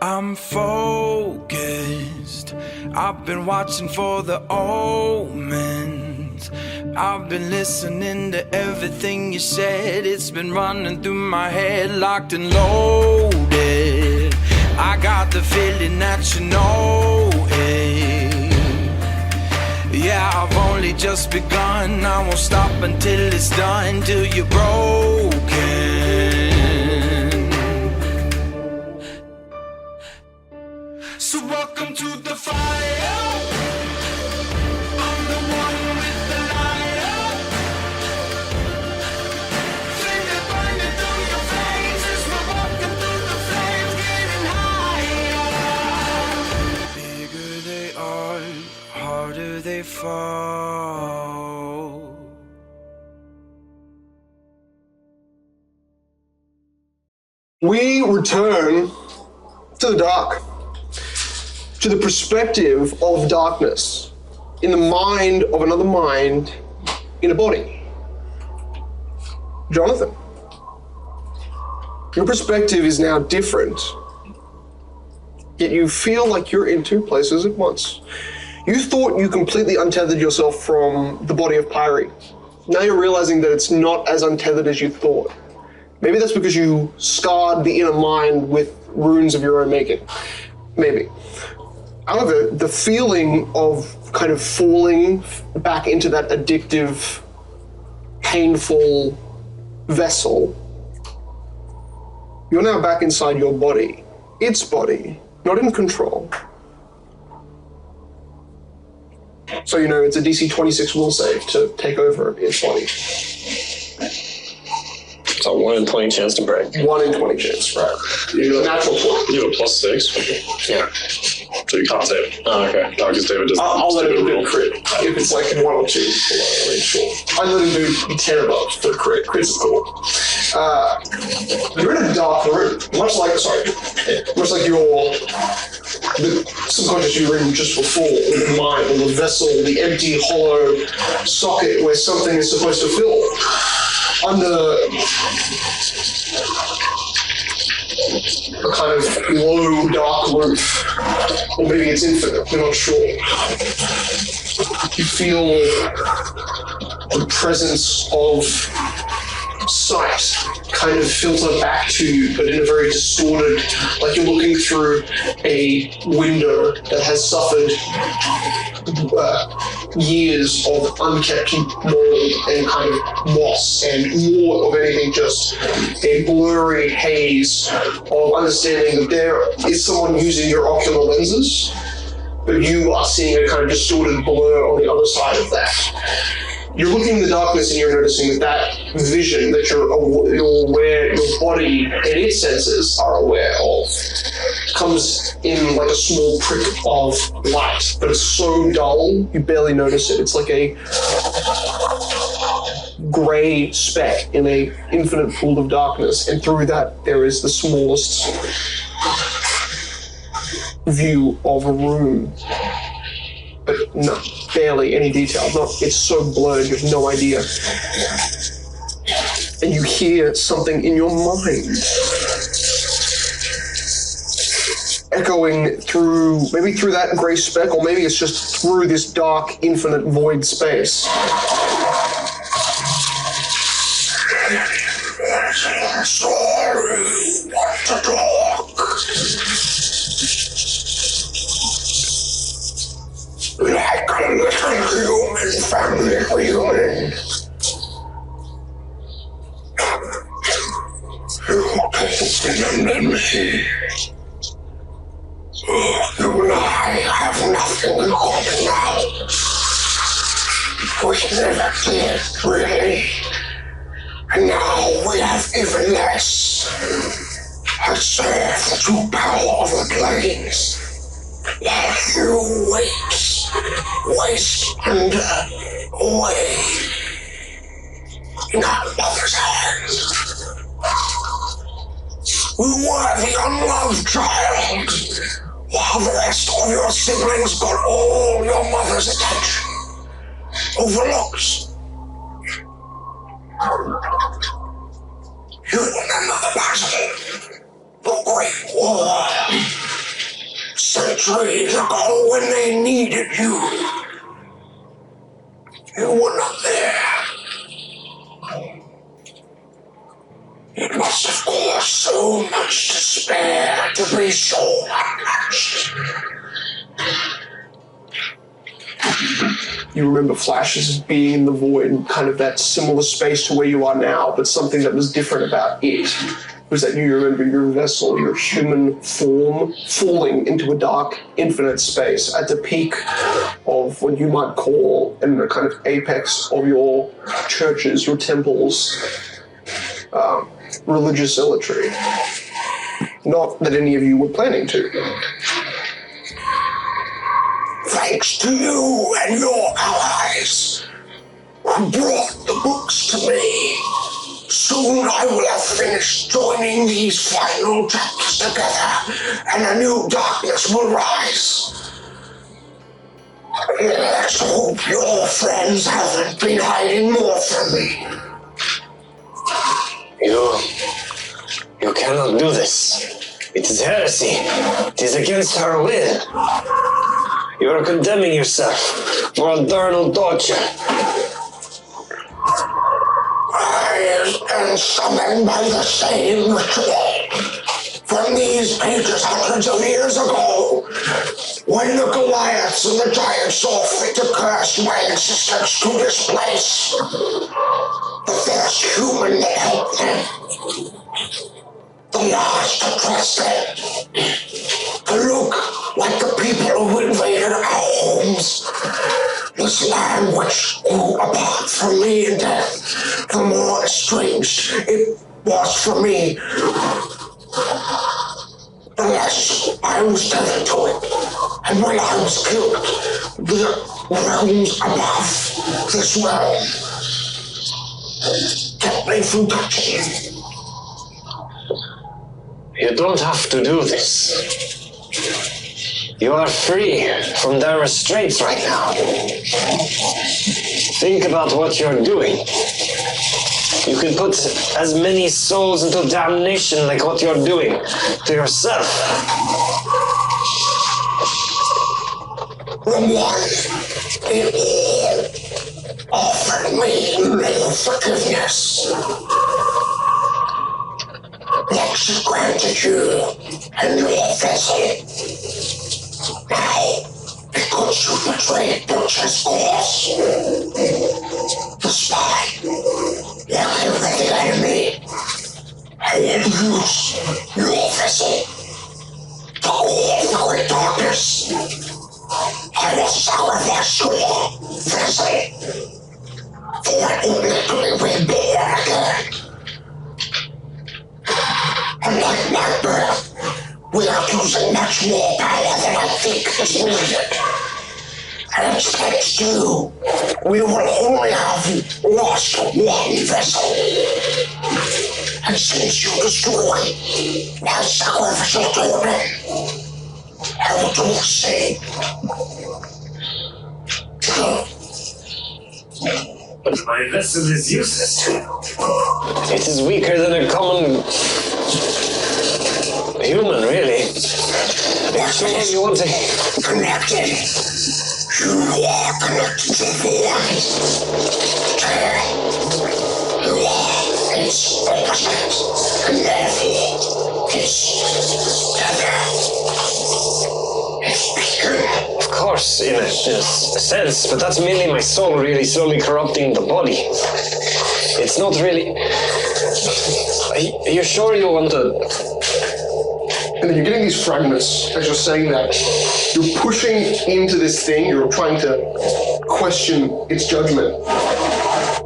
I'm focused. I've been watching for the omens. I've been listening to everything you said. It's been running through my head, locked and loaded. I got the feeling that you know it. Yeah, I've only just begun. I won't stop until it's done, till you're broken. So welcome to the fire. I'm the one with the lighter. Flame it burning through your veins as we're walking through the flames, getting higher. Bigger they are, harder they fall. We return to the dark, to the perspective of darkness, in the mind of another mind, in a body. Jonathan, your perspective is now different, yet you feel like you're in two places at once. You thought you completely untethered yourself from the body of Pyre. Now you're realizing that it's not as untethered as you thought. Maybe that's because you scarred the inner mind with runes of your own making. Maybe. However, the feeling of kind of falling back into that addictive, painful vessel, you're now back inside your body. Its body, not in control. So you know it's a DC 26 will save to take over its body. It's a 1 in 20 chance to break. 1 in 20 chance, right. You natural 20. You have a +6? Yeah. So you can't save it. Oh, okay. No, because David doesn't. I'll let him do crit. If it's like 1 or 2 below, I mean, sure. I let him do 10 above for crit. Crit's cool. You're in a dark room, much like the subconscious you were in just before, the mind, or the vessel, the empty, hollow socket where something is supposed to fill. Under a kind of low, dark roof, or maybe it's infinite, we're not sure. You feel the presence of sight kind of filter back to you, but in a very distorted, like you're looking through a window that has suffered years of unkept mold and kind of moss, and more of anything just a blurry haze of understanding that there is someone using your ocular lenses, but you are seeing a kind of distorted blur on the other side of that. You're looking in the darkness and you're noticing that vision that you're aware, your body and its senses are aware of, comes in like a small prick of light, but it's so dull you barely notice it. It's like a grey speck in a infinite pool of darkness, and through that there is the smallest view of a room. But no, barely any detail. It's so blurred, you have no idea. And you hear something in your mind echoing through, maybe through that grey speck, or maybe it's just through this dark, infinite void space. Sorry, what to talk? Like a little human family reunion. You don't remember me. You and I have nothing in common now. We never did, really. And now we have even less. I serve the true power of the plains, while you waste under away in our mother's hands. We were the unloved child, while the rest of your siblings got all your mother's attention. Overlooked. You remember the battle, the Great War. centuries ago when they needed you. You were not there. It must have caused so much despair to be so unmatched. You remember flashes of being in the void, kind of that similar space to where you are now, but something that was different about it was that you remember your vessel, your human form, falling into a dark, infinite space at the peak of what you might call, in the kind of apex of your churches, your temples, religious zealotry. Not that any of you were planning to. Thanks to you and your allies who brought the books to me. Soon I will have finished joining these final chapters together, and a new darkness will rise. Let's hope your friends haven't been hiding more from me. You cannot do this. It is heresy. It is against her will. You are condemning yourself for eternal torture. I am summoned by the same ritual from these pages hundreds of years ago, when the Goliaths and the Giants saw fit to curse my existence to this place. The first human that helped them. The last to trust them. To look like the people who invaded our homes. This land which grew apart from me in death, the more estranged it was from me, the less I was tethered to it. And when I was killed, the realms above this realm kept me from touching it. You don't have to do this. You are free from their restraints right now. Think about what you're doing. You can put as many souls into damnation like what you're doing to yourself. The one in all offered me no forgiveness. Lex granted you and your vessel. Now, because you betrayed Butcher's cause, the spy, working for the enemy, I will use your vessel to call the great darkness. I will sacrifice your vessel for it only to be reborn again. Unlike my birth, we are using much more power than I think is needed. And thanks to you, we will only have lost one vessel. And since you destroyed my sacrificial totem, I will do the same. But my vessel is useless. It is weaker than a common human, really. Sure, you want to connected. You are connected to the void. You are its opposite, and therefore its tether. Its beacon. Of course, in a sense, but that's merely my soul really slowly corrupting the body. It's not really... Are you sure you want to... And then you're getting these fragments as you're saying that. You're pushing into this thing, you're trying to question its judgment.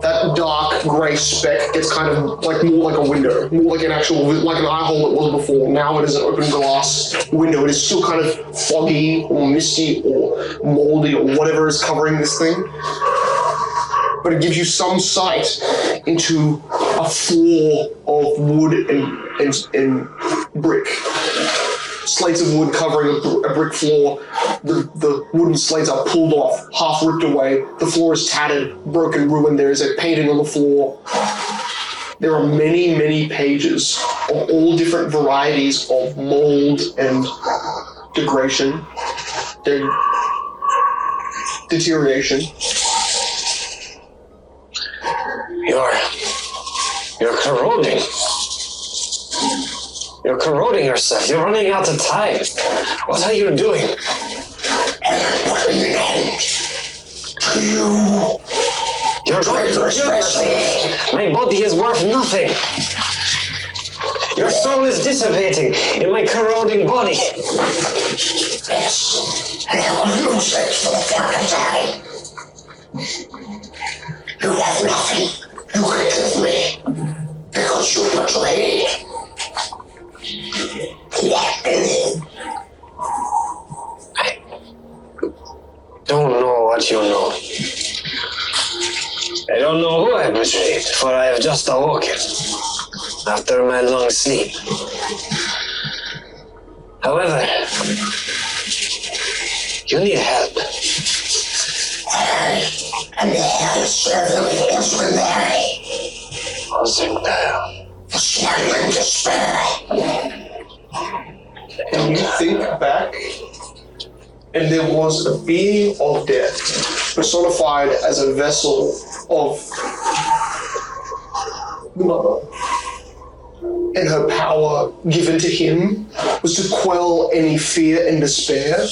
That dark grey speck gets kind of like more like a window, more like an actual, like an eye hole it was before. Now it is an open glass window. It is still kind of foggy or misty or moldy or whatever is covering this thing. But it gives you some sight into a floor of wood and brick. Slates of wood covering a brick floor. The wooden slates are pulled off, half ripped away. The floor is tattered, broken, ruined. There is a painting on the floor. There are many, many pages of all different varieties of mold and degradation. their deterioration. You're corroding. You're corroding yourself. You're running out of time. What are you doing? You're going to kill yourself. My body is worth nothing. Your soul is dissipating in my corroding body. Yes, and I will lose it for the fucking time. You have nothing you can give me because you betrayed. Let me. I don't know what you know. I don't know who I betrayed, for I have just awoken after my long sleep. However, you need help. I am the head servant of Osmondari. The smiling despair. And you think back, and there was a being of death, personified as a vessel of the mother. And her power given to him was to quell any fear and despair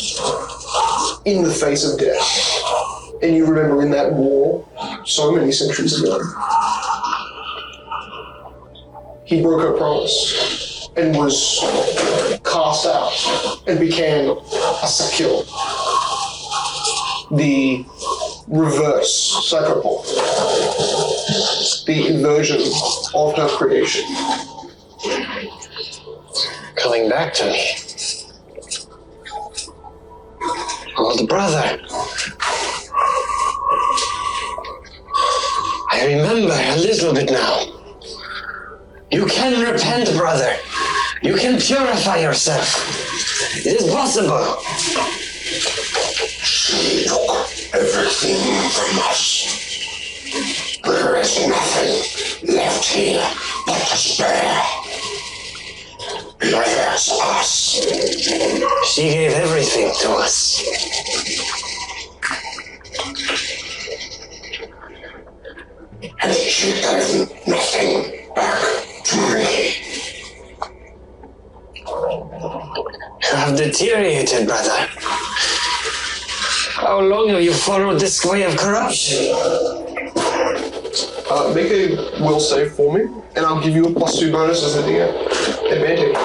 in the face of death. And you remember in that war, so many centuries ago, he broke her promise and was cast out and became a Sakil, the reverse psychopath, the inversion of her creation. Coming back to me. Old brother. I remember a little bit now. You can repent, brother. You can purify yourself. It is possible. She took everything from us. There is nothing left here but despair. There's us. She gave everything to us. And she gave nothing back to me. You have deteriorated, brother. How long have you followed this way of corruption? Make a will save for me, and I'll give you a +2 bonus as a DM. Advantage.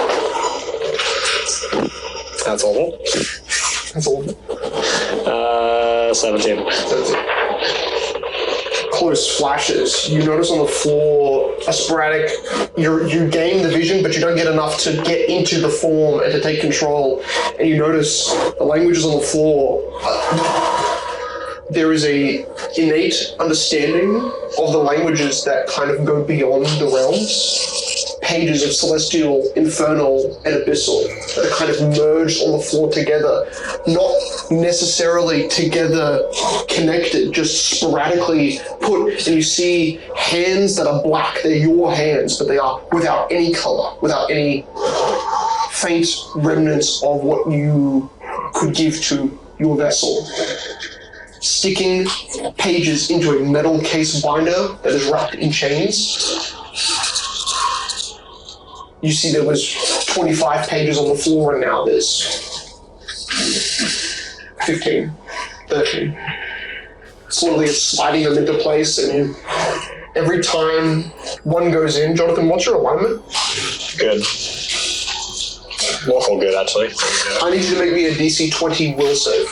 That's all. That's all. 17. That's it. Close flashes. You notice on the floor a sporadic. You gain the vision, but you don't get enough to get into the form and to take control. And you notice the languages on the floor. There is a innate understanding of the languages that kind of go beyond the realms. Pages of celestial, infernal, and abyssal that are kind of merged on the floor together, not necessarily together connected, just sporadically put, and you see hands that are black. They're your hands, but they are without any color, without any faint remnants of what you could give to your vessel. Sticking pages into a metal case binder that is wrapped in chains. You see there was 25 pages on the floor, and now there's 15, 13. Slowly it's sliding them into place, and every time one goes in, Jonathan, what's your alignment? Good. Awful good, actually. I need you to make me a DC 20 will save.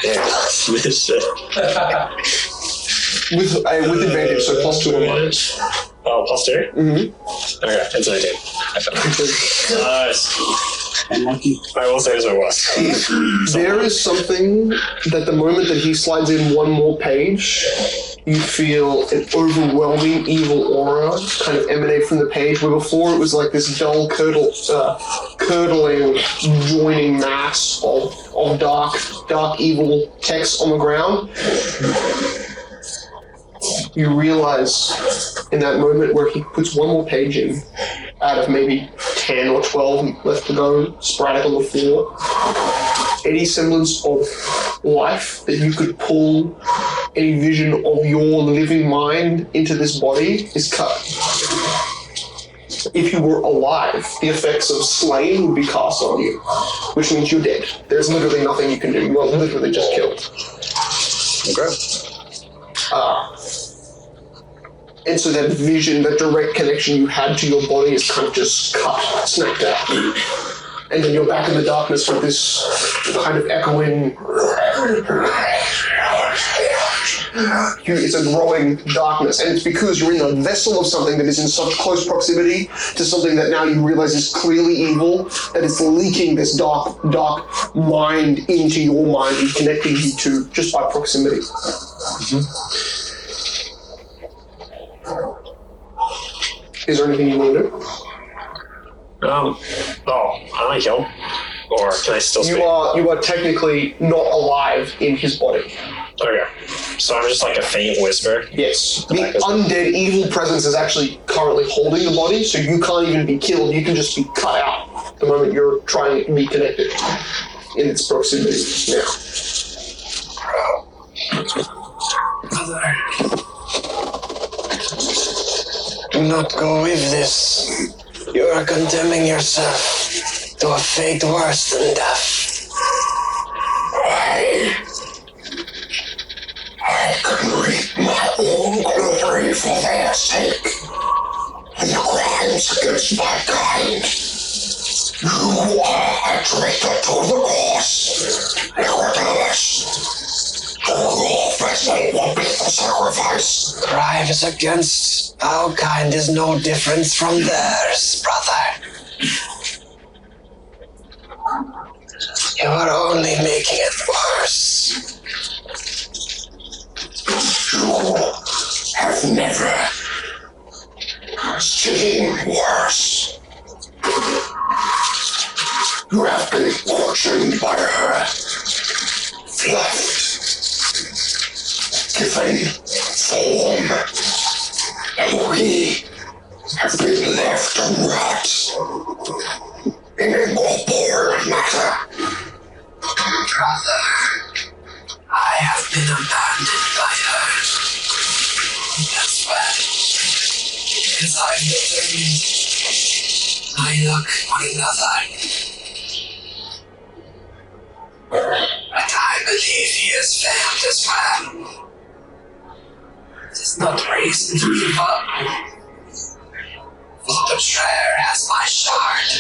Yeah, this shit. With advantage, so +2 on mine. Oh, +2? Mm-hmm. Okay, it's 19. I found it. Nice. I will say this was. There is something that the moment that he slides in one more page, you feel an overwhelming evil aura kind of emanate from the page, where before it was like this dull curdling, joining mass of dark evil text on the ground. You realize in that moment where he puts one more page in, out of maybe 10 10 or 12 left to go, sporadic on the floor. Any semblance of life that you could pull, any vision of your living mind into this body is cut. If you were alive, the effects of slain would be cast on you, which means you're dead. There's literally nothing you can do. You are literally just killed. Okay. And so that vision, that direct connection you had to your body is kind of just cut, snapped out. And then you're back in the darkness with this kind of echoing... It's a growing darkness, and it's because you're in a vessel of something that is in such close proximity to something that now you realize is clearly evil, that it's leaking this dark mind into your mind and connecting you to just by proximity. Mm-hmm. Is there anything you want to do? I might kill. Or can I still speak? You are technically not alive in his body. Okay. So I'm just like a faint whisper? Yes. The undead evil presence is actually currently holding the body, so you can't even be killed. You can just be cut out the moment you're trying to be connected in its proximity now. Do not go with this. You are condemning yourself to a fate worse than death. I can reap my own glory for their sake, and the crimes against my kind. You are a traitor to the cause, nevertheless. Your vessel will be the sacrifice. Crimes against our kind is no different from theirs, brother. You are only making it worse. You have never seen worse. You have been portioned by her, fluffed, given form, and we have been left to rot in incorporeal matter. Brother, I have been abandoned by her. That's why, as I've returned, I look for another. But I believe he has failed as well. It is not reason to give up. For the betrayer has my shard.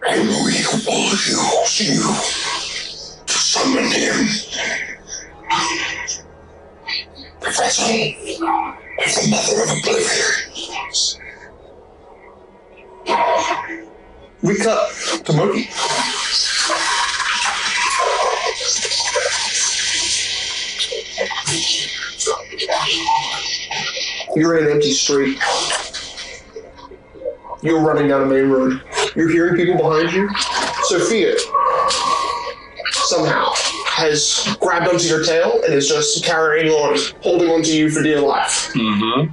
And we will use you to summon him. The vessel of the Mother of Oblivion. We cut to Moki. You're in an empty street. You're running down a main road. You're hearing people behind you. Sophia, somehow, has grabbed onto your tail and is just carrying on, holding onto you for dear life. Mm-hmm.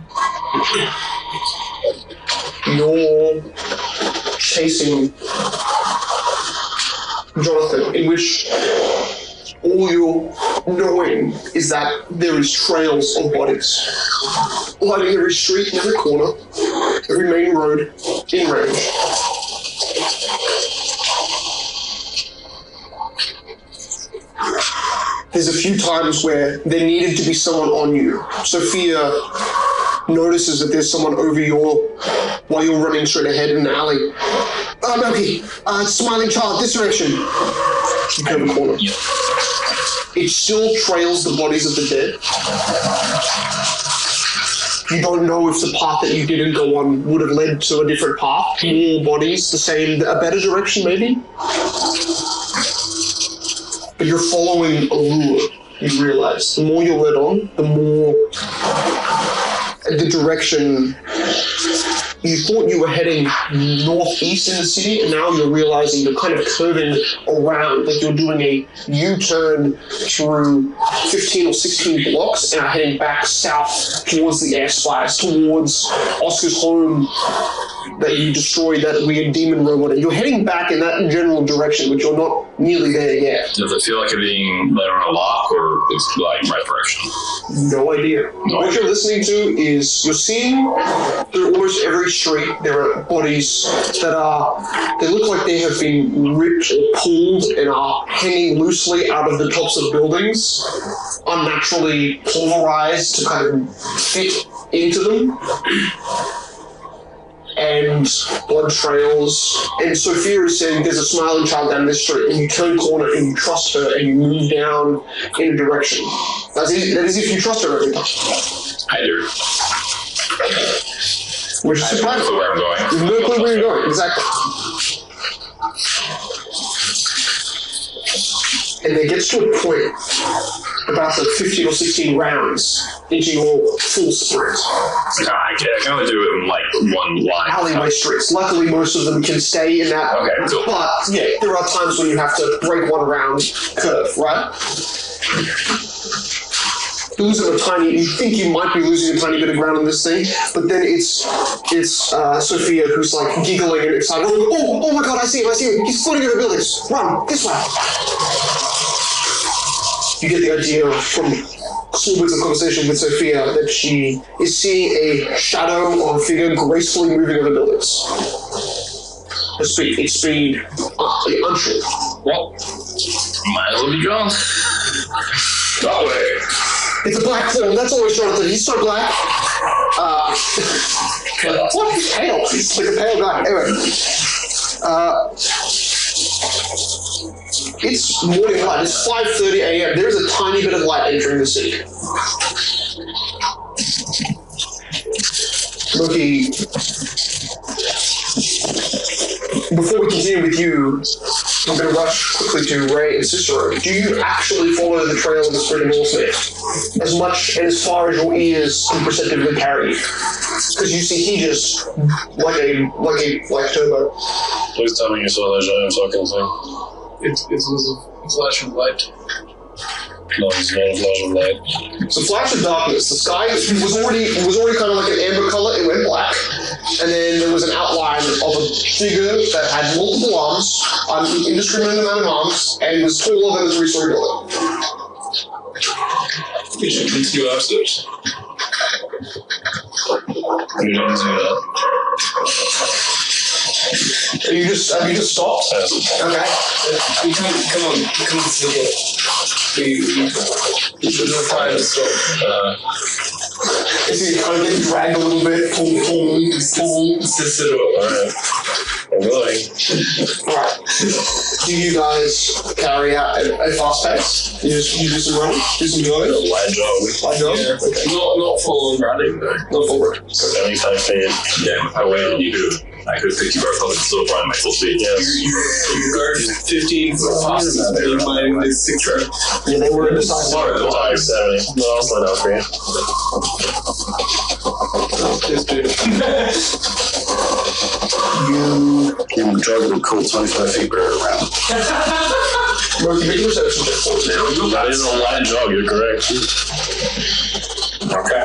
You're chasing Jonathan, in which all you're knowing is that there is trails of bodies lining every street, every corner, every main road in range. There's a few times where there needed to be someone on you. Sophia notices that there's someone over while you're running straight ahead in the alley. Melky, Smiling Child, this direction. You go the corner. Yep. It still trails the bodies of the dead. You don't know if the path that you didn't go on would have led to a different path. More bodies, a better direction maybe. But you're following a lure, you realize. The more you're led on, the more the direction you thought you were heading northeast in the city, and now you're realizing you're kind of curving around, like you're doing a U-turn through 15 or 16 blocks and are heading back south towards the air spires, towards Oscar's home that you destroyed, that weird demon robot, and you're heading back in that general direction, but you're not nearly there yet. Does it feel like you're being led on a lock, or it's like right direction? No idea. What you're listening to is, you're seeing through almost every street there are bodies that they look like they have been ripped or pulled and are hanging loosely out of the tops of buildings, unnaturally pulverized to kind of fit into them. And blood trails. And Sophia is saying there's a smiling child down this street, and you turn corner and you trust her and you move down in a direction. That is if you trust her every time. I do. Which is surprising. I have no clue where I'm going. You have no clue where you're going, exactly. And it gets to a point about the 15 or 16 rounds into your full sprint. I can only do it in like one line. Alleyway streets. Luckily, most of them can stay in that. Okay, cool. But yeah, there are times when you have to break one around curve, right? Losing a tiny. You think you might be losing a tiny bit of ground on this thing, but then it's Sophia who's like giggling and excited. Oh my God! I see him! He's floating over buildings. Run this way. You get the idea from small bits of conversation with Sophia that she is seeing a shadow of a figure gracefully moving over buildings. Her speed, unsure. Well, might as well be gone. That way. It's a black form, that's always Jonathan, he's so black. What? He's pale. He's like a pale guy. Anyway. It's morning light. It's 5:30 a.m. There's a tiny bit of light entering the city. Loki, before we continue with you, I'm going to rush quickly to Ray and Cicero. Do you actually follow the trail of the spreading horseman as much and as far as your ears can perceptibly carry you? Because you see, he just like a turbo. Please tell me you saw that giant fucking thing. It was a flash of light. No, it's not a flash of light. It's a flash of darkness. The sky was already kind of like an amber color. It went black, and then there was an outline of a figure that had multiple arms, an indiscriminate amount of arms, and was taller than a three-story building. We should continue our search. We don't do that. Have you just stopped? Yes. Okay. Come on to the door. We should try to stop. Is he kind of getting dragged a little bit? Pull. Cicero. Alright. I'm going. Alright. Do you guys carry out a fast pace? You do some running? Do some jogging? Light jog. Light jog? Yeah. Okay. Not full on running though. Not forward. 75 feet. Yeah, I waited you do. I could have picked you up and still running my full speed. Yes. You go 15 foot faster than my 6 rep. Yeah, they were in the side. I'll take 70. No, I'll slow down for you. Just do I'm driving a cool 25 feet per round. Monkey, make a perception check for us now. That is a light jog, you're correct. Okay.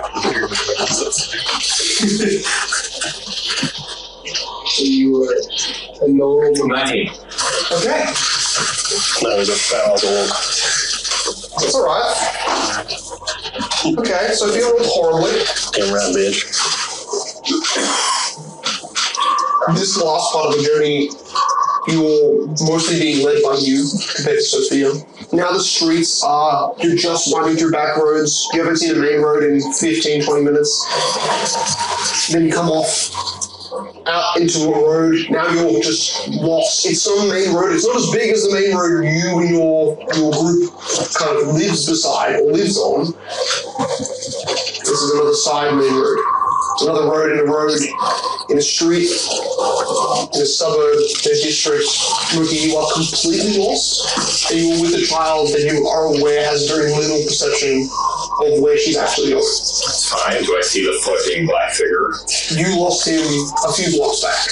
So you were a normal 19. Okay. That was a foul dog. That's alright. Okay, so if you rolled horribly, Damn rat bitch. this last part of the journey, you're mostly being led by you compared to Sophia. Now the streets are, you're just winding through back roads. You haven't seen a main road in 15, 20 minutes. Then you come off out into a road. Now you're just lost. It's some main road. It's not as big as the main road you and your group kind of lives beside or lives on. This is another side main road. It's another road in a street, in a suburb, in a district. Mookie, you are completely lost, and you're with a child that you are aware has very little perception of where she's actually going. That's fine. Do I see the floating black figure? You lost him a few blocks back.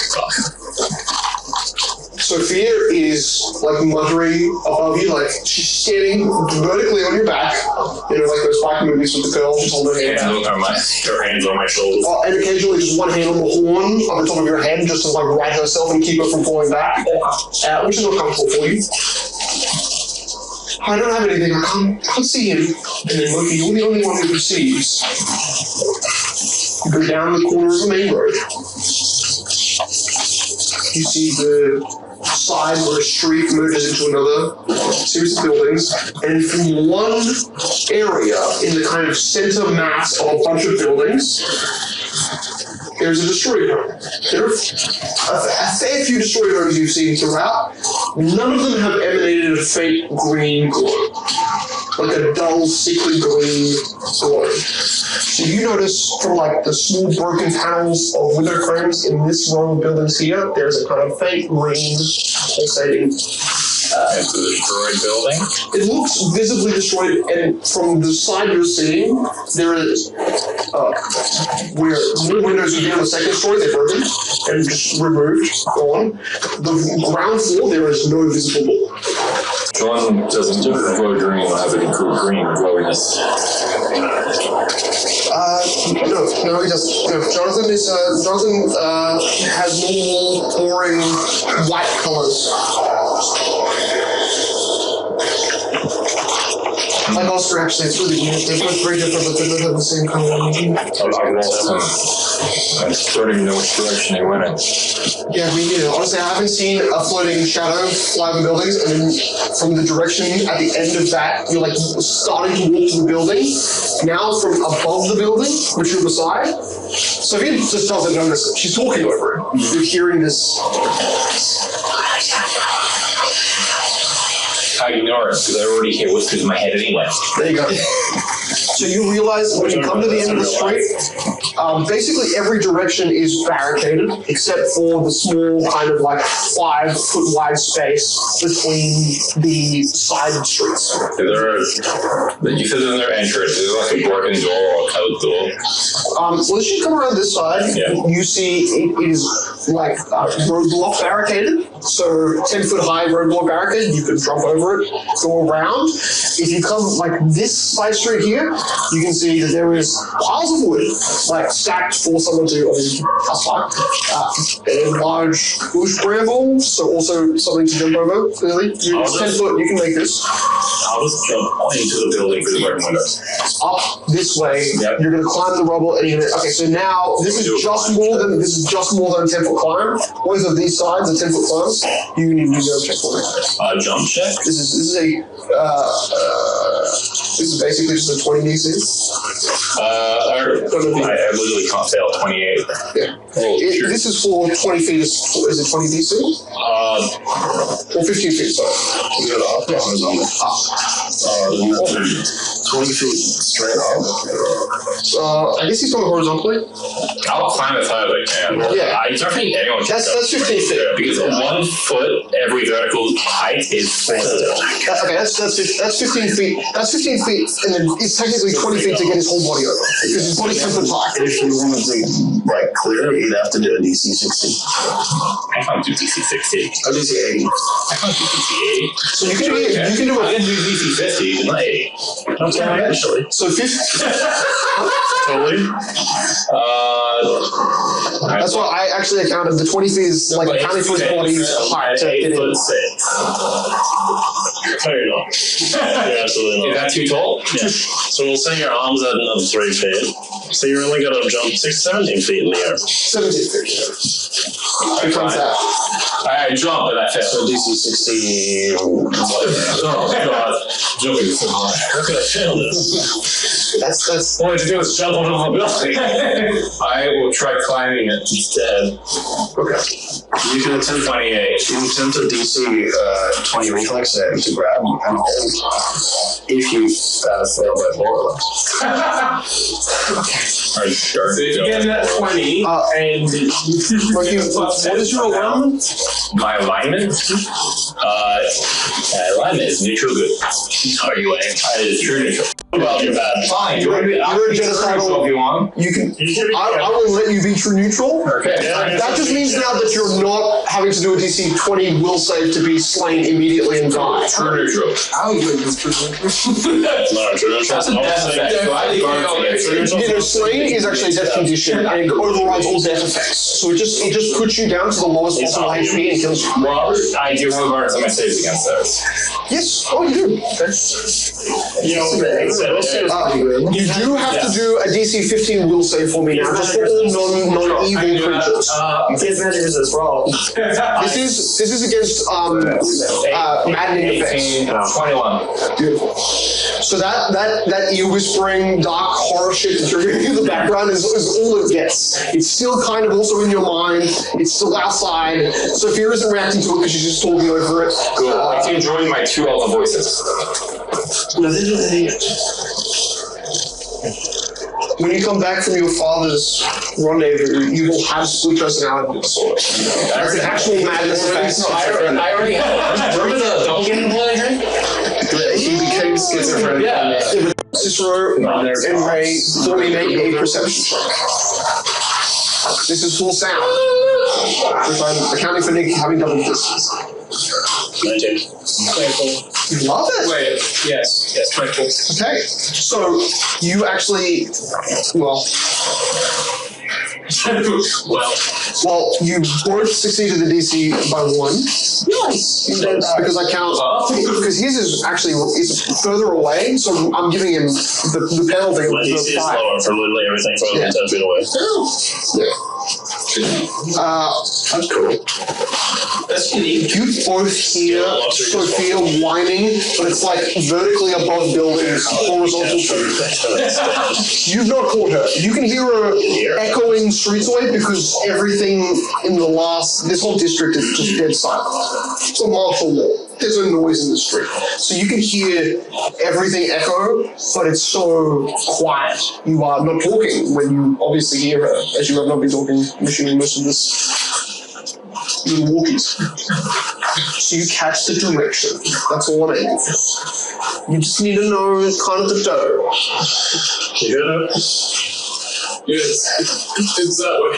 Sophia is like muttering above you, like she's standing vertically on your back, like those spike movies with the girl, she's holding her hand out. Her hands on my shoulders. And occasionally just one hand on the horn on the top of your head just to like right herself and keep her from falling back, which is not comfortable for you. I don't have anything, I can't see him. And then Loki, you're the only one who perceives. You go down the corner of the main road. You see the side where a street merges into another series of buildings, and from one area in the kind of center mass of a bunch of buildings, there's a destroyer. There are a fair few destroyers you've seen throughout. None of them have emanated a faint green glow, like a dull, sickly green glow. So you notice from like the small broken panels of window frames in this row of buildings here, there's a kind of faint green pulsating. It's a destroyed building. It looks visibly destroyed, and from the side you're seeing, there is where more windows would be on the second story, they're broken and just removed, gone. The ground floor, there is no visible door. One doesn't glow green or have any cool green glowiness. No, he doesn't. No, Jonathan has normal, boring white colors. Like Oscar, actually, it's really weird. They're both very different, but they both have the same color. I'm starting to know which direction they went in. Yeah, me neither. Honestly, I haven't seen a floating shadow fly over buildings, and then from the direction at the end of that, you're like starting to walk to the building. Now from above the building, which you're beside, Sophia just doesn't notice it. She's talking over it. You're hearing this. I ignore it because I already hear whispers in my head anyway. There you go. So you realize when you come to the end of the street, basically every direction is barricaded except for the small kind of like 5 foot wide space between the side streets. You said there's no entrance. Is it like a broken door or a code door? So as you come around this side, you see it is like roadblock barricaded. So 10 foot high roadblock barricade, you can jump over it, go around. If you come like this side street here, you can see that there is piles of wood, like stacked for someone to cut a large bush bramble, so also something to jump over, clearly. It's 10 foot, you can make this. I'll just jump into the building through the broken windows. Up this way, you're going to climb the rubble, and you're going to, okay, so now this is just more than a 10 foot climb. Both of these sides are 10 foot climbs. You need to do a check for me. Jump check? This is basically just a 20 DC. I literally can't fail 28. Yeah. This is for 20 feet. Is it 20 DC? Or 15 feet, sorry. Is it up? Yeah. 20 feet straight up. I guess he's going horizontally. I'll climb as high as I can. Yeah. I don't think anyone can. That's 15 feet. Because 1 foot every vertical height is 4. Okay, that's 15 feet. That's 15 feet, and then it's technically 20 feet to get his whole body over. Because his body's 10 foot high. If you wanted to clear, you'd have to do a DC 60. I can't do DC 60. Or DC 80. I can't do DC 80. So you can do I can do DC 50, but not 80. Okay, eventually. So 50. Totally. That's why I actually accounted the 20 feet is like accounting for his body's height to get in. 8'6". Fair enough. Yeah, absolutely Is not. that too tall? Yeah. So we'll say your arms at another 3 feet. So you're only going to jump 17 feet in the air. 17 feet. Becomes that. I jump, but I fail. So DC 60. Oh, God. Jumping is so hard. How could I fail this? That's All I have to do is jump on top of the building. I will try climbing it instead. okay. You can attempt 28. You can attempt a DC 20 reflex save to grab and hold if you fail by 4 or less. So if you get that 20, and What is your alignment? my alignment, alignment is neutral good. Are you it is true neutral. Well, you're bad. Fine. You're a genocidal. If you want. You can. I will let you be true neutral. Okay. That just means now that you're not having to do a DC 20 will save to be slain immediately and die. True neutral. I was like this person. No, true neutral. That's a death effect. So I think Slain is actually a death condition and it overrides all death effects. So it just puts you down to the lowest possible HP and kills you. Well, I do have bonus on my saves against those. Yes, oh you do. You do have to do a DC 15 will save for me now, just for all non-evil creatures. Kids magic resist roll. This is against maddening effects. 21. Beautiful. So that ear whispering, dark horror shit that you're hearing in the background is all it gets. It's still kind of also in your mind. It's still outside. Sophia isn't reacting to it because she's just talking over it. Cool. I like to enjoy my two alpha voices. When you come back from your father's rendezvous, you will have split personality disorder. That's an actual madness effect. I already had it. Remember the doppelganger one I had? He became schizophrenic. Yeah. Cicero and Ray for me make a perception check. This is full sound. If I'm accounting for Nick having double distance. 19. You love it. Wait, yes, 24. Okay, so you actually, well, you both succeeded the DC by 1. Nice. Because I count, because his is actually it's further away, so I'm giving him the penalty of My DC the is 5. lower for literally everything further than 10 feet away. That's cool. That's unique. You both hear Sophia whining, but it's like vertically above buildings, horizontal. You've not caught her. You can hear her echoing streetsway because everything in this whole district is just dead silent. It's a martial law. There's no noise in the street. So you can hear everything echo, but it's so quiet. You are not talking when you obviously hear her, as you have not been talking, I'm assuming most of this little walkies. So you catch the direction. That's all I'm aiming for. You just need to know kind of the dough. You hear that? Yes, it's that way.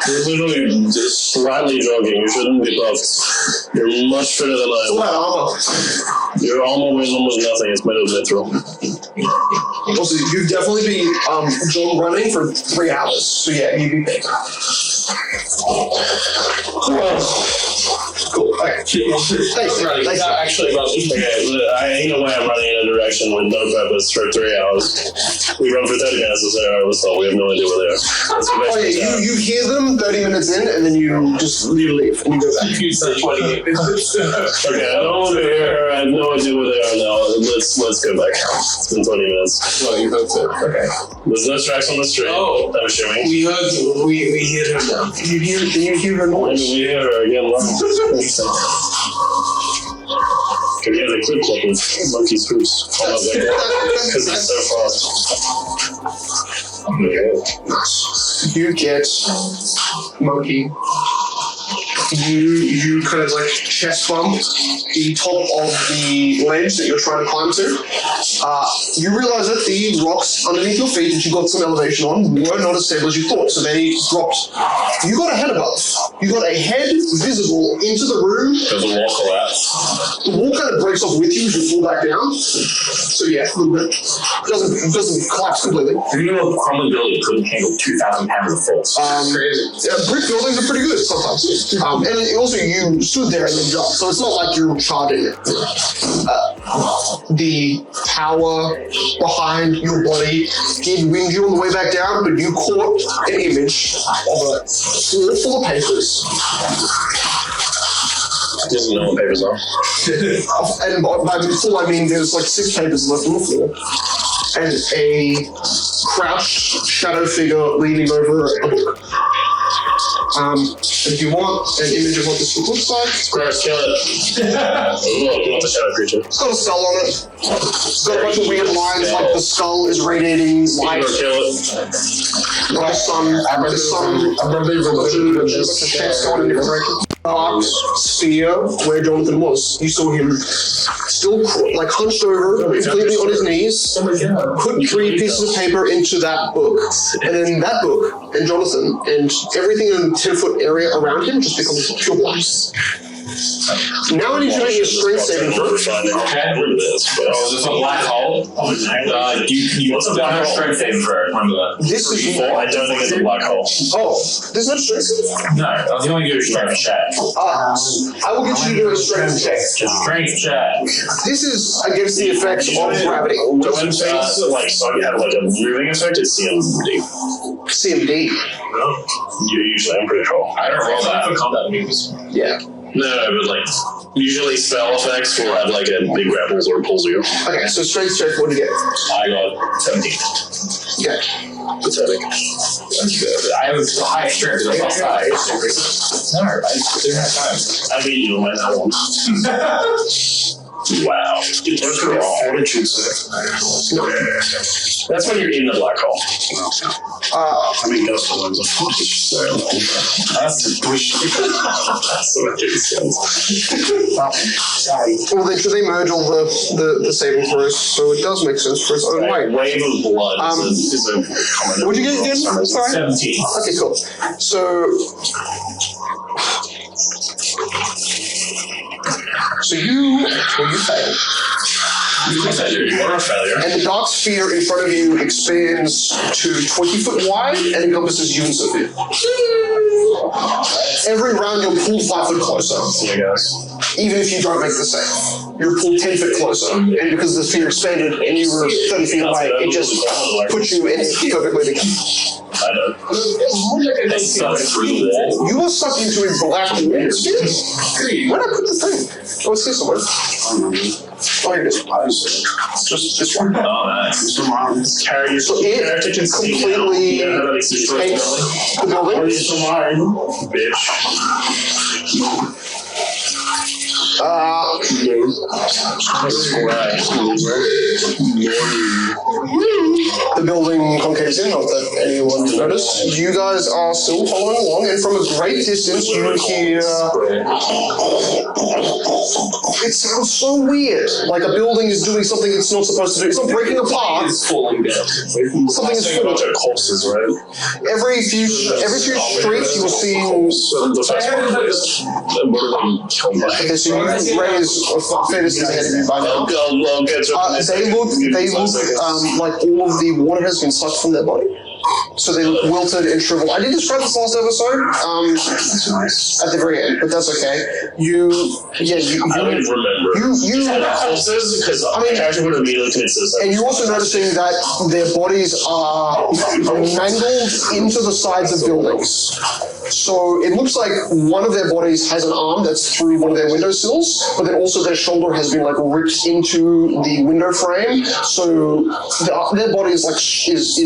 You're literally just slightly jogging. You shouldn't be buffed. You're much fitter than I It's a lot of armor. am. Your armor weighs almost nothing. It's made of mithril. Also, you've definitely been jog running for 3 hours. So yeah, you'd be big. Cool. Okay. Thanks. Running. Thanks. Not actually running. Okay, either way, I'm running in a direction with no purpose for 3 hours. We run for 30 minutes to 0 hours, so we have no idea where they are. Let's go back Oh to the yeah, town. you hear them 30 minutes in, and then you just leave and you go back. You said 28 minutes. Okay, I know over here. I have no idea where they are now. Let's go back. It's been 20 minutes. Well, you hooked it. Okay. There's no tracks on the street. Oh. I'm assuming. We heard, we hear her now. Can you hear her Maybe noise? we hear her again. Interesting. Can you hear the clip clop of monkey's hooves? Because it's so fast. Okay. You get monkey. You kind of like chest bump the top of the ledge that you're trying to climb to. You realize that the rocks underneath your feet that you got some elevation on were not as stable as you thought, so they dropped. You got a head above. You got a head visible into the room. Does the wall collapse? The wall kind of breaks off with you as you fall back down. So yeah, a little bit. It doesn't collapse completely. You know, a crumbling building couldn't handle 2,000 pounds of force. Yeah, brick buildings are pretty good sometimes. And also, you stood there and then jumped, so it's not like you're charging it. The power behind your body did wind you on the way back down, but you caught an image of a floor full of papers. Doesn't know what papers are. And by full, I mean there's like 6 papers left on the floor. And a crouched shadow figure leaning over a book. If you want an image of what this book looks like, Squares, kill it. Look, not the shadow creature. it's got a skull on it. It's got a bunch of weird lines, like the skull is radiating light. Kill it. Like the sun, the moon, and there's a bunch of shapes going in different directions. dark sphere where Jonathan was. You saw him still like hunched over, completely on his knees, put 3 pieces of paper into that book, and then that book and Jonathan and everything in the 10-foot area around him just becomes pure black. Now I need you to make a strength saving throw. Okay. Oh, is this a black hole? You what's a black hole? Strength saving throw. Remember that. This is I don't think it's a black hole. Oh, there's no strength saving? No, I was only do a strength check. I will get you to do a strength check. Strength check. This is against the effects of gravity. When things like so you have like a moving effect, it's CMD. CMD. No? Usually, I'm pretty sure. I don't roll that for combat moves. Yeah. No, but like usually spell effects will have like a big grapples or pulls you. Okay, so strength check, what do you get? I got 17. Okay. Pathetic. That's good. I have a high strength. No, I didn't have time. I mean, you might not want. Wow. Dude, there's gonna be a fortitude That's when you're in the black hole. I mean, that's the ones of footage. That's the push. That's what it is. well, then should they merge all the saving throws? So it does make sense for its own way. Wave of blood is a common. What'd you get again? Sorry? 17. Okay, cool. So you fail. You are a failure. And the dark sphere in front of you expands to 20 foot wide and encompasses you and Sophia. Every round you're pulled 5 foot closer. Yeah, guys. Even if you don't make the save. You're pulled 10 foot closer. And because the sphere expanded and you were 30 feet away, it just puts you in perfectly together. I know. It's stuck through the wall. You are sucked into a black wall sphere? Where did I put the thing? Oh, it's here somewhere. Oh, here it is. Just this one. Oh, nice. Carry your So it completely takes the building. Bitch. The building concaves in, not that anyone's noticed. You guys are still following along, and from a great distance you hear... It sounds so weird. Like a building is doing something it's not supposed to do. It's not breaking apart. It's falling down. Something is falling down. Corpses, right? Every few streets you will see... Okay, so you raise Fetus is ahead of you by now. I'll get to They look like all of the water has been sucked from their body. So they look wilted and shriveled. I did describe this last episode at the very end, but that's okay. I don't remember. You corpses because the character would immediately commit suicide. and you're also noticing that their bodies are mangled into the sides of buildings. So it looks like one of their bodies has an arm that's through one of their windowsills, but then also their shoulder has been like ripped into the window frame. So their body is like is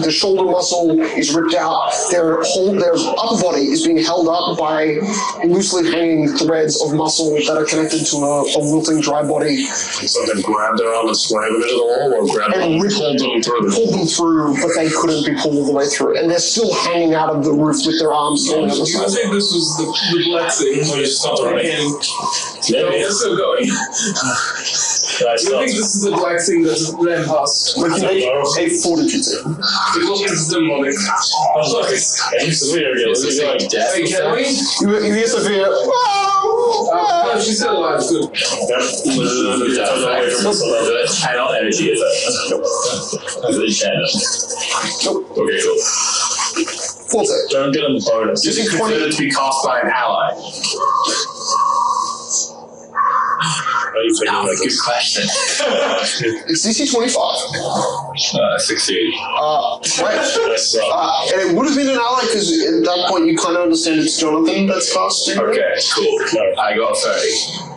the shoulder muscle is ripped out. Their upper body is being held up by loosely hanging threads of muscle that are connected to a wilting dry body. So they grabbed their arm and slammed them into the wall, or grabbed them and pulled them through. But they couldn't be pulled all the way through, and they're still hanging out of the roof with their arms. You would think this was the blessing. Oh, you stopped already. No, it's still going. I You think this is the black thing that ran past? We can make a fortitude save. It looks demonic. Hey, can we? You hear Sophia. No, she's still alive. Good. Channel energy is it? Nope. Okay, cool. Full save. Don't get a bonus. Is it considered to be cast by an ally? Good question. It's DC 25. 16. Right. And it would have been an ally because at that point you kind of understand it's Jonathan that's casting. Okay, cool. No, I got 30.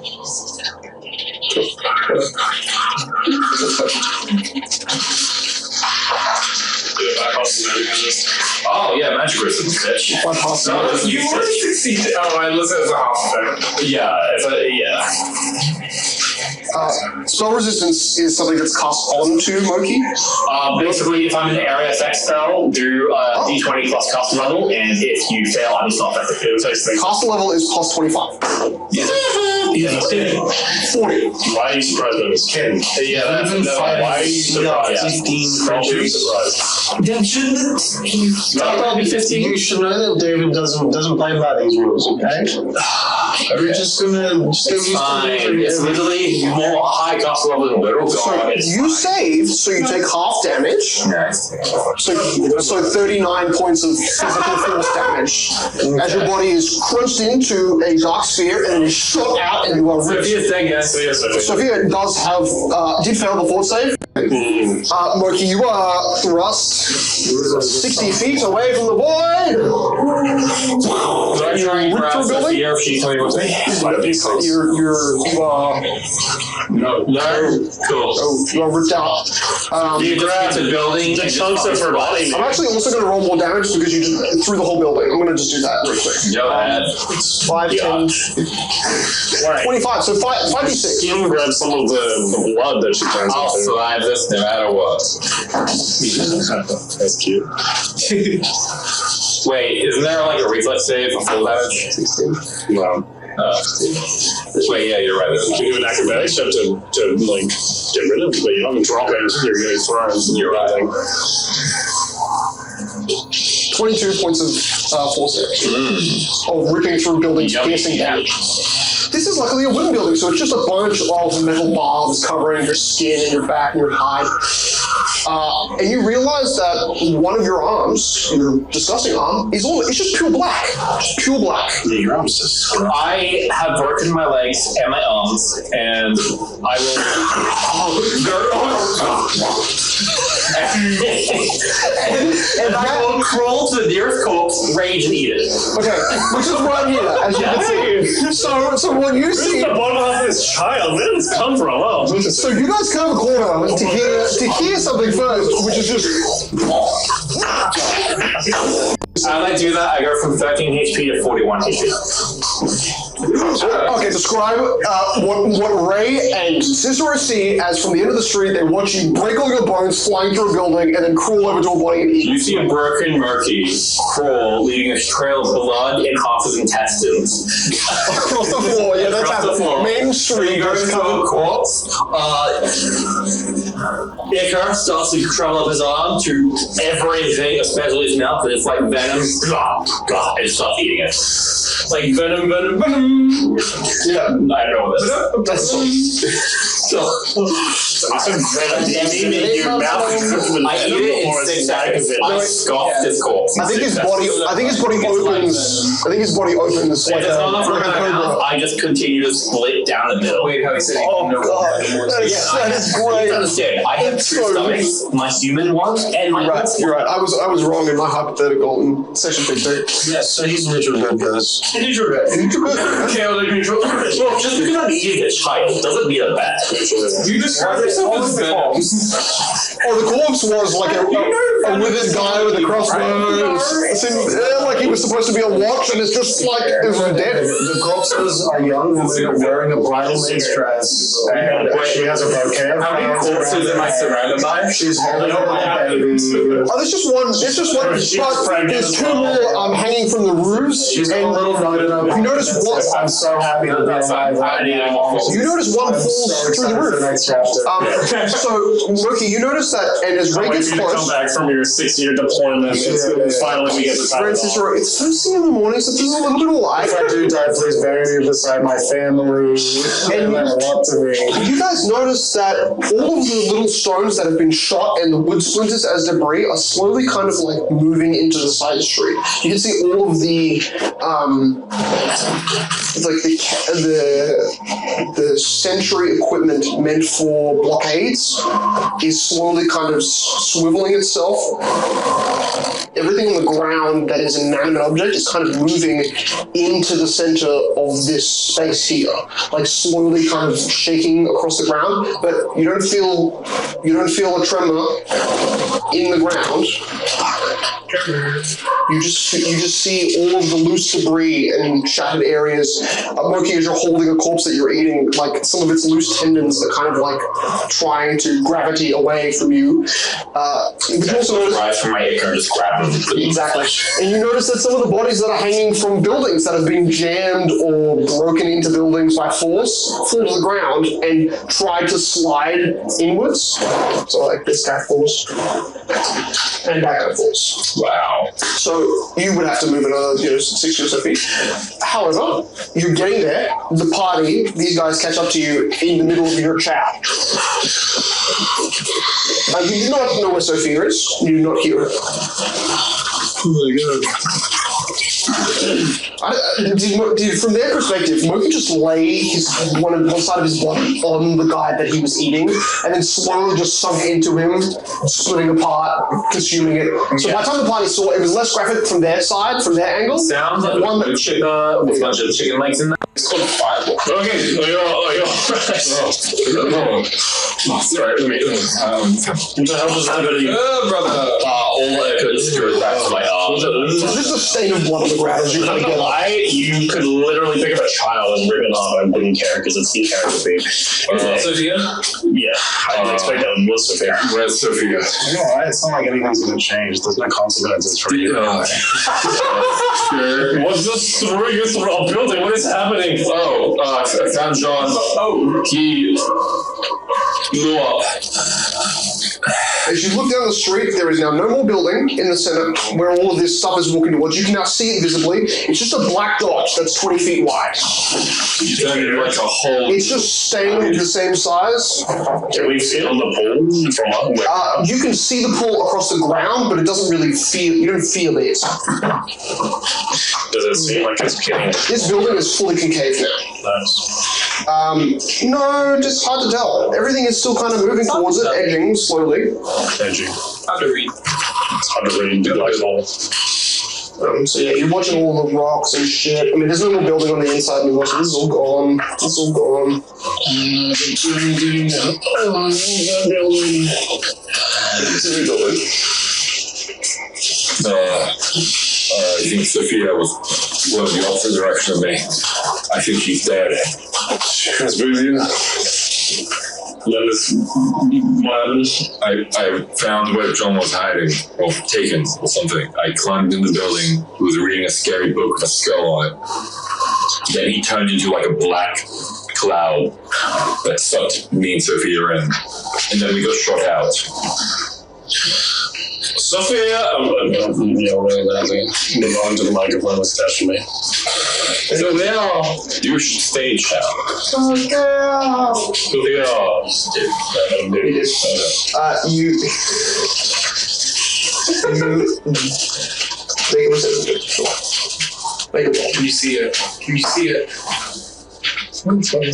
Oh yeah, magic resist, bitch. No, you were 16. Oh, I listen as a half effect. Yeah, Spell resistance is something that's cast onto Moki. Basically, if I'm in the area effect spell, do d20 plus cast level, and if you fail, I'm not effective. Cast level is plus 25. 40. Why are you surprised by this? Ken. Yeah, why are you surprised? 15 creatures. Then shouldn't that probably be 15? You should know that David doesn't play by these rules, okay? We're just gonna It's fine. It's literally more high cast level than little god. You save, so you take half damage. So 39 points of physical force damage as your body is crunched into a dark sphere and is shot out and you are ripped. Sophia's dead, guys. Sophia does have, did fail the fort save. Moki, you are thrust 60 feet away from the void. Do I try and grab Sophia if she told me what to do? You are No. Cool. you are ripped out. You grab the building. The chunks of her body. I'm actually also going to roll more damage because you just threw the whole building. I'm going to just do that real quick. Go ahead. 5, 10, 25. So 5d6. Kim grabbed some of the blood that she turns I'll into. survive this no matter what. That's cute. Wait, isn't there like a reflex save for full damage? 16. No. Wait, yeah, you're right. You can do an acrobatics check to like get rid of it, but you don't drop it. You're getting thrown. You're right. 22 points of force damage. Of ripping through buildings, piercing damage. This is luckily a wooden building, so it's just a bunch of metal barbs covering your skin and your back and your hide. And you realize that one of your arms, your disgusting arm, it's just pure black. Just pure black. Yeah, your arms just. I have broken my legs and my arms, and I will crawl to the nearest corpse, rage, and eat it. Okay, which is right here, as you can see. So what you see. The bottom of this child. Where did this come from? Oh, So you guys come a corner to hear something first, which is just. As I do that, I go from 13 HP to 41 HP. Okay, describe what Ray and Cicero see as from the end of the street they watch you break all your bones flying through a building and then crawl over to a body and eat. You see a broken Murky crawl, leaving a trail of blood and half his intestines. Across the floor, yeah, that's Across the floor. Main Street. He goes to a corpse. Icar starts to travel up his arm to everything, especially his mouth, and it's like venom. Blah, blah, and starts eating it. Like venom. Yeah. I don't know what this is. Your mouth. I eat it in 6 seconds. I scoff this corpse. I think his body opens. I think his body opens like If it's not enough for a my mouth, cobra. I just continue to split down the middle. Wait, how he said Oh god, that is great. You understand? I have It's two so stomachs, my human one, and my You're right. I was wrong in my hypothetical in session 15. Yes, so he's neutral good, guys. Neutral good. Okay, I'll do neutral. Well, just because I'm eating a child doesn't mean I'm bad. You describe yourself as venom. Oh, the corpse was like a withered guy with a crossbow. It seemed like he was supposed to be a watch, and it's just like it was dead. The corpses are young women wearing a bridal maid's dress, and she has a bouquet of How many flowers corpses around am I her surrounded by? She's holding up a baby. Oh, there's just one. But there's two more hanging from the roofs. She's got a little note in her. You notice one. I'm so happy to be alive right now. You notice one I'm falls so through the excited for roof. the next chapter. So, Rookie, you notice that, and as Ray Wait gets for you to come close, back from your 6-year deployment. Finally we get the time. Francis, it's first thing in the morning, so there's a little bit of light. If I do die, please bury me beside my family and let up to me. You guys notice that all of the little stones that have been shot and the wood splinters as debris are slowly kind of like moving into the side street. You can see all of the the sentry equipment meant for blockades is slowly kind of swiveling itself. everything on the ground that is an inanimate object is kind of moving into the center of this space here, like slowly kind of shaking across the ground, but you don't feel a tremor in the ground. You just see all of the loose debris and shattered areas. Moki, as you're holding a corpse that you're eating, like some of its loose tendons are kind of like trying to gravity away from you. But you also notice Rise from my acre, just grab them. exactly, and you notice that some of the bodies that are hanging from buildings that have been jammed or broken into buildings by force fall to the ground and try to slide inwards. So like this guy falls, and that guy falls. Wow. So you would have to move another 60 or so feet. However, you're getting there. The party, these guys catch up to you in the middle of your chat. You do not know where Sophia is. You do not hear her. Oh my god. From their perspective, Moki just lay one side of his body on the guy that he was eating, and then slowly just sunk into him, splitting apart, consuming it. So by the time the party saw it, was less graphic from their side, from their angle. Sounds like one a chicken with a bunch of chicken legs in there. It's called a fireball. Okay. Sorry, let me. What the hell just happened? Brother. All I could screw back to my arm. This is a stain of blood on the ground. As you kind of get up. You could literally pick up a child and rip it off. I wouldn't care because it's the character thing. Sophia? Yeah, I didn't expect that one was Sophia. Where's Sophia? It's not like anything's going to change. There's no consequences for you. What's this throwing you through a building? What is happening? Oh, I found John. Oh, he blew up. As you look down the street, there is now no more building in the center where all of this stuff is walking towards. You can now see it visibly. It's just a black dot that's 20 feet wide. You turned it like a hole. It's just staying the same size. Can we see it on the pool from up? You can see the pool across the ground, but it doesn't really feel. You don't feel it. Does it seem like it's kidding? This building is fully concave now. Nice. No, just hard to tell. Everything is still kind of moving towards it, edging slowly. Edging. Hard to read. It's hard to read. Like all. So yeah, you're watching all the rocks and shit. I mean, there's no more building on the inside anymore, so this is all gone. This is all gone. I think Sophia was going the opposite direction of me. I think she's dead. What's with you? I found where John was hiding, or taken, or something. I climbed in the building. He was reading a scary book with a skull on it. Then he turned into like a black cloud that sucked me and Sophia in. And then we got shot out. Sophia! I'm really laughing. Move on to the microphone that's attached to me. Sophia! You should stage shout. Sophia! Sophia! Make a perception check. Make a roll. Can you see it? Can you see it?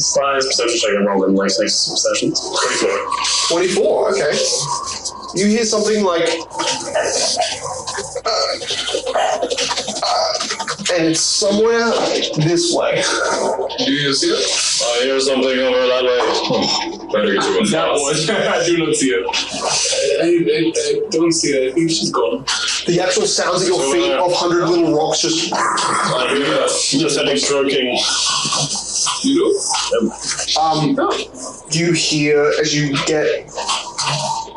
Size perception check. I rolled in like 6 perceptions. 24, okay. You hear something like, and it's somewhere this way. Do you see it? I hear something over that way. Better get to it. That one. I do not see it. I don't see it. I think she's gone. The actual sounds at your feet of 100 little rocks just. I hear just heavy stroking. You do? You hear as you get.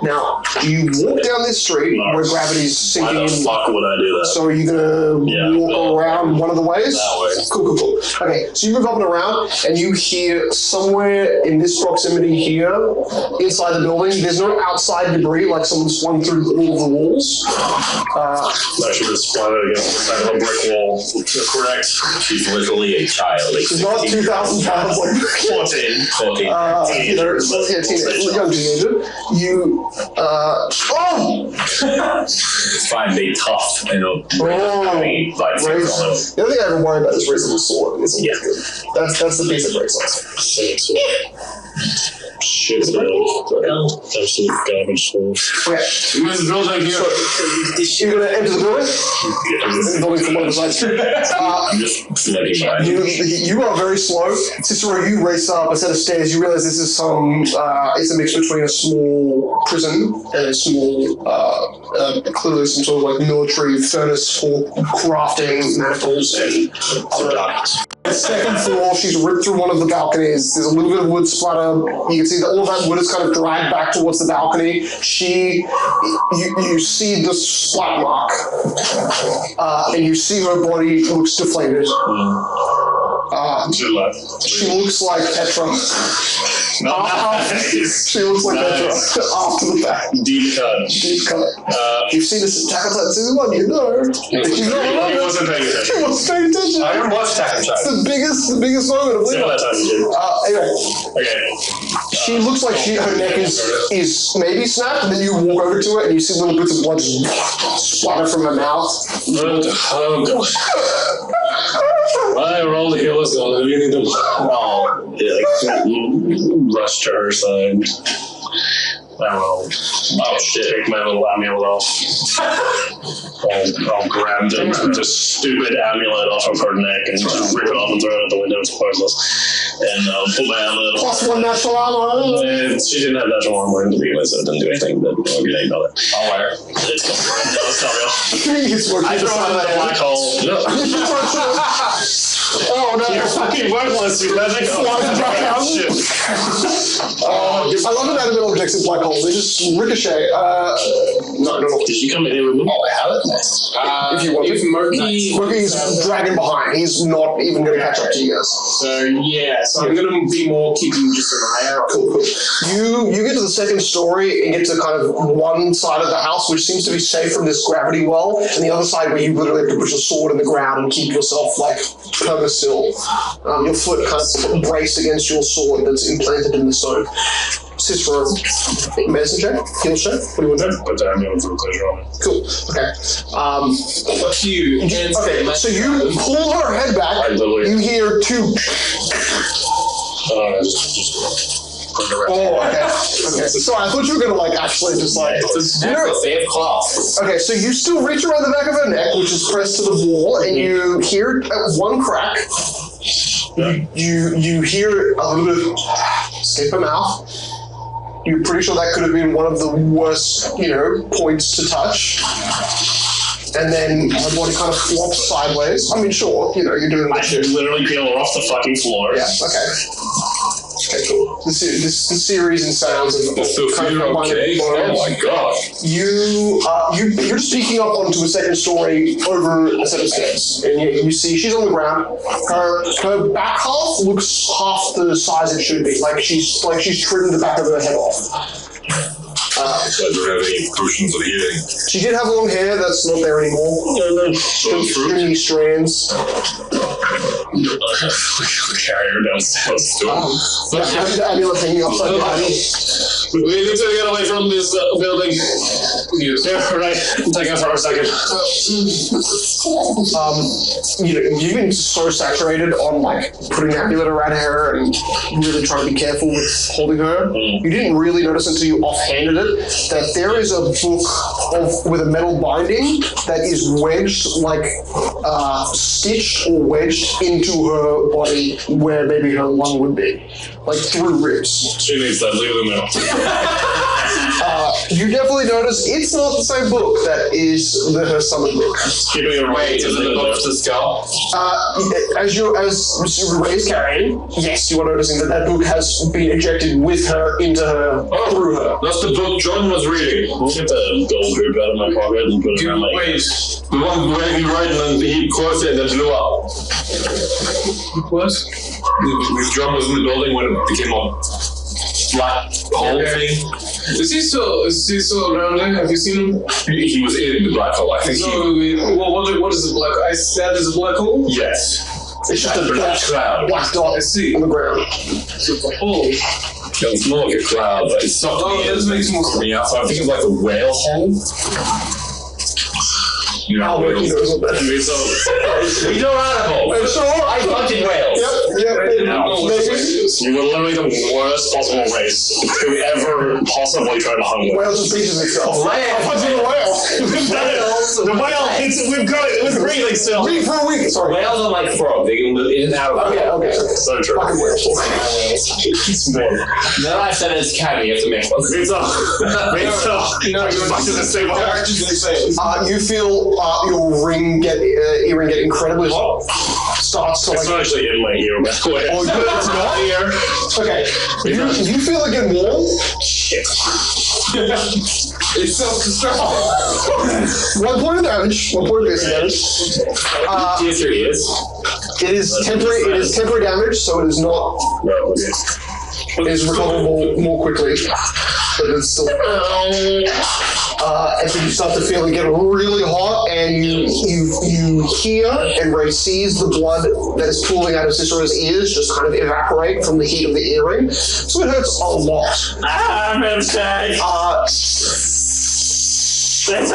Now, do you walk down this street where gravity's sinking Why the in? fuck would I do that? So are you gonna walk around one of the ways? That way. Cool. Okay, so you move up and around, and you hear somewhere in this proximity here, inside the building, there's no outside debris like someone swung through all of the walls. I should have spun it against the side of a brick wall. You're correct. She's literally a child. It's not 2,000 pounds like 14. Young teenager. You It's fine, they tough. I know. The other thing I ever worry about is raising the sword. It's always good. That's the piece that breaks us. Shit, absolute garbage. Okay. Where's the building here? You're gonna enter the building? The building from one of the sides. I'm just letting by. You are very slow. Cicero, you race up a set of stairs. You realize this is it's a mix between a small prison and a small, clearly some sort of like military furnace for crafting manacles and other items. The second floor, she's ripped through one of the balconies. There's a little bit of wood splatter. You can see that all of that wood is kind of dragged back towards the balcony. You see the splat mark, and you see her body looks deflated. She looks like Petra. She looks like Petra after the fact. Deep cut. Deep cut. You've seen this Attack on Titan season 1, you know. He wasn't paying attention. He wasn't paying attention. I haven't watched Attack on Titan. It's the biggest moment of Same that time you did. Anyway. Okay. She looks like her neck is maybe snapped, and then you walk over to it and you see little bits of blood just splatter from her mouth. Oh, God. Why are all the healers gone? You need them. Oh, yeah, rush to her side. I don't know. Oh shit, take my little amulet off. I'll grab the stupid amulet off of her neck and just rip it off and throw it out the window. It's pointless. And put my amulet on. +1 natural armor. She didn't have natural armor to begin with, so it didn't do anything, but I'll get another. I'll wear it. It's not real. It's working. I throw it in the black hole. No. Oh no. You're fucking worthless, you magic. Shit. I love that animal objects in black holes. They just ricochet. No. Did you come in here with me? Oh, I have it. Nice. If you want to. Murky's dragging behind. He's not even going to catch up to you guys. So I'm going to be more keeping just an eye out. Cool. You get to the second story and get to kind of one side of the house, which seems to be safe from this gravity well, and the other side where you literally have to push a sword in the ground and keep yourself like still. Your foot kind of braced against your sword that's implanted in the stone. Cicero, medicine check, heal check. What do you want to do? Put the amulet for closure on it. Cool. Okay. Fuck you. Okay. So you pull her head back. You hear two. Just put it around. Oh, okay. So I thought you were gonna like actually just like. They have claws. Okay, so you still reach around the back of her neck, which is pressed to the wall, and you hear one crack. You hear a little bit of escape her mouth. You're pretty sure that could have been one of the worst, points to touch. And then her body kind of flops sideways. I mean, sure, you're doing. I should literally peel her off the fucking floor. Yeah. Okay. Okay, cool. The series and sounds of kind of okay. Oh my god. You're just peeking up onto a second story over a set of stairs, and you see she's on the ground. Her back half looks half the size it should be. Like she's trimmed the back of her head off. So I don't have any potions of healing. She did have long hair that's not there anymore. Stringy strands. Carry her downstairs. The amulet hanging upside down. We need to get away from this building. Yeah, right. Take it for a second. You've been so saturated on like putting the amulet around her and really trying to be careful with holding her. You didn't really notice until you offhanded it that there is a book with a metal binding that is wedged, like stitched or wedged into her body where maybe her lung would be, like through ribs. She needs that. Leave it in there. You definitely notice it's not the same book that is her summon book. Keeping it away. Is it the book to the skull? As Ray's carrying, yes, you are noticing that book has been ejected with her into her, through her. That's the book John was reading. I'll get the gold drip out of my pocket and put it around my Wait, the one where he wrote and he closed it and it blew up. What? If John was in the building when it became a black hole thing. Is he still around there? Have you seen him? He was in the black hole, I think. What is the black hole? That is a black hole? Yes. It's just a black cloud. black dot I see. on the ground. So the hole. It's more like a cloud, but it's not that makes more sense. me out. So I think it's like a whale hole. You know, Albert, he knows what that is. We know animals. Sure. I hunted whales. Yep. You were literally the worst possible race who ever possibly tried to hunt Whales just beaches itself. Land. Punching the whale. The whale, we've got it. It was breathing still. Breathe for a week. Sorry. Whales are like frogs. They can live in and out of Okay. So true. Fucking whales. Then I said it's cat. You have to make one. You You feel your earring get incredibly hot. Starts to It's not actually in my ear, by the way. Oh, it's not here. Okay. You feel it get warm. Shit. It's self-destruct. 1 point of damage. 1 point of basic damage. Tier 3 is. It is temporary. It is temporary damage, so it is not. No, okay. It is recoverable more quickly, but it's still. And so you start to feel it get really hot, and you hear, and Ray sees the blood that is pooling out of Cicero's ears just kind of evaporate from the heat of the earring. So it hurts a lot. I'm insane. There's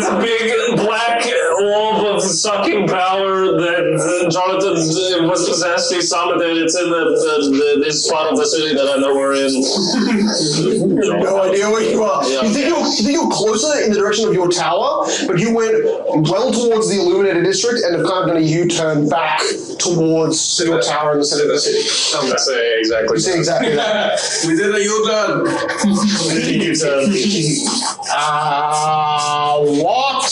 a big black orb of sucking power that Jonathan was possessed. He summoned it. It's in this part of the city that I know we're in. No idea where you are. Yeah. You think you're closer in the direction of your tower, but you went well towards the illuminated district and have kind of done a U-turn back towards your tower in the center of the city. I say exactly. You say exactly that. We did a U-turn. What?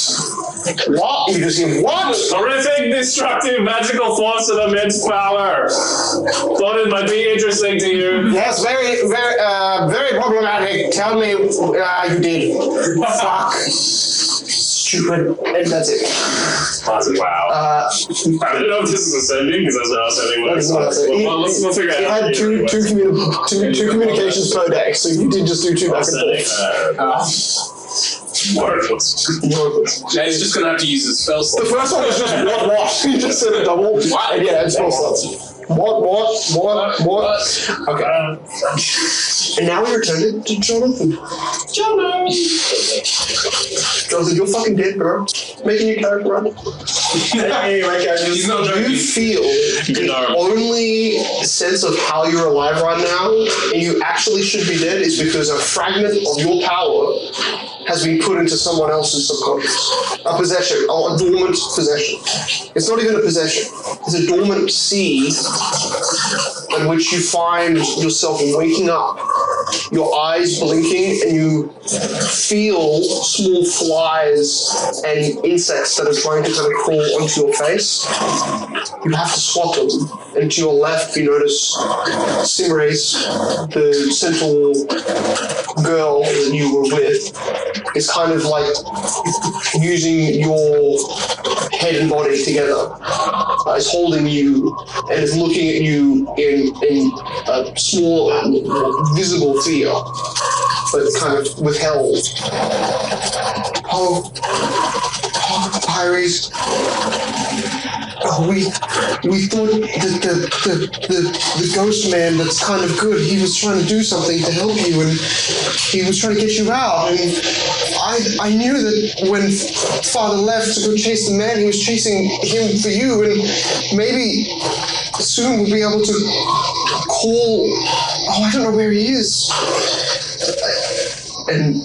What? You just hear what? Horrific, destructive, magical force of immense power. Thought it might be interesting to you. Yes, very problematic. Tell me you did. Fuck. Stupid. And that's it. Wow. I don't know if this is ascending because that's not ascending. We'll figure it out. It had two communications per day, so you did just do 2 back and forth. Worthless. Yeah, he's just gonna have to use his spell slot. The first one was just what? You just said a double. What? And yeah, it's spell slots. What? Okay. And now we return to Jonathan. Jonathan, you're fucking dead, bro. Making your character run. Hey, my character. He's not joking. You feel the only sense of how you're alive right now, and you actually should be dead, is because a fragment of your power has been put into someone else's subconscious. A possession, a dormant possession. It's not even a possession. It's a dormant seed in which you find yourself waking up, your eyes blinking, and you feel small flies and insects that are trying to kind of crawl onto your face. You have to swat them. And to your left, you notice Simrace, the central girl that you were with, is kind of like using your head and body together. Is holding you and is looking at you in a small, visible fear, but kind of withheld. Oh, Iris. Oh, we thought that the ghost man that's kind of good, he was trying to do something to help you, and he was trying to get you out, and I knew that when Father left to go chase the man, he was chasing him for you, and maybe soon we'll be able to call, I don't know where he is. And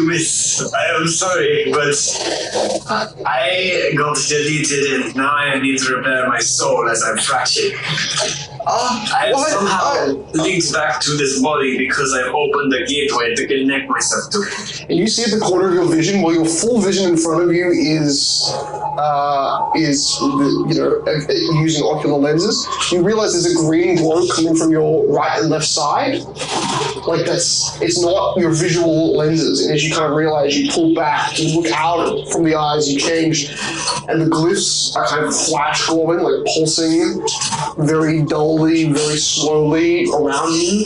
Miss, I am sorry, but I got deleted and now I need to repair my soul as I'm fractured. I somehow linked back to this body because I've opened the gateway to connect myself to it. And you see at the corner of your vision, while your full vision in front of you is using ocular lenses, you realize there's a green glow coming from your right and left side. Like it's not your visual lenses. And as you kind of realize, you pull back, you look out from the eyes, you change, and the glyphs are kind of flash glowing, like pulsing very dully, very slowly around you.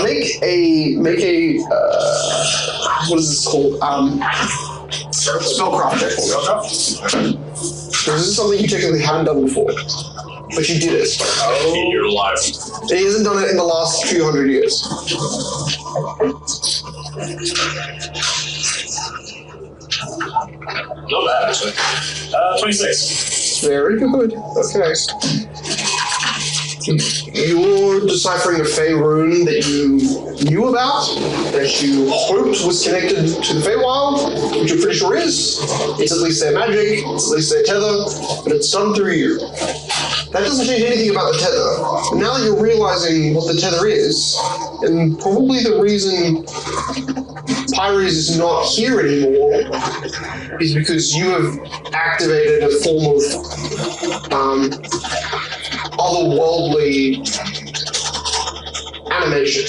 Make a what is this called? Spellcraft check for me. This is something you technically haven't done before, but you did it. In your life. And he hasn't done it in the last few hundred years. Not bad, actually. 26. Very good. Okay. You're deciphering a Fey rune that you knew about, that you hoped was connected to the Feywild, which you're pretty sure is. It's at least their magic, it's at least their tether, but it's done through you. That doesn't change anything about the tether. But now that you're realizing what the tether is, and probably the reason Pyres is not here anymore is because you have activated a form of otherworldly animation.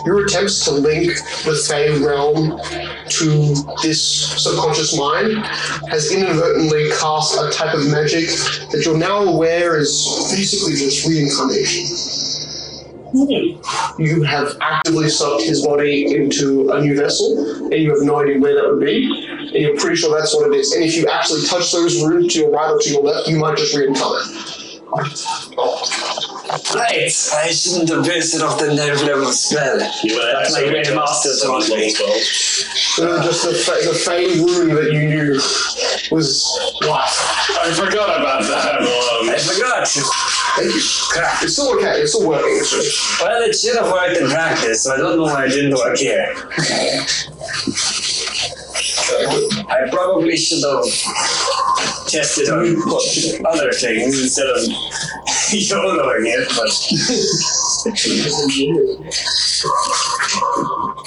Your attempts to link the Fey realm to this subconscious mind has inadvertently cast a type of magic that you're now aware is basically just reincarnation. You have actively sucked his body into a new vessel, and you have no idea where that would be, and you're pretty sure that's what it is. And if you actually touch those runes to your right or to your left, you might just reincarnate. Right, I shouldn't have based it off the nerve level spell. That's my great master taught me. Just the Fey rune that you knew was what? I forgot about that. I forgot. Thank you. It's still okay. It's still working. Well, it should have worked in practice, so I don't know why it didn't work here. I probably should have tested on other things instead of YOLOing it, but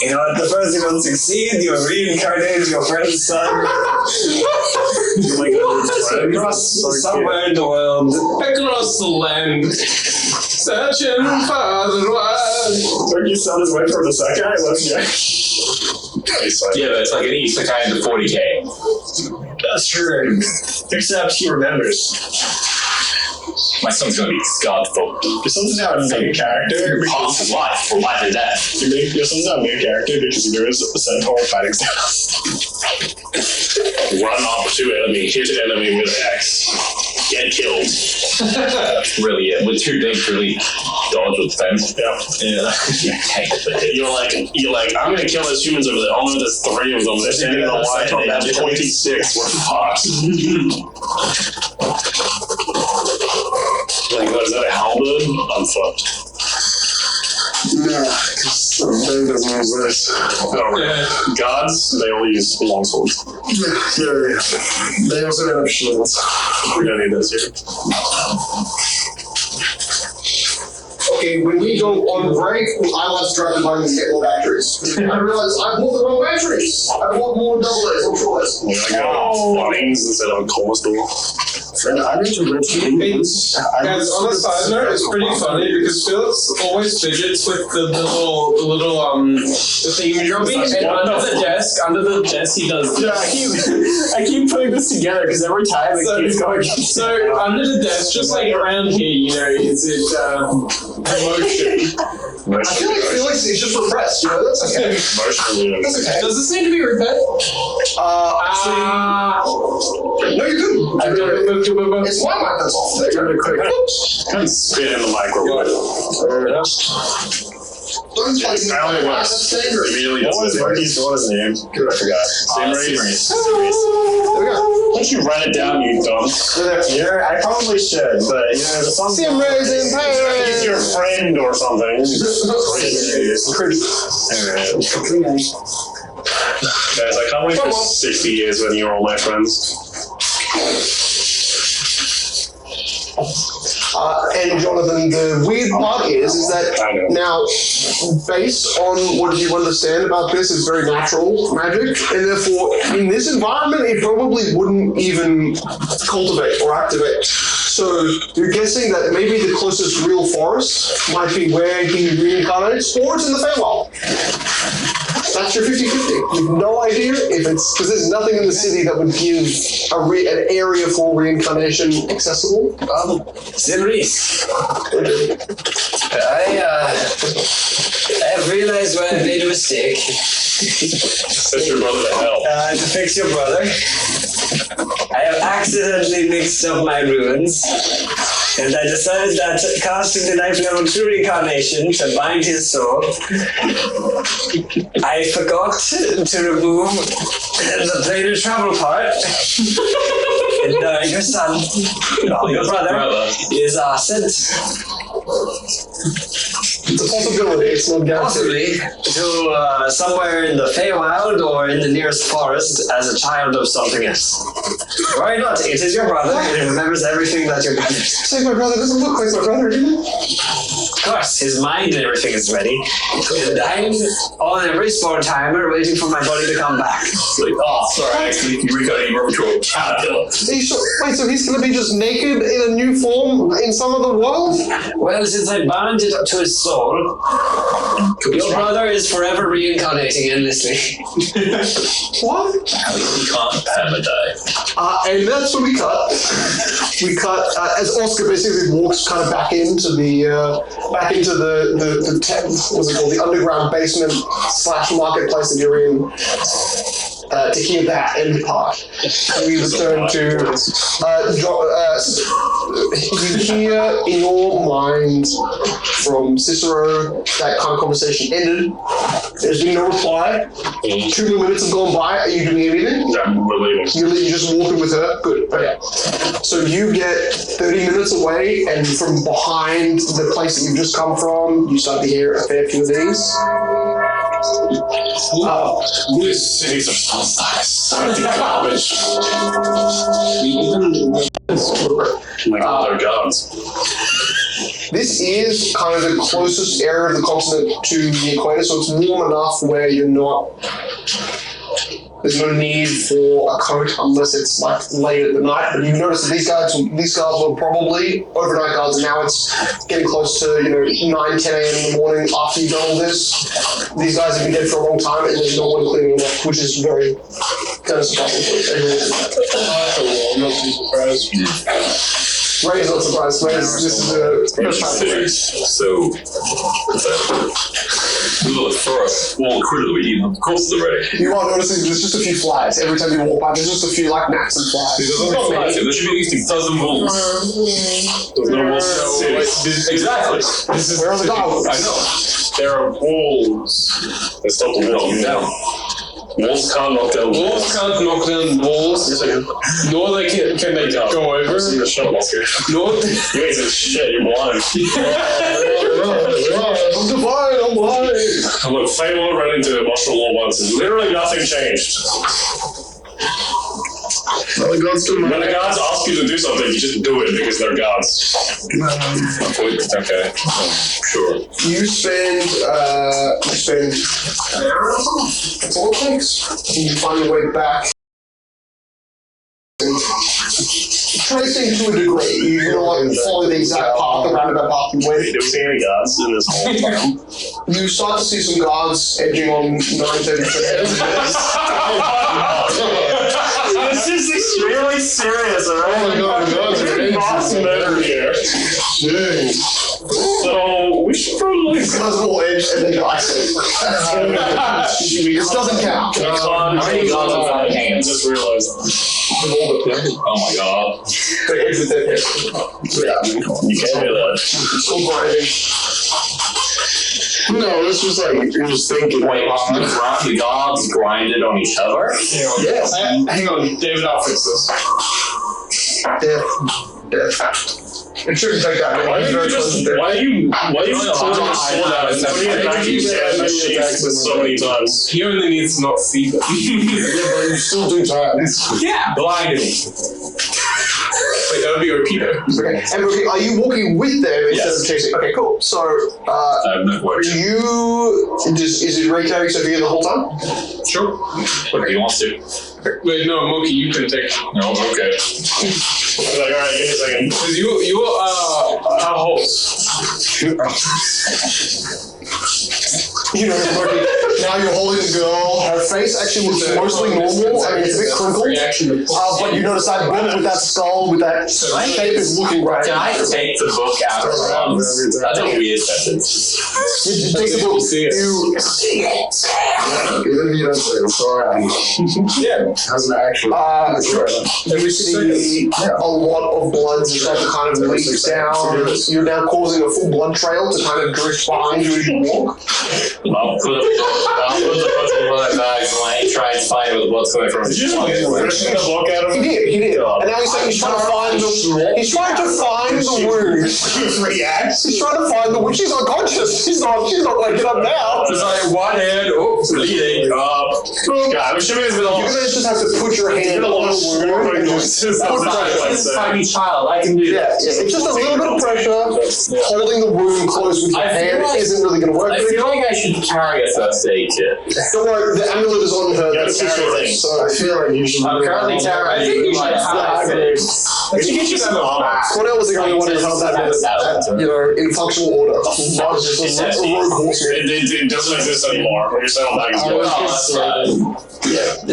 you know what, the first you don't succeed, you reincarnate your friend's son. Across somewhere in the world. Across the land. Searching far and wide. Don't you sell his way for the second? I love you. Yeah, but it's like an isekai into 40k. That's true. Except he remembers. My son's gonna be scarred for Your son's not a main character. half his life, for life and death. Your son's not a main character because he knows a centaur fighting styles. Run up to enemy, hit enemy with X. Get killed. Really, yeah. With two big, really dodge with fence. Yeah. You're like, I'm gonna kill those humans over there. Oh no, there's 3 of them. They're standing in the line. They have 26. We're fucked. Like, what is that, a halberd? I'm fucked. Yeah, because they doesn't use this. No, gods, they all use longswords. Yeah. They also have shields. We don't need those here. Okay, when we go on break, I lost track of buying the more batteries. I realized I bought the wrong batteries. I bought more double A's on short A's. We're gonna go Flemings instead of Coldstone. And I'm into Richmond. Guys, on a side note, it's pretty funny because Phillips always fidgets with the little the theme drumming, and under the desk he does this. I keep putting this together because every time it keeps going. So under the desk, just like around here, you know, it's emotion. I feel like Felix is just repressed, you know, that's okay. Emotionally. That's okay. Does this need to be repeated? Actually, no, you couldn't. It's my mic that's off. There, really quick. Kind of spit in the microwave. Don't like Apparently it works. Immediately What was Marky's daughter's name? I forgot. Simrace. There we go. Don't you write it down, you dumb. Yeah, I probably should, but you know, the song's Simrace in He's Paris. your friend or something. Guys, I can't wait for 60 years when you're all my friends. And Jonathan, the weird part is that now, based on what you understand about this, is very natural magic, and therefore, in this environment, it probably wouldn't even cultivate or activate. So you're guessing that maybe the closest real forest might be where he reincarnates, or it's in the Feywild. That's your 50-50. You have no idea if it's, because there's nothing in the city that would give an area for reincarnation accessible. Simrace, I have realized where I made a mistake. Send your brother to hell. To fix your brother, I have accidentally mixed up my runes. And I decided that casting the knife level 2 reincarnation to bind his soul, I forgot to remove the planar travel part. And your son, your brother, is sent. It's a possibility, it's not guaranteed. Possibly to somewhere in the Feywild or in the nearest forest as a child of something else. Why not? It is your brother, and it remembers everything that your brother is. Say my brother doesn't look like my brother, do you? Of course, his mind and everything is ready. And I'm on every sport timer waiting for my body to come back. It's like, oh, sorry, actually, you recoded your to a caterpillar. Wait, so he's gonna be just naked in a new form in some other world? Well, since I bound it up to his soul, your brother is forever reincarnating endlessly. What? You can't perma-die. And that's when we cut. We cut as Oscar basically walks kind of back into the what's it called, the underground basement / marketplace that you're in. To hear that end part, we return to you hear in your mind from Cicero that kind of conversation ended. There's been no reply. 2 more minutes have gone by. Are you doing anything? Yeah, we're leaving. You're just walking with her? Good. Okay. So you get 30 minutes away, and from behind the place that you've just come from, you start to hear a fair few of these. These cities are so nice. Empty garbage. They're gods. This is kind of the closest area of the continent to the equator, so it's warm enough where you're not. There's no need for a coat unless it's like late at the night. But you notice that these guys were probably overnight guards, and now it's getting close to 9, 10 a.m. in the morning after you've done all this. These guys have been dead for a long time, and there's no one cleaning them up, which is very kind of surprising. I'm not too surprised. Ray is not surprised. This is the first time. So, for us, all critter that we eat, of course they're ready. You are noticing there's just a few flies. Every time you walk by, there's just a few like gnats and flies. There's not flies. There should be at least a dozen wolves. There's no wolves. Exactly. Where are the dogs? I know. There are wolves. Let's stop the wolves down. Wolves can't knock down wolves. Wolves can't knock down walls. Yes, I can. Nor they can they go over. Shut up, Oscar. Nor You ain't saying shit, you're blind. I'm divine, I'm blind. Look, Fable ran into martial law once and literally nothing changed. Well, the gods do When the gods ask you to do something, you just do it because they're gods. Okay, sure. You spend that's all it takes. And you find your way back. Tracing to a degree, you don't follow the exact path, the roundabout path you went. Did we see any gods in this whole time? You start to see some guards edging on 9:30. This is extremely serious, alright? Oh my god, the gods are in. Awesome better here. Dang. So, we should probably... Guys will edge and then die. This doesn't count. How many gods have 5 hands? I just realized. Oh my god. They edge with their head. You can't do that. It's still grinding. No, this was like, you're just thinking. Wait, the gods grinded on each other? Yes. hang on, David, I'll fix this. Death. It shouldn't take that long. Why are you pulling your sword out and putting it back in your sheath so many times? He only needs to not see them. Yeah, but you still do times. Yeah, blinded. Wait, that would be a repeater. Okay. And Rookie, are you walking with them instead of chasing? Okay, cool. So, I have no question. is it Ray carrying Sophia the whole time? Sure. Whatever he wants to. Wait, no, Moki, you can take. No, okay. Like, alright, give me a second. Because you are a host. You know, Rookie, now you're holding the girl. Her face actually looks mostly normal. I mean, it's a bit crinkled. But you notice that book with that skull, with that shape is looking right. Can I take the book out of her arms? That's a weird sentence. You take the book. Even if you don't say it, sorry. Yeah. Has an action. You see a lot of blood start to kind of leak down. You're now causing a full blood trail to kind of drift behind you as you walk. I'll put the book in one of my bags and like try and find where the blood's coming from. Did you just the book out of him? He did. And now he's saying he's trying to find the wound. He's trying to find the wound. She's unconscious. She's not waking up now. It's like one hand, bleeding. God, I'm assuming it's been You're gonna just have to put your hand on the wound and just This is a tiny child. I can do that. it's just a little bit of pressure. Holding the wound close with your I feel hand like- isn't really gonna work. I feel like I should carry a first aid kit. Don't worry, the amulet is on her. Yeah, That's carry sister, things. so I feel like you should. I'm currently carrying. I think you should have it. You should get you some armor. Cornell was the only one who held that in functional order. Not just a rogue horseman. It doesn't exist anymore. You're selling back Yeah.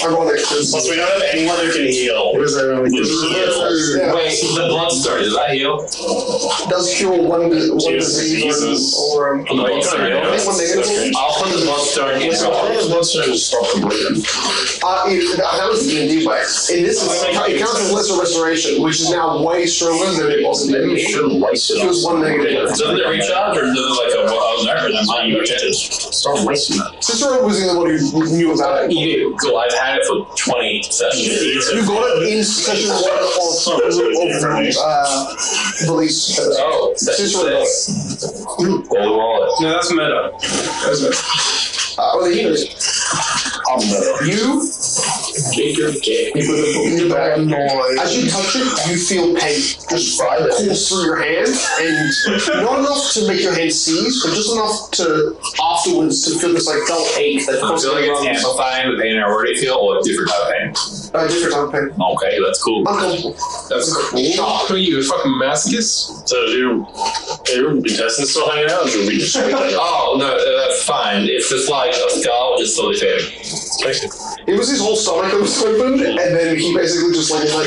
Ironic. Plus, we don't have anyone who can heal. What is that? Yeah. Wait, the bloodstone, does that heal? Does cure one disease Jesus. or On the bloodstone, I think one negative. I'll put the bloodstone in. Bloodstone to stop the bleeding. That was the D&D way. In this, it counts as lesser restoration, which is now way stronger than it was in Maybe you D&D. shouldn't waste it. It was one negative. Doesn't it recharge, or does it like a Stop wasting that. Cicero was the only one who knew about it. You do. Cool, I've had it for 20 sessions. You got it in session 1 of release. Oh, Cicero got it. Gold wallet. No, that's meta. Well, he knows. You Take your cake. put the book in your bag. As you touch it, you feel pain just course through your hand, and not enough to make your hand seize, but just enough to afterwards to feel this like dull ache that I comes feel like it's amplifying the pain I already feel, or a different type of pain. different type of pain. Okay, that's cool. Uncomfortable. That's cool. What are you, a fucking masochist? So, your intestines still hanging out? Or should we just Oh, no, that's fine. It's just like a skull just slowly fading. It was his whole stomach that was opened, and then he basically just like a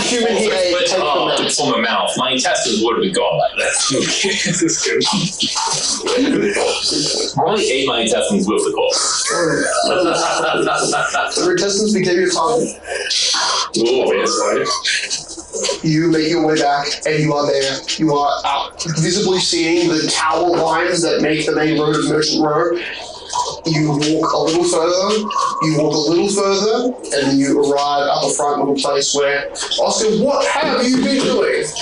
human he ate, take them out. It's from the mouth. My intestines would have been gone like that. This is good. I only ate my intestines with the corpse. Your intestines became your tongue. Ooh, yes. You make your way back, and you are there. You are out, visibly seeing the tower lines that make the main road of Merchant Row. You walk a little further, and then you arrive at the front of a place where, Oscar, what have you been doing? He's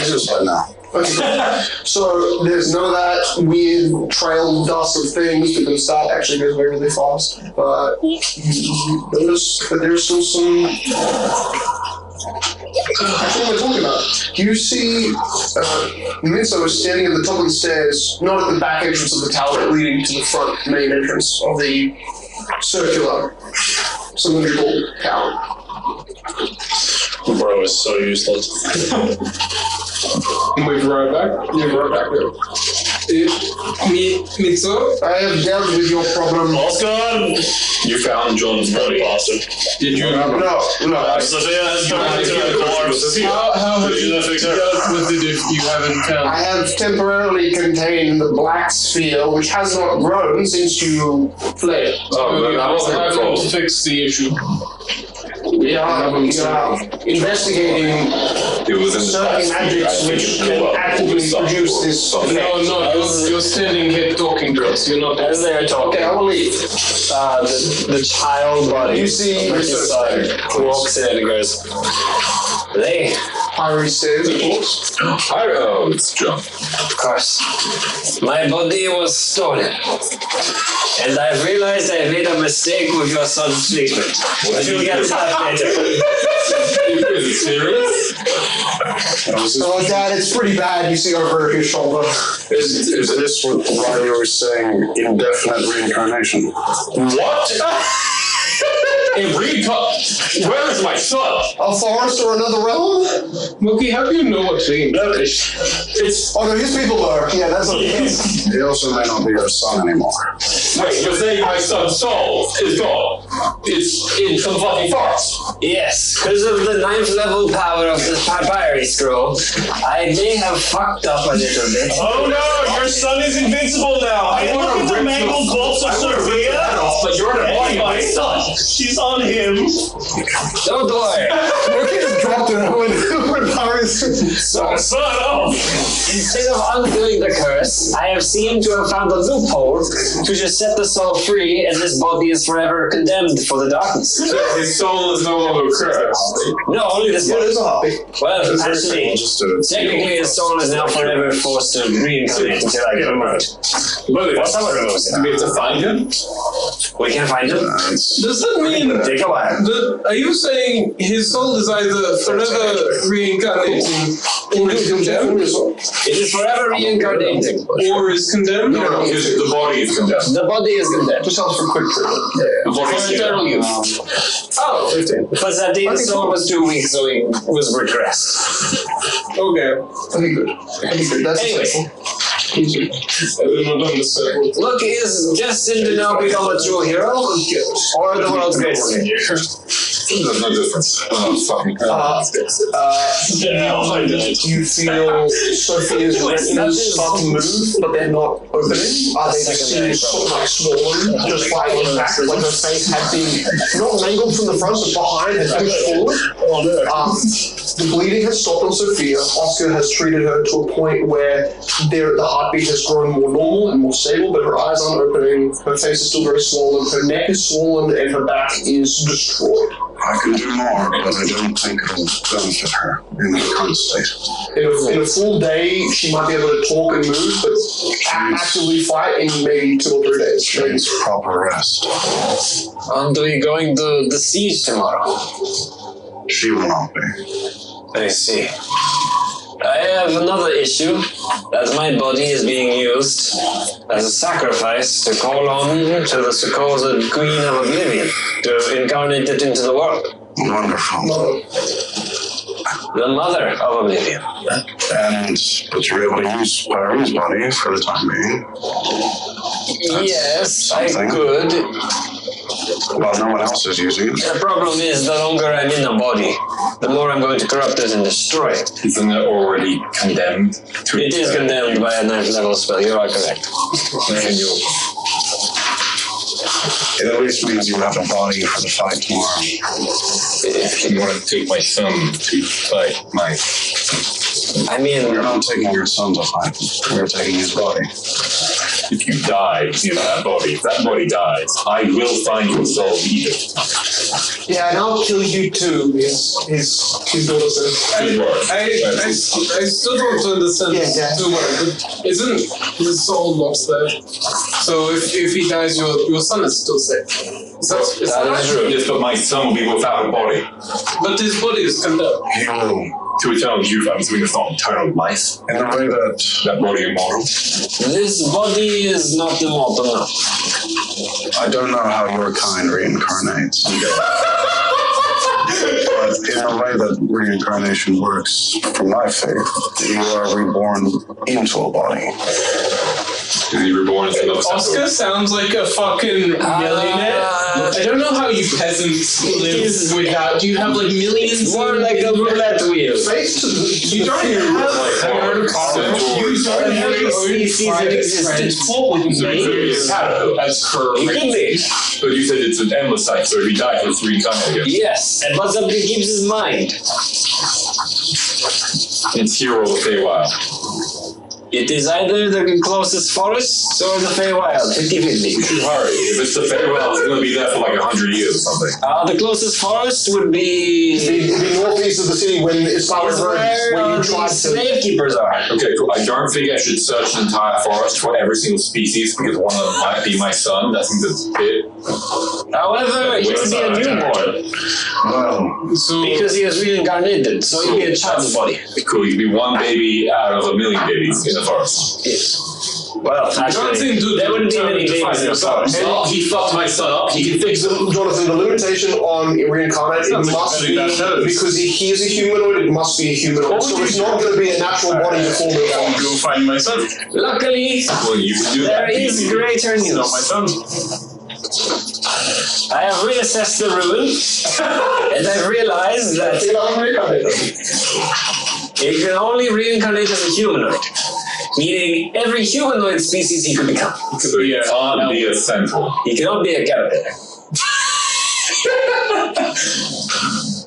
just like, no. Okay. So there's none of that weird trail dust of things, because that actually goes away really fast. But you notice that there's still some. Actually, what am I talking about? You see Minso is standing at the top of the stairs, not at the back entrance of the tower leading to the front main entrance of the circular cylindrical tower. Bro is so useless. Move right back. Yeah, right back there. Mitsu, I have dealt with your problem. Oscar! You found John's body. Bastard. did you? No. So, yeah, let's go back to the corpse. How have Did you you fix her? dealt with it if you haven't found? I have temporarily contained the black sphere, which has not grown since you fled. Oh, that wasn't How my have you fault. fixed the issue? We are investigating It was in the certain past. magics which can actively produce this. No, you're standing here talking to us. You're not. As they are talking, Okay, I will leave. the child body You see, walks in and goes, "They, Harry says, of course. Oh, it's John. of course, my body was stolen, and I've realized I made a mistake with your son's treatment. But you'll get that later." Is it serious? Oh, Dad, it's pretty bad. You see over his shoulder. Is this why you were saying indefinite reincarnation? What? Where is my son? A forest or another realm? Mookie, how do you know what's being? Look, it's. Oh no, his people are. Yeah, that's what it is. He also may not be your son anymore. Wait, you're saying my son's soul is gone? It's in some fucking forest. Yes, because of the 9th level power of the papyri scroll, I may have fucked up a little bit. Oh no, your son is invincible now. Hey, look at the mangled bolts of Sophia. But you're the body of my son. She's on him. Don't worry. Mookie just dropped it when Paris. Son off. Instead of undoing the curse, I have seemed to have found a loophole to just set the soul free, and this body is forever condemned for the darkness. His soul is no longer cursed. No, only this It body. is a hobby. Well, actually, technically his soul is now forever forced to reincarnate until I get removed. Or someone removes Do it. we have to find him? We can find him. Does that mean? Take a while. Are you saying his soul is either forever reincarnating or is condemned? It is forever reincarnating. Or is condemned? No, the body is condemned. The body is condemned. Just helps for quick treatment. The body is Territorial condemned. use. Oh, 15. But that day the soul was too weak, so he was regressed. Okay. Okay, good. That's Anyway. I did not understand. Look, he is destined to now become a true hero, or the world's greatest leader. There's no difference. You feel Sophia's retinas start to move, but they're not opening. They just seem sort of like swollen, just by impact, like her face had been not mangled from the front, but behind has pushed forward. The bleeding has stopped on Sophia. Oscar has treated her to a point where the heartbeat has grown more normal and more stable, but her eyes aren't opening. Her face is still very swollen. Her neck is swollen, and her back is destroyed. I can do more, but I don't think it'll benefit her in the current state. In a full day, she might be able to talk and move, but actively fight in maybe 2 or 3 days. She needs proper rest. Aren't we going to the siege tomorrow? She will not be. I see. I have another issue, that my body is being used as a sacrifice to call on to the supposed Queen of Oblivion, to incarnate it into the world. Wonderful. The Mother of Oblivion. But you're able to use Pyrene's body for the time being. Yes, I something. could. Well, no one else is using it. The problem is, the longer I'm in the body, the more I'm going to corrupt it and destroy it. Isn't it already condemned? It is condemned by a 9th level spell, you are correct. It at least means you have a body for the fight tomorrow. If you want to take my son to fight my... I mean... You're not taking your son to fight. You're taking his body. If you die in that body, if that body dies, I will find your soul either. Yeah, and I'll kill you too, his daughter says. Good work. I still don't understand too much, but isn't his soul lost there? So if he dies, your son is still safe. That is true. Yes, but my son will be without a body. But his body is condemned. He will. To eternal youth, I'm assuming it's not eternal life. In a way that That body immortal. This body is not immortal now. I don't know how your kind reincarnates. But in a way that reincarnation works from my faith, you are reborn into a body. Is he reborn as another Oscar sounds like a fucking millionaire. I don't know how you peasants live without. Do you have like millions? It's more like a roulette wheel. You don't have your own car. You don't have your own private transport with me as her. It could be. But you said it's an endless cycle, so if he dies, it's reincarnated again. Yes, but something keeps his mind. It's here or the Feywild. It is either the closest forest or the Feywild, 50-50. We should hurry. If it's the Feywild, it's going to be there for like 100 years or something. The closest forest would be... The northeast of the city when it's Flower Road, when you the tried to... slave keepers are. Okay, cool. I don't think I should search the entire forest for every single species because one of them might be my son. That seems a bit... However, he would be a newborn. Well, Because he is reincarnated, so he'd be a child's body. Cool, you'd be one baby out of a million babies in the forest. Yes. Well, actually, there wouldn't be many babies in the forest. He fucked my son up. He can fix him. Jonathan, the limitation on reincarnate, it must be, because he is a humanoid, it must be a humanoid. So it's not going to be a natural body to form it on. Go find my son. Luckily, Well, you can do there that. is greater news. Not my son. I have reassessed the rule, and I've realized that it can only reincarnate as a humanoid, meaning every humanoid species he could become. So you can't be a centaur. He cannot be a caterpillar.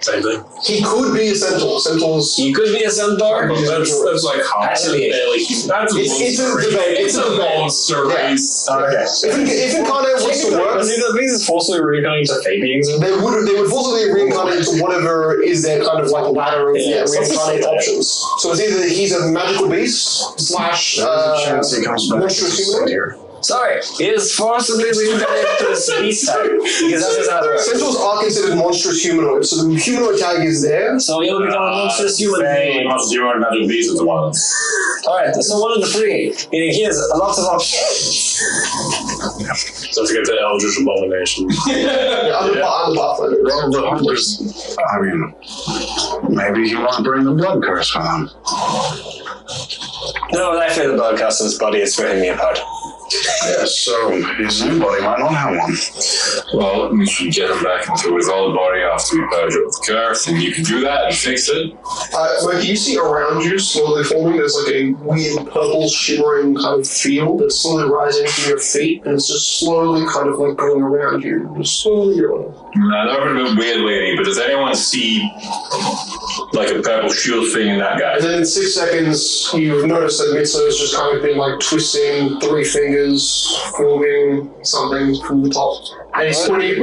Same thing. He could be a centaur. Centaurs. He could be a centaur. That's like half. Actually, That's It's a debate. It's a debate. monster race. Okay. If incarnate was to work, These is forcibly reincarnating to fake beings. they would forcibly reincarnate to whatever is their kind of like ladder of reincarnate options. So it's either he's a magical beast slash Chance he comes back monstrous humanoid. here. Sorry, he is forcibly reincarnated to the beast type, because that's just how it works. Centaurs are considered monstrous humanoids, so the humanoid tag is there. So he'll become a monstrous human being. You are magic beast at the moment. Alright, so one of the three. Meaning he has lots of options. Don't forget the Eldritch Abomination. I'm the Pathfinder. Well, the hunters, I mean, maybe he want to bring the blood curse with him. No, I fear the blood customer's body is ripping me apart. Yes, so his new body might not have one. Well, we should get him back into his old body after we purge up the curse, and you can do that and fix it. Like you see around you, slowly forming, there's like a weird purple shimmering kind of field that's slowly rising from your feet, and it's just slowly kind of like going around you. Just slowly going. I know I'm a bit weird, lady, but does anyone see like a purple shield thing in that guy? And then in 6 seconds, you notice that Mitsu has just kind of been like twisting 3 fingers, forming something from the top. And he's pointing.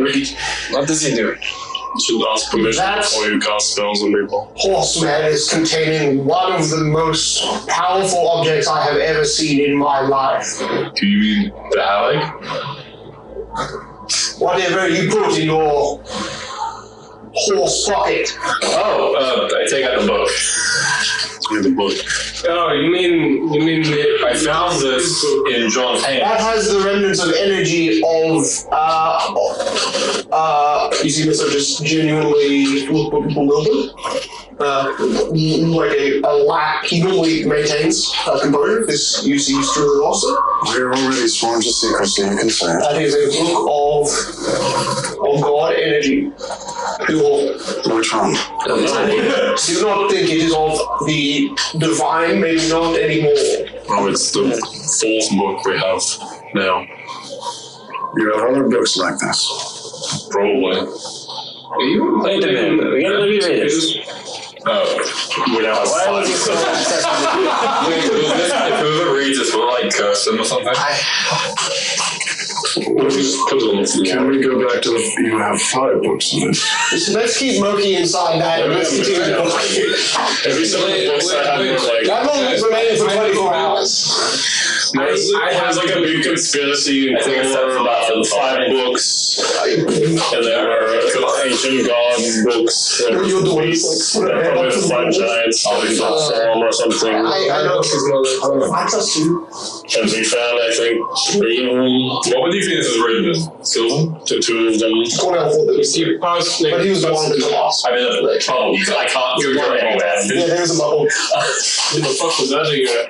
What does he do? You should ask permission before you cast spells on people. Horseman is containing one of the most powerful objects I have ever seen in my life. Do you mean the Halleck? Whatever you put in your horse pocket. Oh, I take out the book. In the book. Oh, you mean I found this in John's hand. That has the remnants of energy of, you see Mitsu just genuinely bewildered. Like a lack, he normally maintains a component, this you see through the roster. We're already sworn to secrecy, you can say it. That is a book of God energy. Pure. Which one? Do not think it is of the divine, maybe not anymore. Oh, it's the 4th book we have now. You have other books like this. Probably. Wait a minute, we gotta read it. Oh, we now have Why was he 5. so obsessed with it? If whoever reads this will like curse them or something. We'll just put it on the floor. Can we go back to the... You have 5 books in it. Let's keep Moki inside that. Let's continue to Every single book I have is like... That one is remaining for 24 hours. I have like a big conspiracy thing about 5 books, and there were ancient god books. What you're doing is like... They're probably the 5 giants in form or something. I know. I trust you. And we found, I think, 3 of them. What would you think this is written in? Silver? 2 of them. Cornell thought that was you. But he was the one that lost. I mean, oh, I can't do it. Yeah, there's a bubble. What the fuck was that again?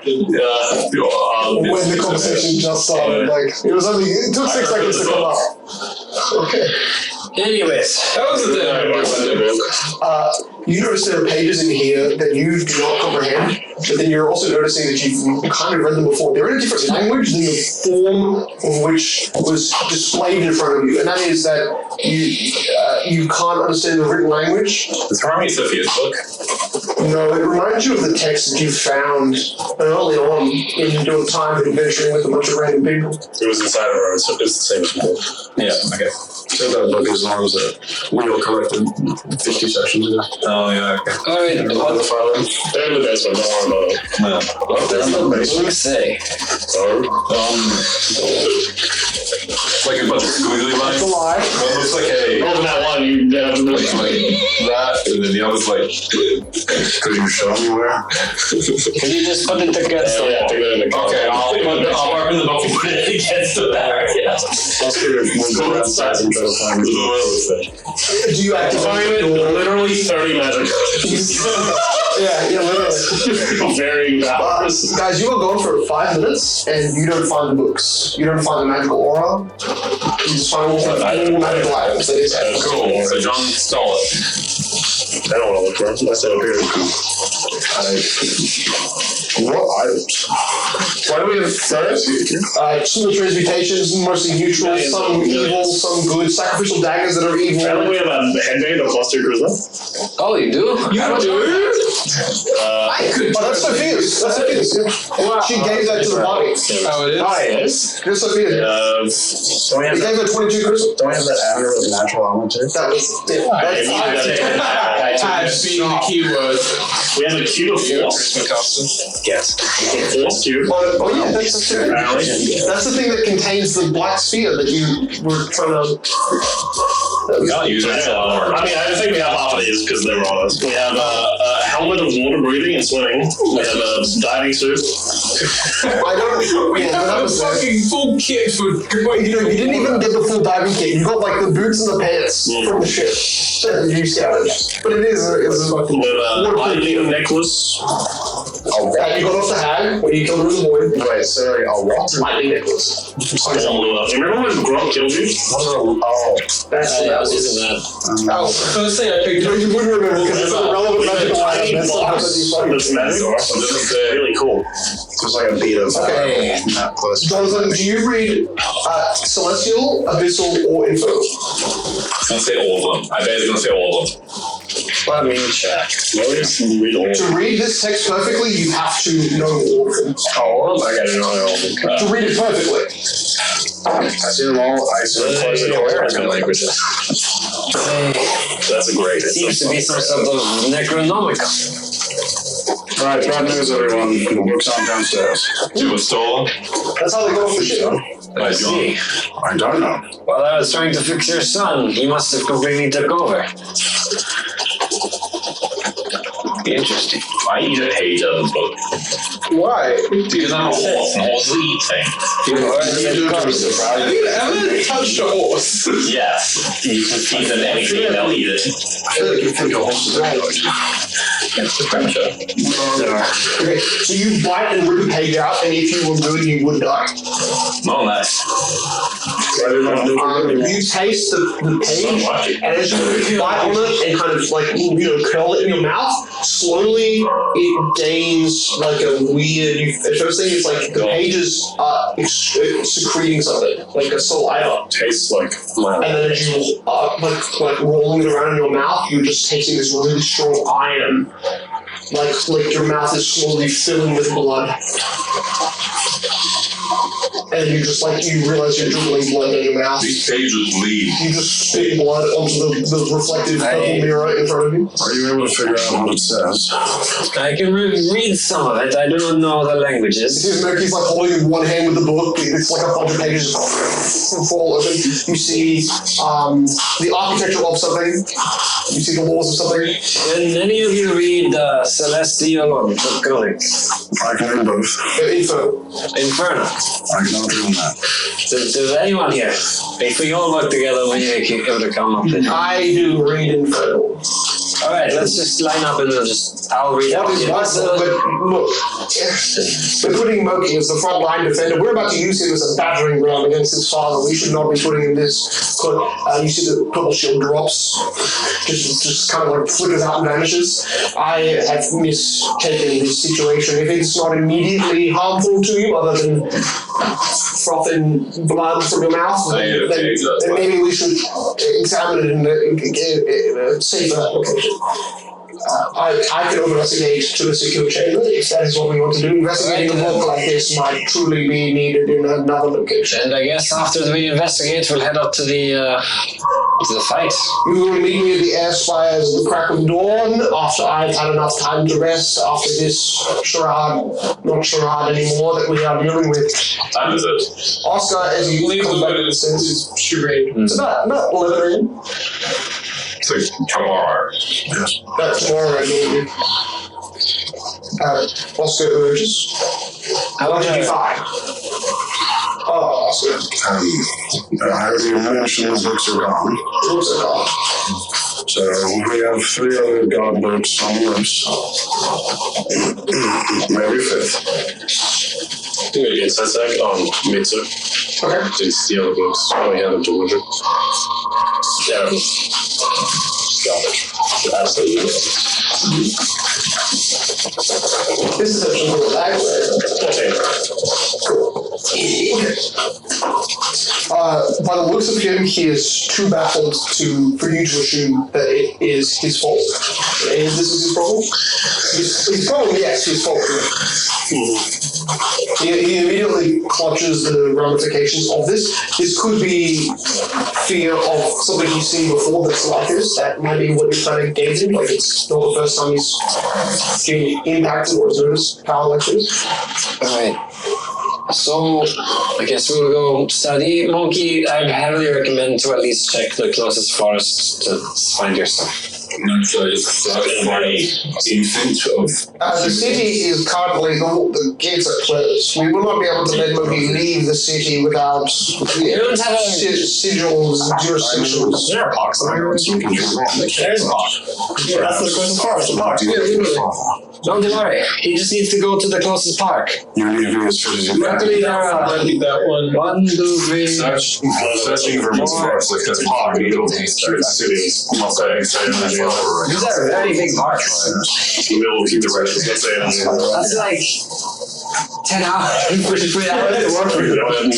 When the conversation just started, like, it took 6 seconds to come up. Okay. Anyways, that was the thing. You notice there are pages in here that you do not comprehend, but then you're also noticing that you've kind of read them before. They're in a different language than the form of which was displayed in front of you, and that is that you can't understand the written language. It's from Sophia's book. No, it reminds you of the text that you found early on in your time adventuring with a bunch of random people. It was inside of ours, so it's the same as before. Yeah, okay. So that book as long as we all collected 50 sessions ago. Oh, yeah, okay. alright, what The filing. They're in the basement, don't worry about it. No. There's no do basement. you say? It's like a bunch of squiggly lines. It's a lie. It looks like a... Over that one, you have to really that, and then the other's like, Could you show me where? Can you just put it against the wall? okay, I'll open the book and put it against the back. Yeah. Let's go outside and try to find the Do you activate it? Literally 30 magic. Yeah, literally. Varying powers. Guys, you are gone for 5 minutes and you don't find the books. You don't find the magical aura. You just find all the magical items that is cool. So John stole it. I don't want to look for them. That's over here. What items? Why do we have thirds? Some transmutations, mostly neutral, some evil, some good, sacrificial daggers that are evil. Apparently we have a headband of +2 charisma. Oh, you do? You do? I could. Oh, that's Sophia's. That's Sophia's. Yeah. She gave that to the body. Oh, it is? Yes. Here's Sophia's. Don't we have He gave her 22 charisma. Don't we have that adder of natural element too? That was it. Had being the keyword. We have a cube of force. Yes. Force cube. Oh yeah, that's the thing that contains the black sphere that you were trying to. We can't use it. I mean, I think we have half of these because they were on us. We have a helmet of water breathing and swimming. We have a diving suit. I don't. We have a fucking full kit for going. You didn't even get the full diving kit. You got like the boots and the pants from the ship that you scouted. But it is a fucking. We have a lightning necklace. That you got off the hag when you killed her in the morning. Wait, sorry, a what? Lightning necklace. Remember when Grunt killed you? That's I was using that. Oh, First thing I picked up. you wouldn't remember because it's an irrelevant magical item. That's not That's magic. This is really cool. There's like a beat of Okay. necklace. Jonathan, do you read Celestial, Abyssal, or Infernal? It's gonna say all of them. I bet it's gonna say all of them. Let me check. To read this text perfectly, you have to know all of them. Oh, I gotta know all of them. To read it perfectly. I see them all. I see them close the American languages. That's a great. Seems to be some sort of Necronomicon. Alright, bad news everyone. The book's on downstairs. You was stolen? That's how they go off the ship. By John. I don't know. While I was trying to fix your son, he must have completely took over. Interesting. I eat a page of the book. Why? Because I'm a horse, and horses eat things. Have you ever touched a horse? Yes. You can feed them anything and they'll eat it. I feel like you think your horse is good. It's the pressure. Okay, so you bite and rip a page out, and if you were good, you would die. More or less. You taste the page, and as you bite on it and kind of like curl it in your mouth, slowly it gains like a weird. At first thing, it's like the pages are secreting something, like a saliva. Tastes like And then as you like rolling it around in your mouth, you're just tasting this really strong iron. Like your mouth is slowly filling with blood. And you just you realize you're dribbling blood in your mouth. These pages lead. You just spit blood onto the reflective purple mirror in front of you. Are you able to figure out what it says? I can read some of it. I do not know the languages. His Mercury's holding one hand with the book. It's like a bunch of pages fall open. You see the architecture of something. You see the walls of something. Can any of you read Celestial or Draconic? I can read both. Inferno. I cannot do that. Does anyone here? If we all work together, we may be able to come up with it. I do read Inferno. Alright, let's just line up and I'll read out. But look, we're putting Moki as the front line defender. We're about to use him as a battering ram against his father. We should not be putting him this. You see the purple shield drops, just kind of like flickers out and vanishes. I have mistaken this situation. If it's not immediately harmful to you, other than frothing blood from your mouth, then maybe we should examine it in a safer location. I can investigate to a secure chamber if that is what we want to do. Investigating a book like this might truly be needed in another location. And I guess after we investigate, we'll head up to the fight. You will meet me at the air spires at the crack of dawn after I've had enough time to rest after this not charade anymore, that we are dealing with. What time is it? Oscar, as you Leave come the back, it is charade. it's about 11 a.m. So tomorrow. Yes. That's tomorrow, I believe. Oscar urges. How What did you much? find? Oh, Oscar. I already mentioned the books are gone. Books are gone. So we have 3 other god books on the list. Maybe 5th. Do it insight check on Mitsu. Okay. Since the other books only have them delivered. Yeah. Garbage. Absolutely. This is actually a little library. Cool. Okay. By the looks of him, he is too baffled for you to assume that it is his fault. Is this his problem? His problem, yes, his fault. He immediately clutches the ramifications of this. This could be fear of something he's seen before that's like this. That might be what he's trying to engage in. Like it's not the first time he's getting impacted or noticed power like this. Alright. So, I guess we'll go study. Monkey, I'd heavily recommend to at least check the closest forest to find your stuff. So it's infant of. The city is currently, the gates are closed. We will not be able to let Monkey leave the city without sigils and jurisdictions. There are boxes. There's a box. Yeah, that's the closest forest. Don't worry, he just needs to go to the closest park. You need to be as fit as you can. Luckily, there are that one. 1, 2, 3. Searching for most parts like that's probably middle of the cities. These are very big parks. Middle of the directions. Let's say That's like 10 hours, 3 hours to walk through. Jonathan,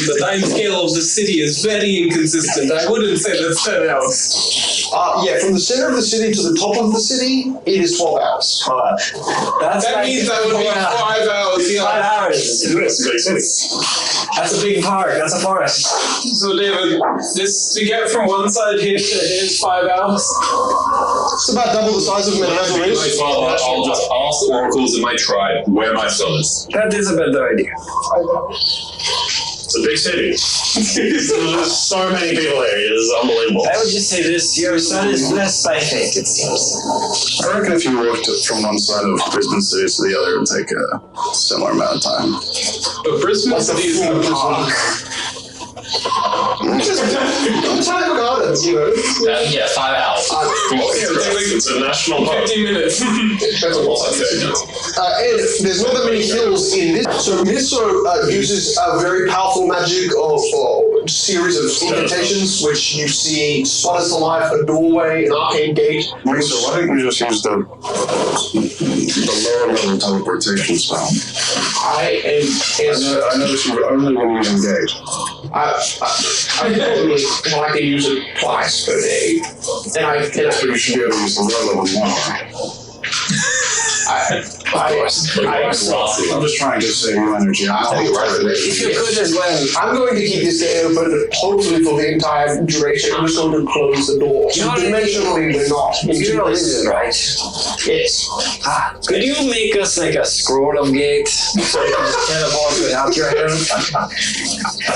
the time scale of the city is very inconsistent. I wouldn't say that's 10 hours. Yeah, from the center of the city to the top of the city, it is 12 hours. That means that would be 5 hours. Yeah. 5 hours. That's a big park. That's a forest. So, David, this to get from one side here to here is 5 hours. It's about double the size of Manhattan is. I'll just ask the oracles in my tribe where my son is. That is a better idea. It's a big city. There's so many people there. It is unbelievable. I would just say this: your son is blessed by fate. It seems. I reckon if you walked from one side of Brisbane City to the other, it would take a similar amount of time. But Brisbane City is in the park. Just Botanical Gardens, you know. Yeah, 5 hours. It's a national park. 15 minutes. That's a lot. And there's not that many hills in this. So Miso uses a very powerful magic of series of incantations, which you see sputters to life, a doorway, an arcane gate. So why don't you just use the lower level teleportation spell? I noticed you were only when using gate. I probably like to use it twice per day. So you should be able to use the lower level more. I'm just trying to save you energy. If you could as well. going to keep this day open, hopefully for the entire duration. I'm just going to close the door. Dimensionally, we're not. You know this is right. Yes. Could you make us like a scroll of gate so you can just teleport without your hand?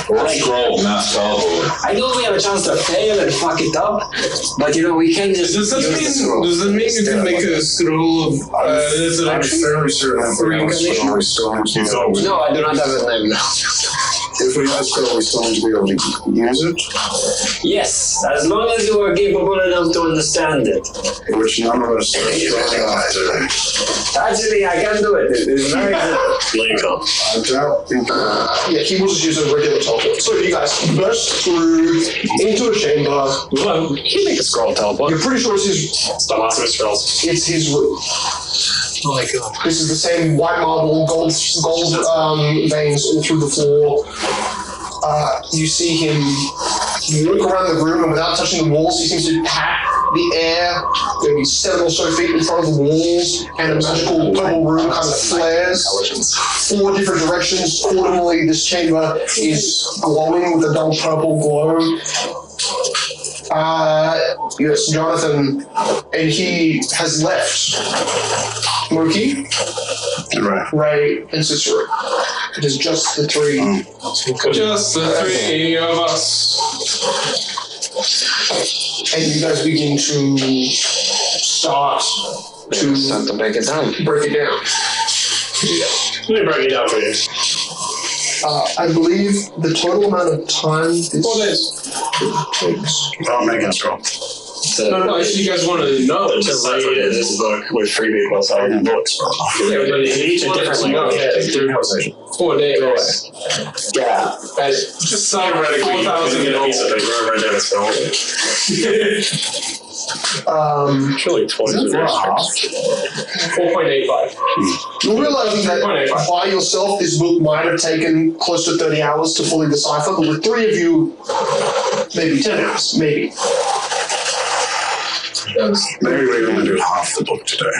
Or scroll, not teleport. I know we have a chance to fail and fuck it up, but you know we can just. Does that mean you can make a scroll of I'm fairly certain if we have a scroll, we still need to use it. No, I do not have a name now. If we have a scroll, we still need to be able to use it, Yes, as long as you are capable enough to understand it. which none of us Actually, I can do it. It's very good. Lincoln. I don't think Yeah, he will just use a regular teleport. So you guys burst through into a chamber. Well, he make a scroll teleport. You're pretty sure it's his. Stop asking me scrolls. It's his room. Oh my god. This is the same white marble, gold veins all through the floor. You see him look around the room, and without touching the walls, he seems to pat the air, maybe 7 or so feet in front of the walls, and a magical purple room kind of flares 4 different directions. Accordingly, this chamber is glowing with a dull purple glow. Yes, Jonathan, and he has left. Mookie, Ray, and Cicero. It is just the 3. Just the 3 of us. and you guys begin to start to break it down. Break it down. Let me break it down for you. I believe the total amount of time this 4 days. takes. Oh, Megan's go. No, if you guys want to know, To read this book with 3 people inside the books. everybody Each a different language. Through conversation. 4 days. Yeah. Just theoretically, 4,000 get a piece of paper right down his phone. Surely twice as much. 4.85. You're realizing that 4.85. by yourself, this book might have taken close to 30 hours to fully decipher, but with 3 of you, maybe 10 hours, maybe. Maybe we only do half the book today.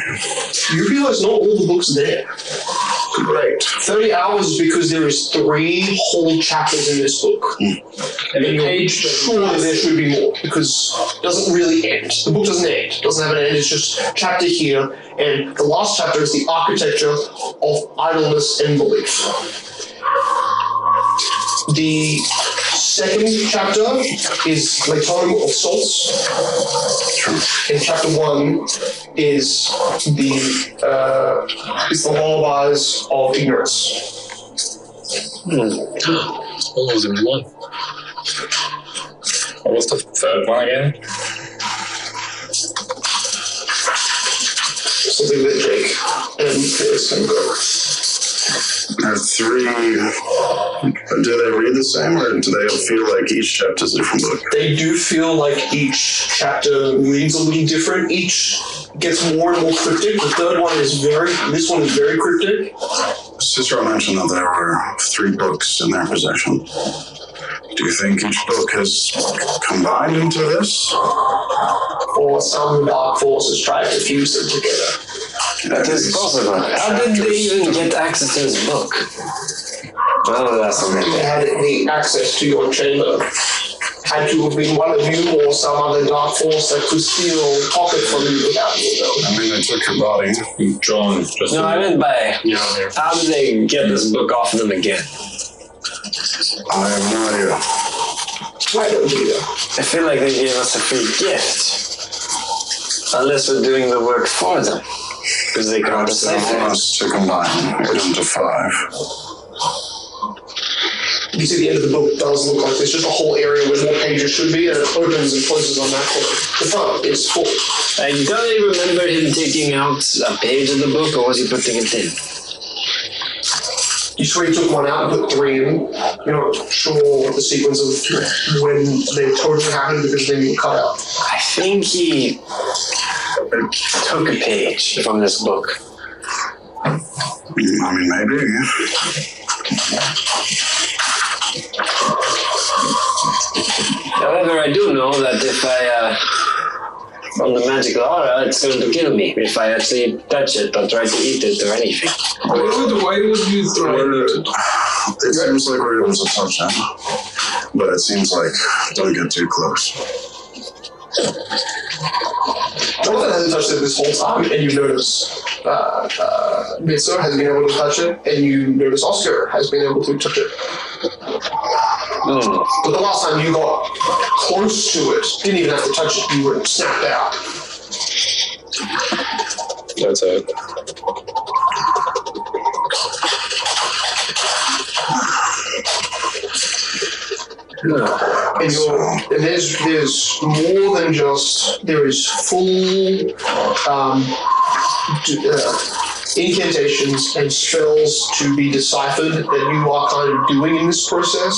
You realize not all the books there. Great. 30 hours because there is 3 whole chapters in this book. And the You're page sure that there should be more because it doesn't really end. The book doesn't end. It doesn't have an end. It's just chapter here, and the last chapter is the architecture of idleness and belief. The second chapter is Latome of Salts. And chapter 1 is the lullabies of ignorance. All those in one. What's the third one again? Something that Jake and Chris can go. There are 3. Do they read the same, or do they feel like each chapter is a different book? They do feel like each chapter reads a little different. Each gets more and more cryptic. The third one is this one is very cryptic. Cicero mentioned that there were 3 books in their possession. Do you think each book has combined into this? Or some dark forces tried to fuse them together. That is possible. How did they even get access to this book? Well, that's something. They had the access to your chamber. Had to have been one of you or some other dark force that could steal a pocket from you without you knowing. I mean, they took your body. John, just No, I meant by how did they get this book off them again? I have no idea. I don't either. I feel like they gave us a free gift. Unless we're doing the work for them. Because they can't Perhaps they want decipher. us to combine it into 5. You see the end of the book does look like there's just a whole area where more pages should be, and it opens and closes on that point. The front is full. I don't even remember him taking out a page of the book, or was he putting it in? You swear he took one out and put 3 in. You're not sure the sequence of when they totally happened because they were cut out. I think he took a page from this book. I mean, maybe. However, I do know that if I, from the magical aura, it's going to kill me if I actually touch it or try to eat it or anything. Why would you throw it? It seems like we're able to touch him, but it seems like don't get too close. Jonathan hasn't touched it this whole time, and you notice Mitsu has been able to touch it, and you notice Oscar has been able to touch it. But the last time you got close to it, didn't even have to touch it, you were snapped out. that's it. And there's more than just, there is full incantations and spells to be deciphered that you are kind of doing in this process.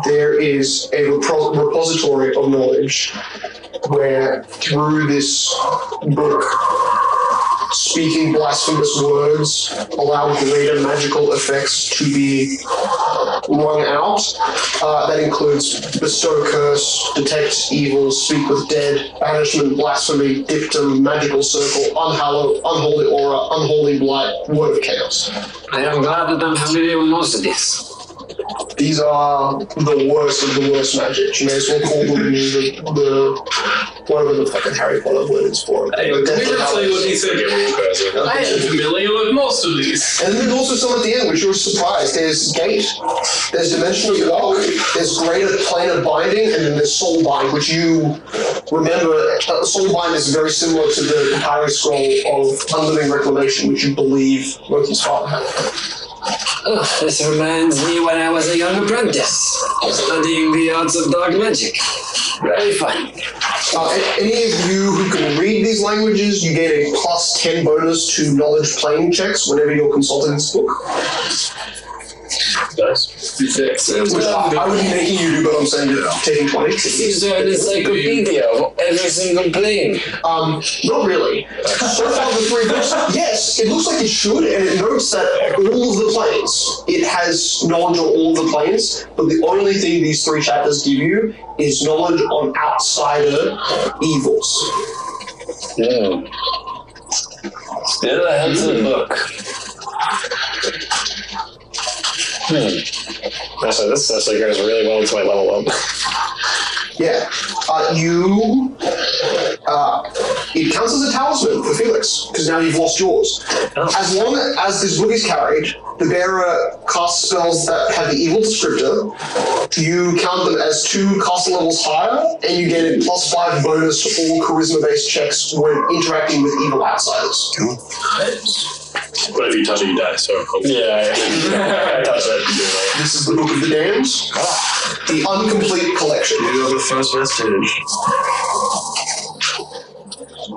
There is a repository of knowledge where through this book, speaking blasphemous words allow greater magical effects to be wrung out. That includes bestow curse, detect evil, speak with dead, banishment, blasphemy, dictum, magical circle, unholy aura, unholy blight, word of chaos. I am glad that I'm familiar with most of this. These are the worst of the worst magic. You may as well call them whatever the fucking Harry Potter word is for it. Hey, let me say what he said. I am familiar with most of these. And then there's also some at the end, which you're surprised. There's gate, there's dimensional lock, there's greater planar binding, and then there's soul bind, which you remember. Soul bind is very similar to the papyrus scroll of Unliving Reclamation, which you believe Loki's father had. Oh, this reminds me when I was a young apprentice, studying the arts of dark magic. Very fun. Any of you who can read these languages, you get a plus 10 bonus to knowledge playing checks whenever you're consulting this book. Nice. Which I wouldn't be making you do, but I'm saying you're taking 20. Is there an encyclopedia of every single plane? Not really. So far the 3 books, yes, it looks like it should, and it notes that all of the planes, it has knowledge on all of the planes, but the only thing these 3 chapters give you is knowledge on outsider evils. Still a handsome book. Actually, this actually goes really well into my level up. Yeah. It counts as a talisman for Felix, because now you've lost yours. As long as this book is carried, the bearer casts spells that have the evil descriptor. You count them as 2 caster levels higher, and you get a plus 5 bonus to all charisma-based checks when interacting with evil outsiders. But if you touch it, you die, so... Yeah. Touch it. This is the Book of the Damned, the Uncomplete Collection. You have the first vestige.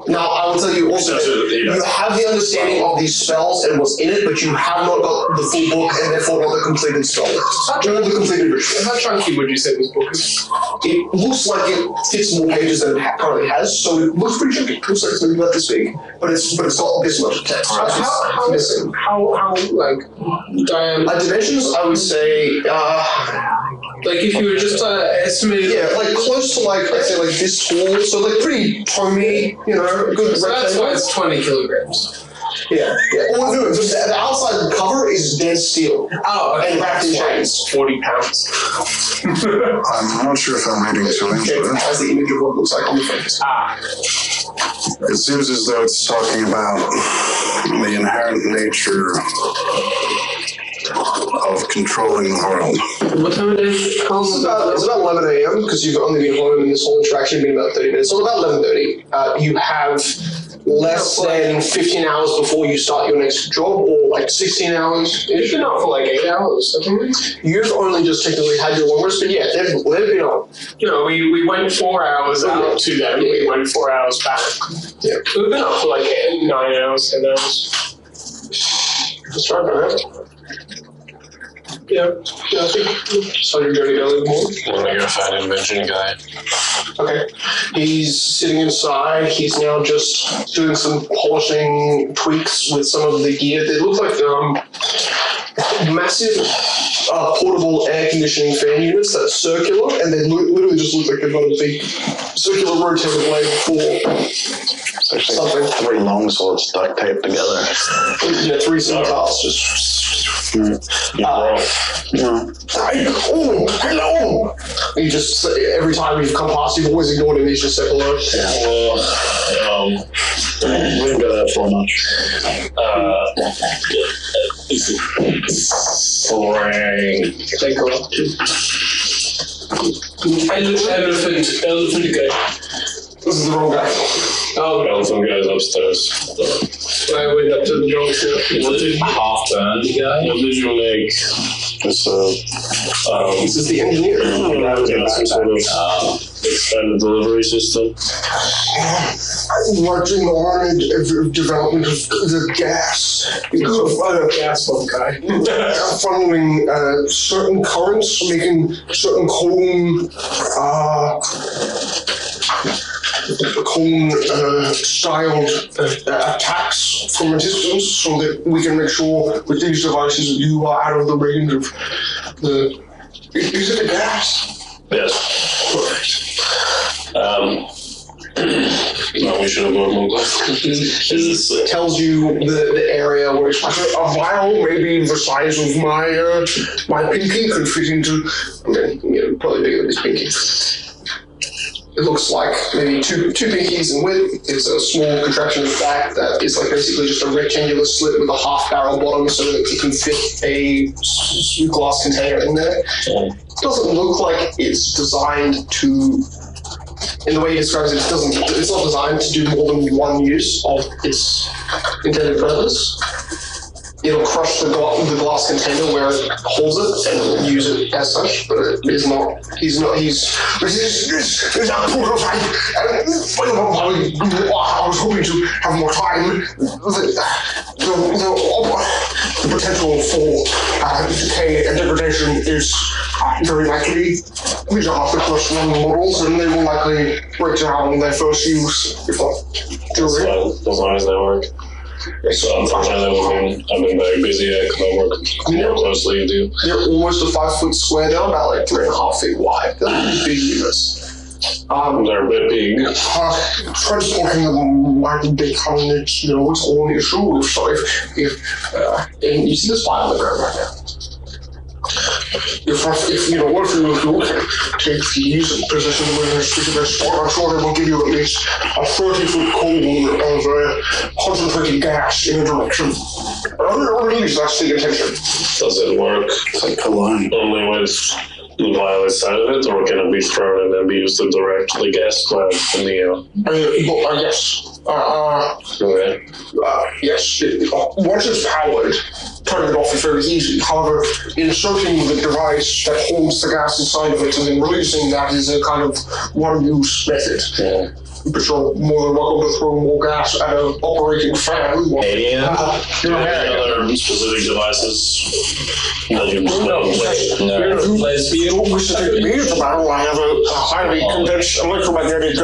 Now, I will tell you also that you have the understanding of these spells and what's in it, but you have not got the full book and therefore not the completed spell list. Or the completed ritual. How chunky would you say this book is? It looks like it fits more pages than it currently has, so it looks pretty chunky. It looks like it's maybe about this big, but it's not this much text. How like, dimensions, I would say, like if you were just estimating... Yeah, like close to like, I'd say like this tall, so like pretty tomey, you know, good So that's why it's 20 kilograms. Yeah. All we're doing, the outside cover is dense steel. Oh, and wrapped in chains. 40 pounds. I'm not sure if I'm reading too into it. Has the image of what it looks like on the front. It seems as though it's talking about the inherent nature of controlling the world. What time of day? It's about 11 a.m. because you've only been home and this whole interaction has been about 30 minutes. So about 11:30, you have less than 15 hours before you start your next job, or like 16 hours. You've been out for like 8 hours, haven't we? You've only just technically had your long rest, but yeah, they've been on. You know, we went 4 hours out to them, we went 4 hours back. Yeah. We've been up for like 9 hours, 10 hours. That's right, man. Yeah, I think so. You're going to go in the morning? I'm gonna go find an invention guy. Okay. He's sitting inside. He's now just doing some polishing tweaks with some of the gear. It looks like massive portable air conditioning fan units that are circular, and they literally just look like they've got a big circular rotating blade for something. 3 long swords duct taped together. Yeah, 3 scimitars just. Oh, hello! He just, every time you've come past, you've always ignored him, he's just said hello. We didn't go that far much. Elephant guy. This is the wrong guy. Oh, Elephant guy's upstairs. I went up to the junction. Half-burned guy? What did you make? This This is the engineer. Some sort of expanded delivery system. Working on the development of the gas. Gas pump guy. Following certain currents, making certain cone-styled attacks from a distance, so that we can make sure with these devices that you are out of the range of the... Is it a gas? Yes. Perfect. No, we should have bought more glass. He tells you the area where it's like a vial, maybe the size of my pinky, could fit into, probably bigger than his pinky. It looks like maybe two pinkies in width. It's a small contraption at the back that is like basically just a rectangular slit with a half barrel bottom so that it can fit a glass container in there. It doesn't look like it's designed to, in the way he describes it, it's not designed to do more than one use of its intended purpose. It'll crush the glass container where it holds it and use it as such, but it is not. This is a prototype. I was hoping to have more time. The potential for decay and degradation is very likely. These are the first one models, and they will likely break down in their first use, if not during. As long as they work. So unfortunately, I've been very busy because I work more closely with you. They're almost a 5 foot square. They're about like 3.5 feet wide. They're big units. They're a bit big. Transporting them might become, it's all an issue. So and you see the spine on the ground right now. If what if you do take these and position them in a specific spot, I'm sure they will give you at least a 30-foot cone of concentrated gas in a direction. Or at least that's the intention. Does it work? It's like cologne. Only with the violet side of it, or can it be thrown and then be used to direct the gas cloud in the air? Yes. Okay. Yes. Once it's powered, turning it off is very easy. However, inserting the device that holds the gas inside of it and then releasing that is a kind of one-use method. Yeah. But you're more than welcome to throw more gas at an operating fan. Any other specific devices that you No. place for you? Wish to take me to battle. I have a highly condensed electromagnetic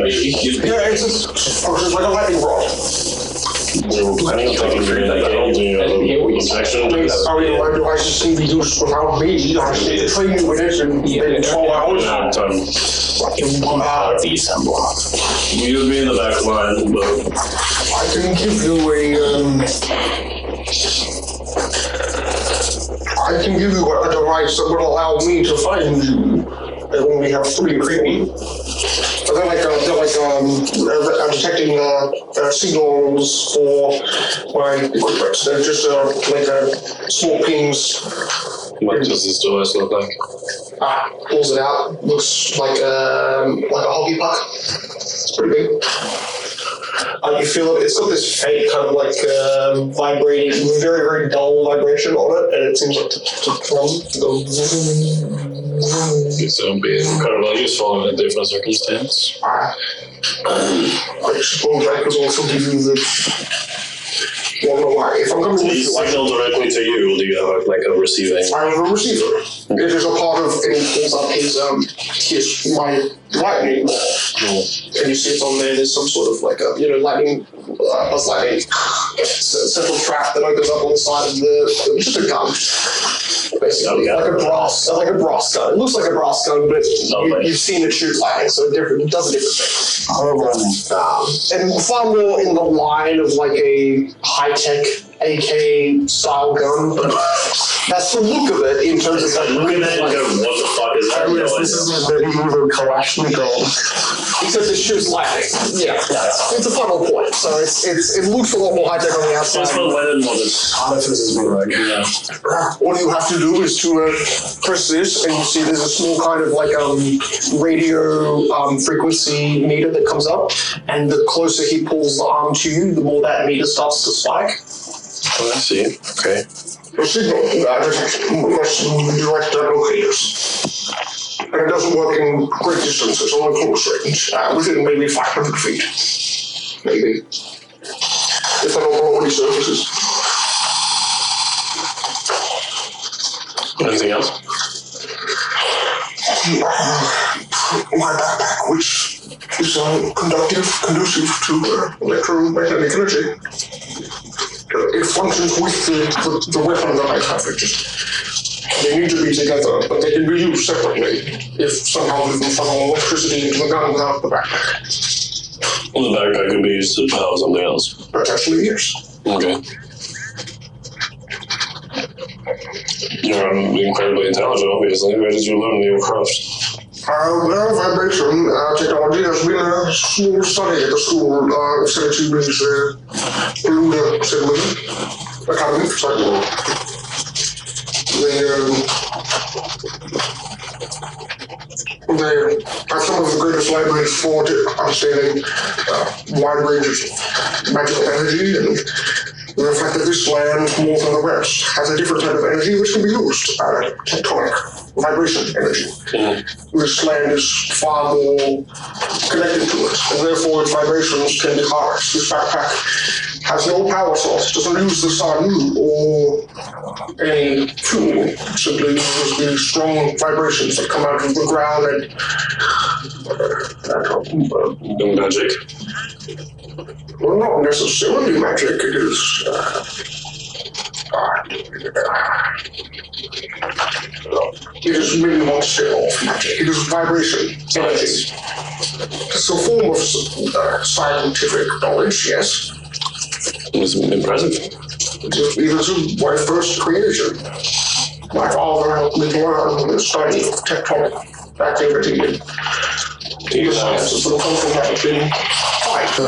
it's functions like a lightning rod. We were planning on taking you that battle. Do you have a protection? My devices can be used without me. I just need to train you with it in 12 hours. You'd be in the back line, but I can give you a device that would allow me to find you. And when we have free agreement. They're detecting signals for my equipment. They're just small pings. what does this device look like? Pulls it out. Looks like a hockey puck. It's pretty big. You feel it. It's got this faint kind of like vibrating, very very dull vibration on it, and it seems like to go. It's being incredibly useful in a different circumstance. I suppose I could also give you the. Well, no, if I'm going to Do you signal directly to you, or do you have like a receiving? I have a receiver. It is a part of, and he pulls up my lightning. And you see it's on there. There's some sort of like a lightning, buzz lightning central trap that opens up on the side of just a gun. Basically, like a brass gun. It looks like a brass gun, but you've seen it shoot lightning, so it does a different thing. And far more in the line of like a high-tech AK style gun, but that's the look of it in terms of like. Look at that and go, what the fuck is that? This is a medieval Kalashnikov. Except it shoots lightning. Yeah, it's a final point. So it looks a lot more high tech on the outside. Just for weather models. All you have to do is to press this, and you see there's a small kind of like radio frequency meter that comes up, and the closer he pulls the arm to you, the more that meter starts to spike. Oh, I see. Okay. The signal must direct their locators. And it doesn't work in great distances, only close range, within maybe 500 feet. Maybe. If I don't blow any surfaces. Anything else? My backpack, which is conducive to electromagnetic energy. It functions with the weapon that I have. They need to be together, but they can be used separately if somehow we can funnel electricity into the gun without the backpack. Well, the backpack could be used to power something else. Potentially, yes. Okay. You're incredibly intelligent, obviously. Where did you learn your craft? Vibration technology has been a small study at the school, Secretary's Krueler Academy for Psychology. They have some of the greatest libraries for understanding a wide range of magical energy, and the fact that this land, more than the rest, has a different type of energy which can be used, tectonic vibration energy. This land is far more connected to it, and therefore its vibrations can be harnessed. This backpack has no power source, doesn't use the sun or any fuel, simply uses the strong vibrations that come out of the ground and magic. Well, not necessarily magic, it is it is really not off magic, it is vibration energy. It's a form of scientific knowledge, yes. It was impressive. It was my first creation. My father helped me to learn the study of tectonic activity and the sciences that come from that have been quite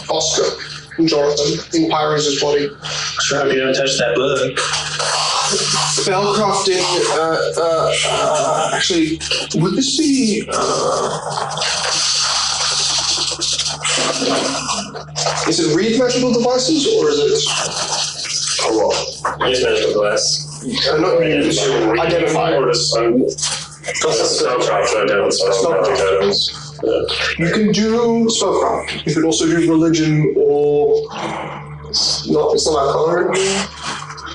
Oscar and Jonathan in Pyres' body. Sure, you don't touch that bug. Spellcrafting, actually, would this be, is it read magical devices, or is it, Use magical device. not read, identify. Or just spellcraft to identify magic items. Yeah. You can do spellcraft. You can also do religion or, no, it's not arcana.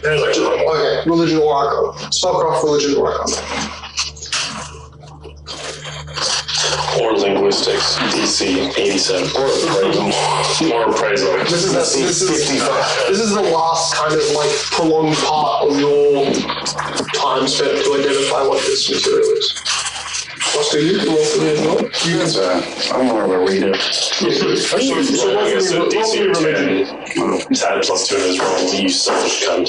Okay, religion or arcana. Spellcraft, religion or arcana. Or linguistics, DC 87. Or appraisal. This is the last kind of like prolonged part of your time spent to identify what this material is. Oscar, you can roll for me as well. I'm more of a reader. DC 10. Tad plus 2 in his roll. You selfish cunt.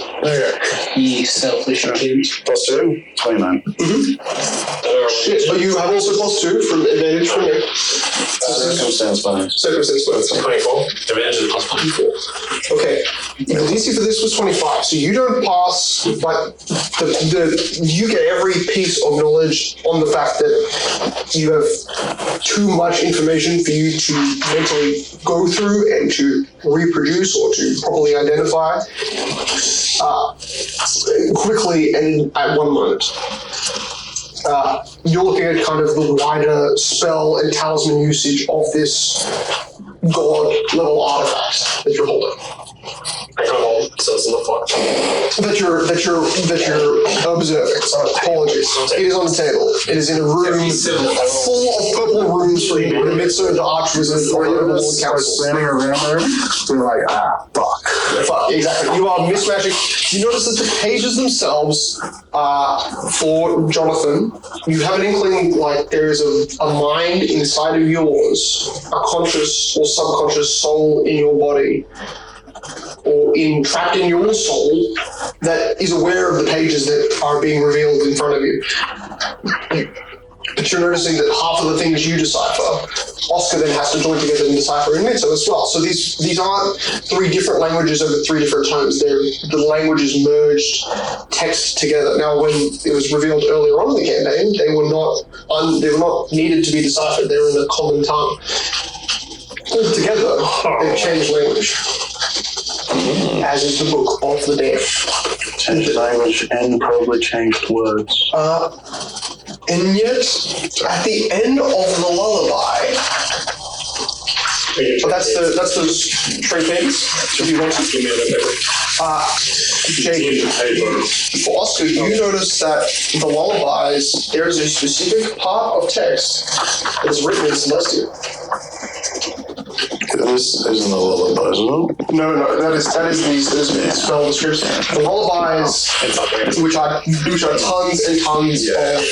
You selfish cunt. Plus 2? 29. Shit, but you have also plus 2 from advantage from me. Circumstance bonus. Circumstance bonus. 24. Advantage is plus 24. Okay, the DC for this was 25, so you don't pass, but you get every piece of knowledge on the fact that you have too much information for you to mentally go through and to reproduce or to properly identify quickly and at one moment. You're looking at kind of the wider spell and talisman usage of this god level artifact that you're holding. So it's in the fuck. That you're observing. Apologies. It is on the table. It is in a room full of purple rooms from the midst of the Archwizard or the Lord Council. Standing around there, we're like, fuck. Fuck, exactly. You are mismatching. You notice that the pages themselves, for Jonathan, you have an inkling like there is a mind inside of yours, a conscious or subconscious soul in your body, or trapped in your soul, that is aware of the pages that are being revealed in front of you. But you're noticing that half of the things you decipher, Oscar then has to join together and decipher in Mitzo as well. So these aren't 3 different languages over 3 different times. The languages merged text together. Now, when it was revealed earlier on in the campaign, they were not needed to be deciphered. They were in a common tongue. Pulled together, they've changed language. As is the book of the damned. Changed language and probably changed words. And yet, at the end of the lullaby, that's those tray things. If you want to give me a paper. Jake, for Oscar, you notice that the lullabies, there is a specific part of text that's written in Celestial. This isn't a lullaby, is it? No, that is these spell description. The lullabies, which are tons and tons of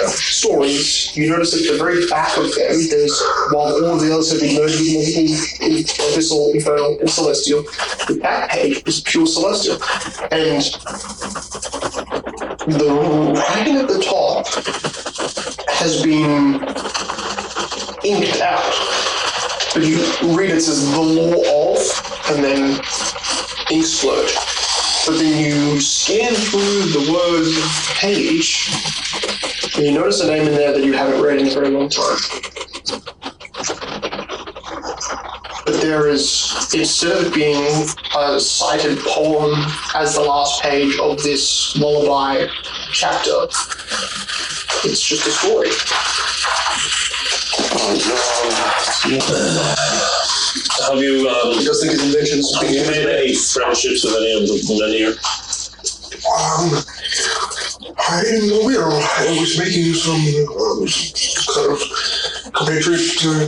stories, you notice at the very back of them, there's, while all of the others have been merged with multiple abyssal, infernal, and celestial, the back page is pure celestial. And the writing at the top has been inked out. But you read it says the law of, and then ink splurge. But then you scan through the words page, and you notice a name in there that you haven't read in a very long time. But there is, instead of being a cited poem as the last page of this lullaby chapter, it's just a story. Have you Just think his inventions. have you made any friendships with any of the men here? We are always making some kind of compatriot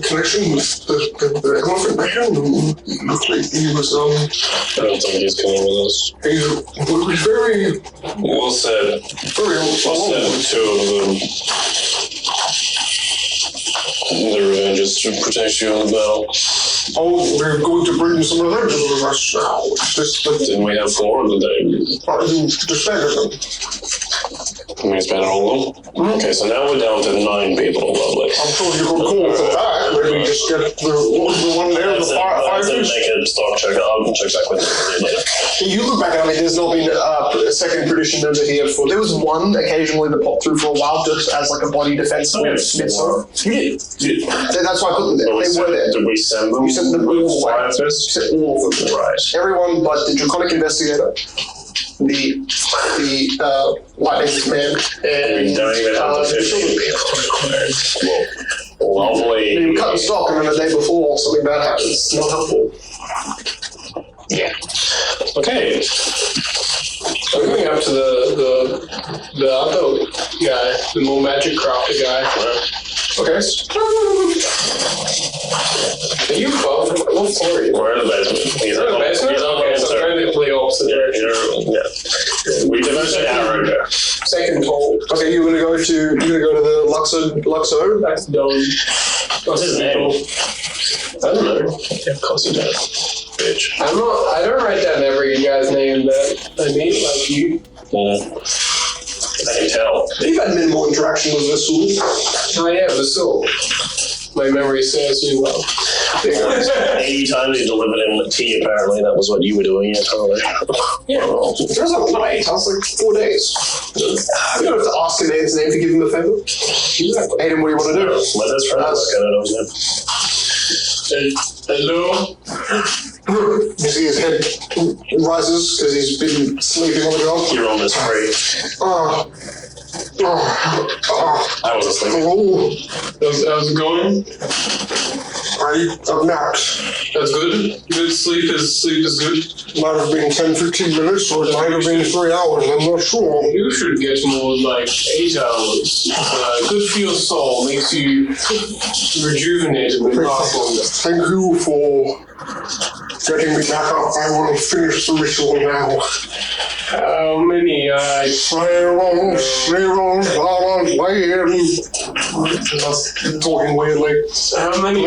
connection with the elephant man who looked like he was, I don't think he's coming with us. he was very, We'll send two of them. The revengers to protect you in the battle. oh, we're going to bring some revenge on us now. Didn't we have 4 of the day? You disbanded them. We expanded all of them? Okay, so now we're down to 9 people. Lovely. I'm sure you could call for that. Maybe just get the one there, the fire Make a stock check. I'll check back with you later. You look back at it, there's not been a second tradition over here for. There was one occasionally that popped through for a while just as like a body defense. So that's why I put them there. They were there. Did we send them? You sent them all the way. Fire You Fist? sent all of them. Right. Everyone but the Draconic Investigator, the Lightning Man, and We don't even have the 15 people. Lovely. you cut the stock, and then the day before something bad happens. It's not helpful. Yeah. Okay. I'm going up to the other guy, the more magic crafter guy. Okay. Are you above? What floor are you? We're in the basement. He's You're in the basement? He's Okay, so I'm trying to play opposite direction. Yeah. We dimension arrow there. Second hole. Okay, you're gonna go to the Luxo. That's done. What's his name? I don't know. Yeah, of course he does. Bitch. I don't write down every guy's name that I meet, like you. I can tell. You've had minimal interaction with Vasul. Oh yeah, Vasul. My memory serves me well. 80 times you delivered him the tea, apparently. That was what you were doing, yeah, totally. Yeah, well, it was like not 8, I was like 4 days. You don't have to ask a man's name to give him a favor. Aiden, what do you want to do? My best friend was kind of his name. Hello? You see his head rises because he's been sleeping on the job. You're on this free. I was asleep. How's it going? I'm napped. That's good. Good sleep is good. Might have been 10, 15 minutes, or it might have been 3 hours, I'm not sure. You should get more like 8 hours. Good for your soul. Makes you rejuvenated and last longer. Thank you for getting me back up. I want to finish the ritual now. How many? Talking weirdly. How many?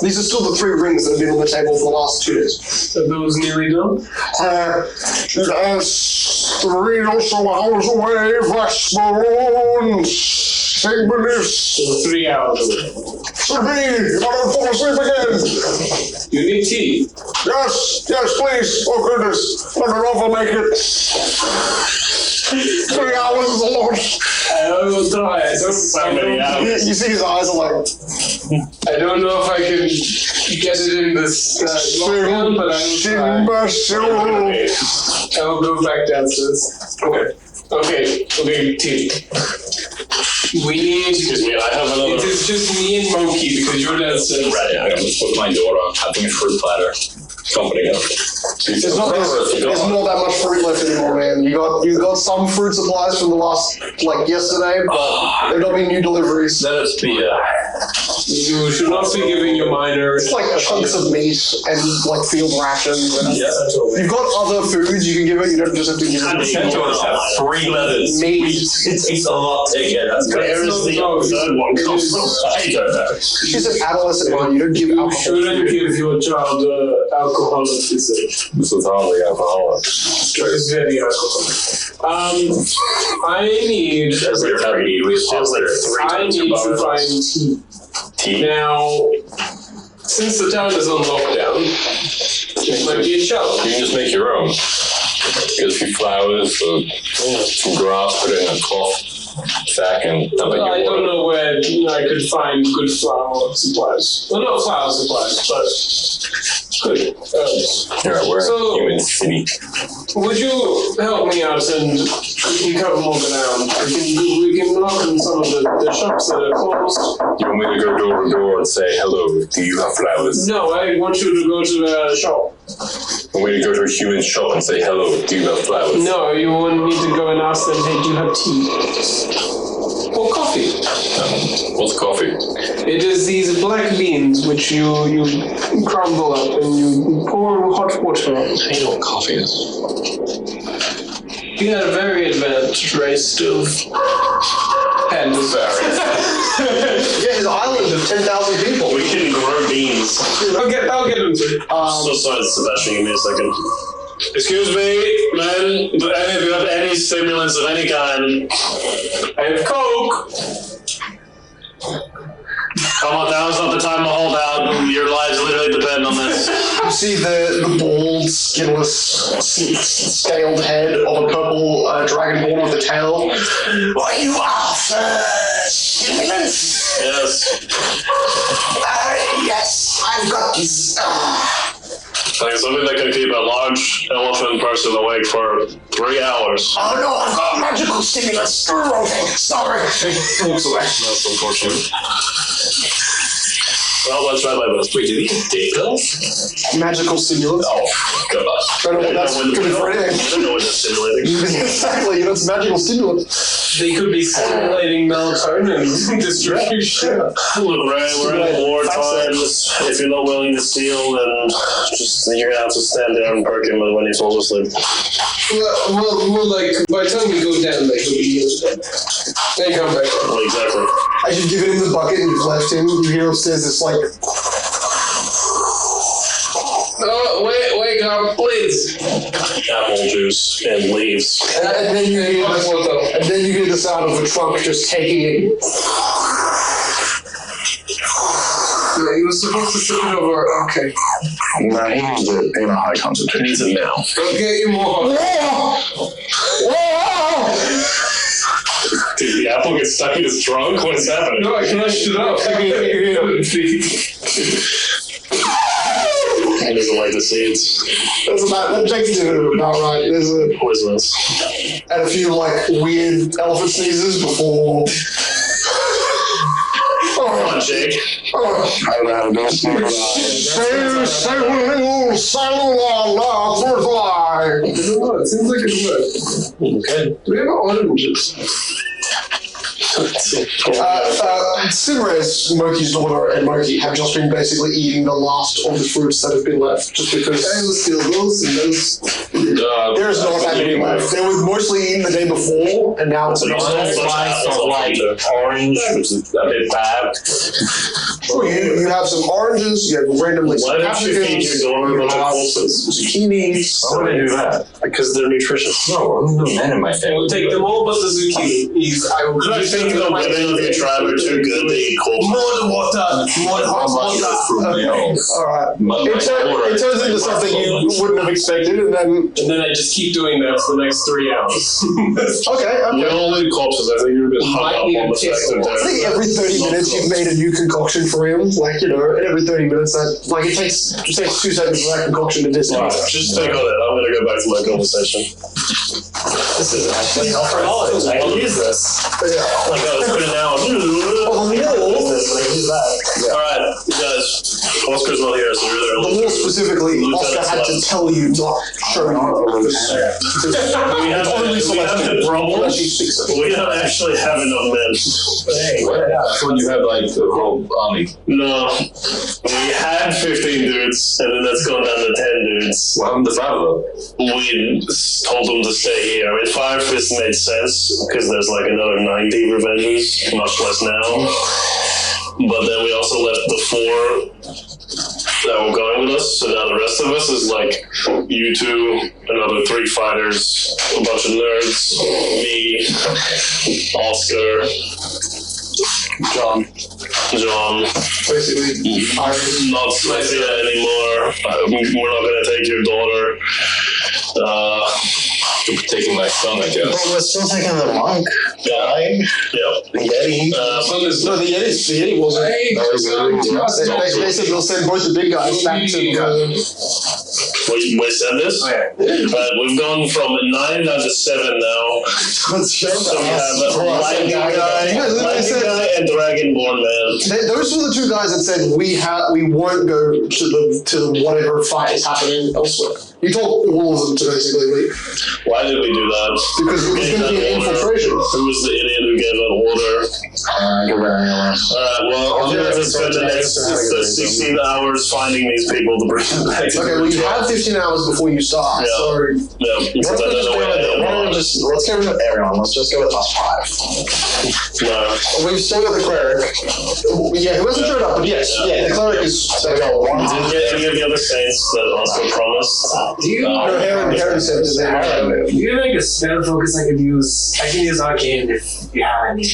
These are still the 3 rings that have been on the table for the last 2 days. Are those nearly done? That's 3 or so hours away, Vashbones. So 3 hours away. Should be, if I don't fall asleep again. You need tea? Yes, please. Oh, goodness. I don't know if I'll make it. 3 hours is a lot. I will try. You see his eyes are like... I don't know if I can get it in this lockdown, but I will try. I will go back downstairs. Okay, tea. We need... Excuse me, I have another... It is just me and Monkey because you're downstairs. Right, I'm with my daughter having a fruit platter. Company. There's not that much fruit left anymore, man. You got some fruit supplies from the last, like, yesterday, but there've not been new deliveries. Let us be You should not be giving your minor. It's like chunks of meat and like field rations. And you've got other foods you can give it. You don't just have to give it. Centaurs have 3 letters. Meat. It takes a lot to get. Where is the third one come from? I don't know. She's an adolescent mind. You don't give You alcohol. shouldn't give your child alcohol at this age. This is hardly alcoholic. It's very alcoholic. I need. As we feels like 3 I times need your to bar. find tea. Tea? Now, since the town is on lockdown, it might be a challenge. You can just make your own. Get a few flowers, some grass, put it in a cloth sack, and dump it in I your don't water. know where I could find good flower supplies. Well, not flower supplies, but good herbs. Yeah, we're So- in human city. Would you help me out and we can cover more ground? We can knock on some of the shops that are closed. You want me to go door to door and say, hello, do you have flowers? No, I want you to go to the shop. You want me to go to a human shop and say, hello, do you have flowers? No, you will need to go and ask them, hey, do you have tea? Or coffee. What's coffee? It is these black beans which you crumble up and you pour hot water on. I know what coffee is. You had a very advanced race of pandas. Yeah, his island of 10,000 people. We can grow beans. I'll get them to you. So sorry, Sebastian, give me a second. Excuse me, man, do any of you have any stimulants of any kind? I have Coke. Come on, now's not the time to hold out. Your lives literally depend on this. You see the bald, skinless, scaled head of a purple dragonborn with a tail. What you after? Stimulants? Yes. Yes, I've got this. Like something that can keep a large elephant person awake for 3 hours. Oh no, I've got magical stimulants. Sorry. Walks away. That's unfortunate. Well, let's try my best. Wait, did he get dick pills? Magical stimulants. Oh, God. Don't know what that's good for I anything. don't know what that's stimulating. Exactly, it's magical stimulant. They could be stimulating melatonin distribution. Look, Ray, we're in war times. If you're not willing to steal, then just you're gonna have to stand there and perk him when he falls asleep. Well, like, by the time we go down, they could be used. They come back. Well, exactly. As you've given him the bucket and you've left him, you hear upstairs this like, Oh, wake up, please. Apple juice and leaves. and then you hear the sound of a trunk just taking it. He was supposed to sip it over. Okay. Nah, he needs it in a high He concentration. needs it now. Don't get you more. Dude, the apple gets stuck in his trunk? What is happening? No, I crushed it up. He doesn't like the seeds. That Jake's doing about right. There's Poisonous. and a few like weird elephant sneezes before. Come on, Jake. I don't know how to do it. You know what? It seems like it worked. Okay. Do we have oranges? Simrez, Moki's daughter, and Moki have just been basically eating the last of the fruits that have been left, just because I will steal those and those. there's not that many left. They were mostly eaten the day before, and now it's So there's no slice of like orange, which is a bit bad. you have some oranges, you have randomly some Why don't you feed your capsicums, daughter a you bunch of have pulses? zucchinis. Why would I do that? Because they're nutritious. No, I'm no man in my family. We'll take them all but the zucchini. I will I think the women of your tribe are too good to eat cold. More water. More hot water. Alright. It turns into something you wouldn't have expected, and then. And then I just keep doing that for the next 3 hours. Okay, We okay. all eat corpses. I think you're a bit hung Might up need on a the fact kiss. that I think every 30 minutes you've made a new concoction for him, like, you know, and every 30 minutes it takes 2 seconds for that concoction to dissipate. Just take on it. I'm going to go back to my conversation. This is actually helpful knowledge. I can use this. Like I was putting out. Oh, Use this, but I use that. Alright, you guys. Oscar's not here, so you're there. The law specifically, Oscar had to tell you, not show you. We have a problem. We don't actually have enough men. When you have like the whole army. No. We had 15 dudes, and then that's gone down to 10 dudes. What happened to 5 of them? We told them to stay here. I mean, Fire Fist made sense, because there's like another 90 Revengers, much less now. But then we also left the 4 that were going with us, so now the rest of us is like you two, another 3 fighters, a bunch of nerds, me, Oscar, John. Basically, Not Sophia anymore. We're not gonna take your daughter. You're taking my son, I guess. But we're still taking the monk. Yeah. The Yeti. no, the Yeti wasn't. They said they'll send both the big guys back to We said this? We've gone from 9 down to 7 now. So we have Lightning Guy and Dragonborn Man. Those were the 2 guys that said we won't go to the whatever fight is happening elsewhere. You told all of them to basically leave. Why did we do that? Because it was going to be an infiltration. Who was the idiot who gave that order? Alright, well, I'm going to spend the next 16 hours finding these people to bring them back to Okay, well, you have 15 hours before you start, so... because I don't know where they are. Let's get rid of everyone. Let's just go with us 5. No. We've still got the cleric. Yeah, who hasn't showed up, but yes, the cleric is... We didn't get any of the other saints that also promised. Do you Heron said that do you make a spell focus I can use arcane if you have any?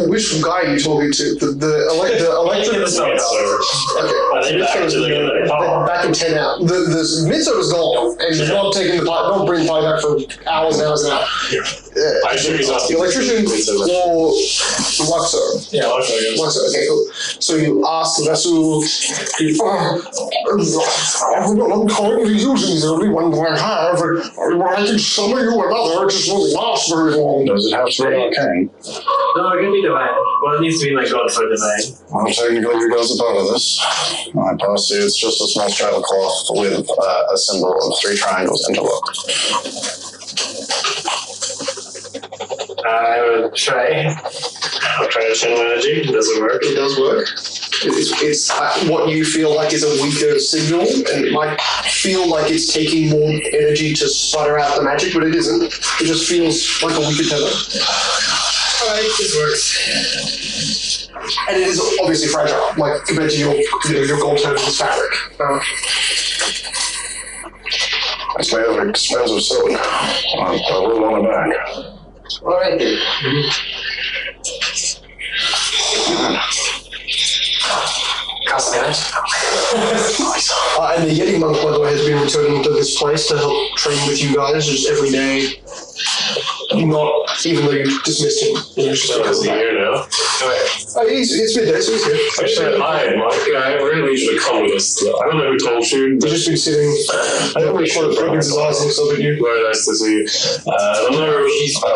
Which guy are you talking to? The electric... Okay. Back in 10 hours. The Mitzo is gone, and he's not taking the pipe, not bringing pipe back for hours and hours and hours. I assume he's not The electrician or Luxor? Yeah, Luxor, okay, cool. So you ask the vessel, I'm currently using the only one that I have, and I can summon you another, it just won't last very long. Does it have to be arcane? No, it can be divine. Well, it needs to be like God for divine. Well, technically, you guys are part of this. I pass you. It's just a small strap of cloth with a symbol of 3 triangles interlocked. I will try. I'll try to channel energy. Does it work? It does work. It's what you feel like is a weaker signal, and it might feel like it's taking more energy to sputter out the magic, but it isn't. It just feels like a weaker tether. Alright, this works. And it is obviously fragile, like compared to your gold tone fabric. It's made of expensive silk. I will want it back. Alright then. And the Yeti monk, by the way, has been returning to this place to help train with you guys just every day. Not even though you dismissed him. Is he here now? It's midday, so he's here. I said, hi, Mike. I really need you to come with us. I don't know who told you. He's just been sitting. I don't really sort of opens his eyes and looks up at you. Very nice to see you. I don't know.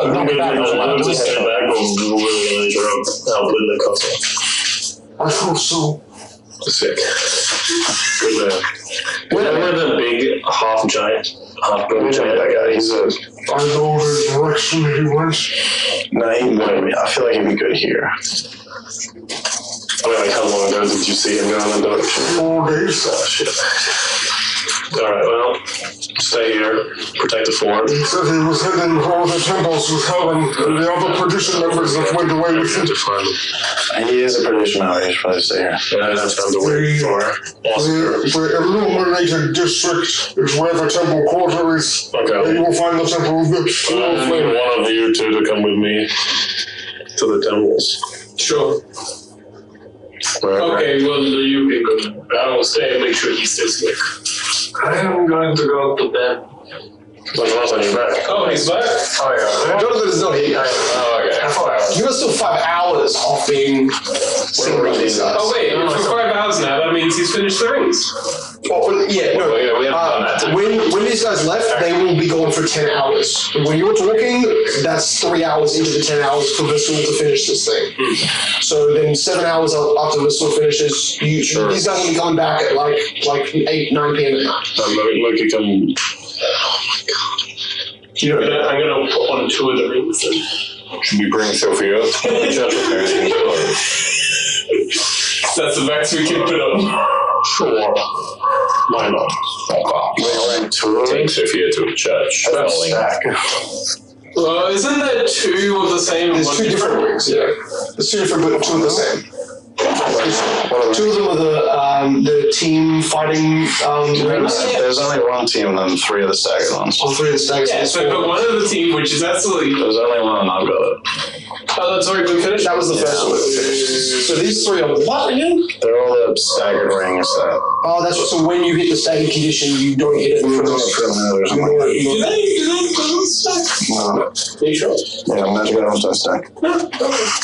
I'm going to just get back, but we're really going to need your help with the customer. I thought so. Sick. Good man. Remember the big half-giant? That guy, he's a... I know the direction he went. No, he wouldn't. I feel like he'd be good here. I mean, like, how long ago did you see him go in that direction? 4 days. Oh, shit. Alright, well, stay here, protect the fort. He said he was heading for the temples with Helen and the other perdition members that went away with him. To find him. He is a perdition now. He should probably stay here. Yeah, that's time to wait for Oscar. The illuminated district is where the temple quarter is. Okay. And you will find the temple of the I need one of you two to come with me to the temples. Sure. Okay, well, you can go. I will stay and make sure he stays here. I am going to go to bed. But Jonathan, you're back. Oh, he's back? Oh, yeah. Jonathan is not here. Oh, okay. You are still 5 hours off being seen by these guys. Oh, wait, for 5 hours now, that means he's finished the rings. Oh, yeah, no. We haven't done that. When these guys left, they will be gone for 10 hours. When you're talking, that's 3 hours into the 10 hours for Vissel to finish this thing. So then 7 hours after Vissel finishes, these guys will be coming back at like 8, 9 p.m. at night. Look, you can. Oh my god. You know, I'm gonna put on 2 of the rings then. Should we bring Sophia? That's the max we can put on. Sure. Why not? Take Sophia to a church. Isn't there 2 of the same? There's 2 different rings, yeah. There's 2 different, but 2 of the same. 2 of them are the team fighting rings. There's only one team and then 3 of the staggered ones. All 3 of the stacks. Yeah, so but one of the team, which is absolutely. There's only one and I've got it. Oh, that's already been finished? That was the first one. So these 3 are what again? They're all the staggered rings that. Oh, that's what. So when you hit the staggered condition, you don't hit it. Do they Are you sure? Yeah, magic items don't stack.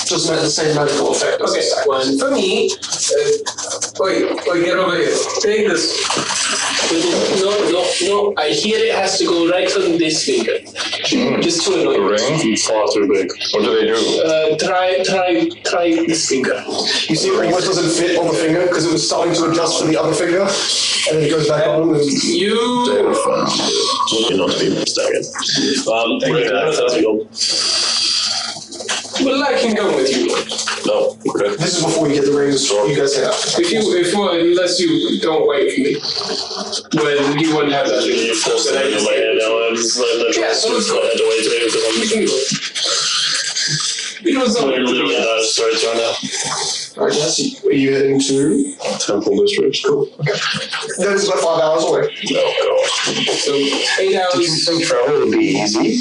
Just the same magical effect. Okay, one for me. Wait, get over here. Take this. No. I hear it has to go right on this finger. Just to annoy you. Ring? Far too big. What do they do? Try this finger. You see, it almost doesn't fit on the finger because it was starting to adjust for the other finger, and then it goes back on. And You're not to be staggered. Well, I can go with you. No, okay. this is before you get the rings. You guys head out. Unless you don't wait for me, when you wouldn't have that. You forced it in my head now. I'm just letting the Yeah, so let's go. I had to wait to because I'm literally out of storage right now. Alright, Jesse, are you heading to? Temple District. Cool. Okay. That is about 5 hours away. No, God. So 8 hours. Travel would be easy.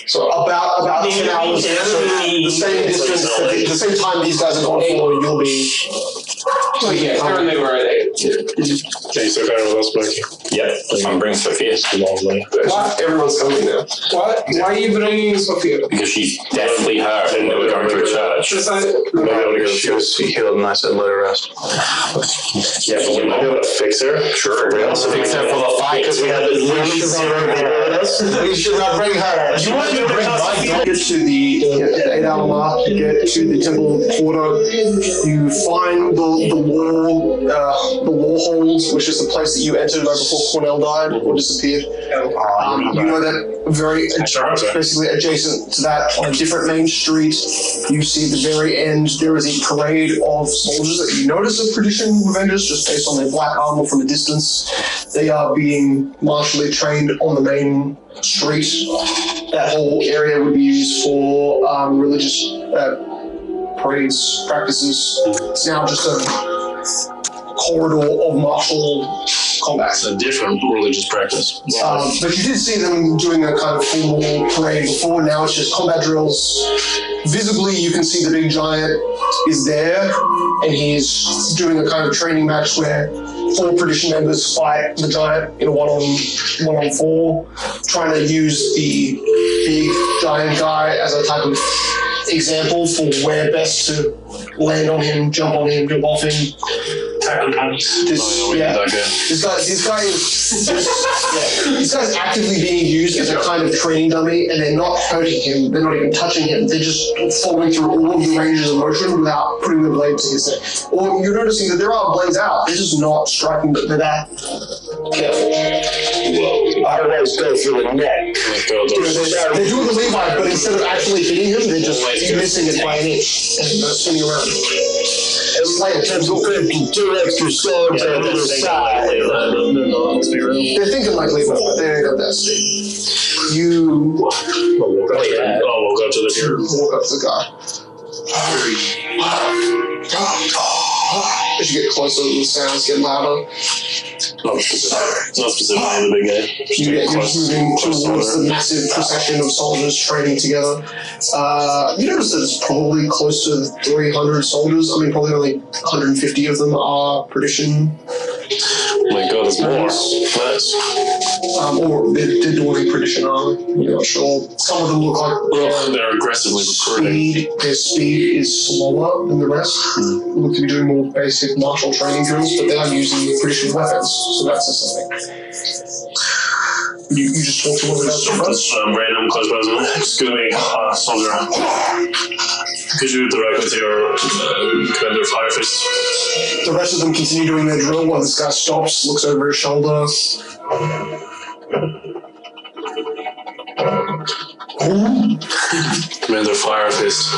So about 10 hours. So the same distance, the same time these guys are going for, you'll be. Oh yeah, currently we're at 8. Okay, so kind of with us, Mikey. Yep. I'm bringing Sophia. Lovely. What? Everyone's coming now. What? Why are you bringing Sophia? Because she's definitely hurt and we're going to a church. Maybe I want to go She was healed and I said let her rest. Yeah, but we might be able to fix her. Sure. We also fix her for the fight because we have literally 0 people with us. We should not bring her. You want to bring my Get to the 8 hour mark, you get to the temple quarter, you find the war hold, which is the place that you entered right before Cornell died or disappeared. You know that basically adjacent to that, on a different main street, you see the very end, there is a parade of soldiers that you notice are tradition Revengers, just based on their black armor from a distance. They are being martially trained on the main street. That whole area would be used for religious parades, practices. It's now just a corridor of martial combat. It's a different religious practice. But you did see them doing a kind of formal parade before. Now it's just combat drills. Visibly, you can see the big giant is there, and he's doing a kind of training match where 4 Perdition members fight the giant in a one-on-4, trying to use the big giant guy as a type of example for where best to land on him, jump on him, jump off him. This guy's actively being used as a kind of training dummy, and they're not hurting him, they're not even touching him, they're just following through all of the ranges of motion without putting the blade to his neck. Or you're noticing that there are blades out, they're just not striking, but they're that careful. I always go through the neck. They're doing the Levi, but instead of actually hitting him, they're just missing it by an inch and spinning around. It's like there's 2 extra swords on the other side. They're thinking like Levi, but they ain't got that state. You We'll go to the here. walk up to the guy. As you get closer, the sounds get louder. Not specifically the big guy. You're moving towards the massive procession of soldiers training together. You notice that it's probably close to 300 soldiers. I mean, probably only 150 of them are Perdition. Oh my god, it's more. Nice. Or they're doing tradition, aren't they? You're not sure. Some of them look like They're aggressively recruiting. their speed is slower than the rest. Look to be doing more basic martial training drills, but they are using traditional weapons, so that's something. You just talk to one of Just random close person. Excuse me, soldier. Could you direct with your commander fire fist? The rest of them continue doing their drill while this guy stops, looks over his shoulder. Commander fire fist. I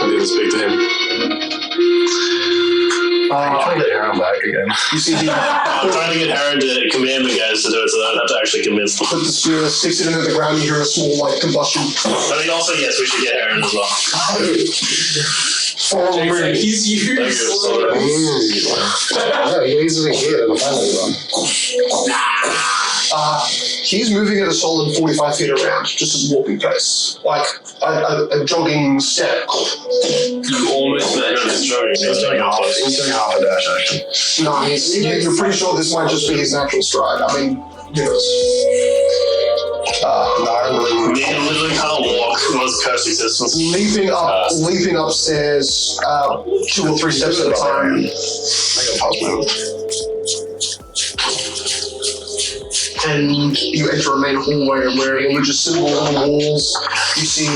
need to speak to him. Trying to get Aaron back again. You see him I'm trying to get Aaron to command the guys to do it so that I don't have to actually convince them. put the spear, sticks it into the ground, you hear a small, like, combustion. I mean, also, yes, we should get Aaron as well. Follow Jake's like, me. he's Thank you, useless. soldier. Yeah, he's here. He's moving at a solid 45 feet around, just a walking pace. Like a jogging step. You almost managed to destroy him. He's doing half He's doing half a dash action. No, you're pretty sure this might just be his natural stride. I mean, who knows? He literally can't walk. Was cursed existence. Leaping upstairs, 2 or 3 steps at a time. I got pause move. And you enter a main hallway where religious symbols on the walls. You see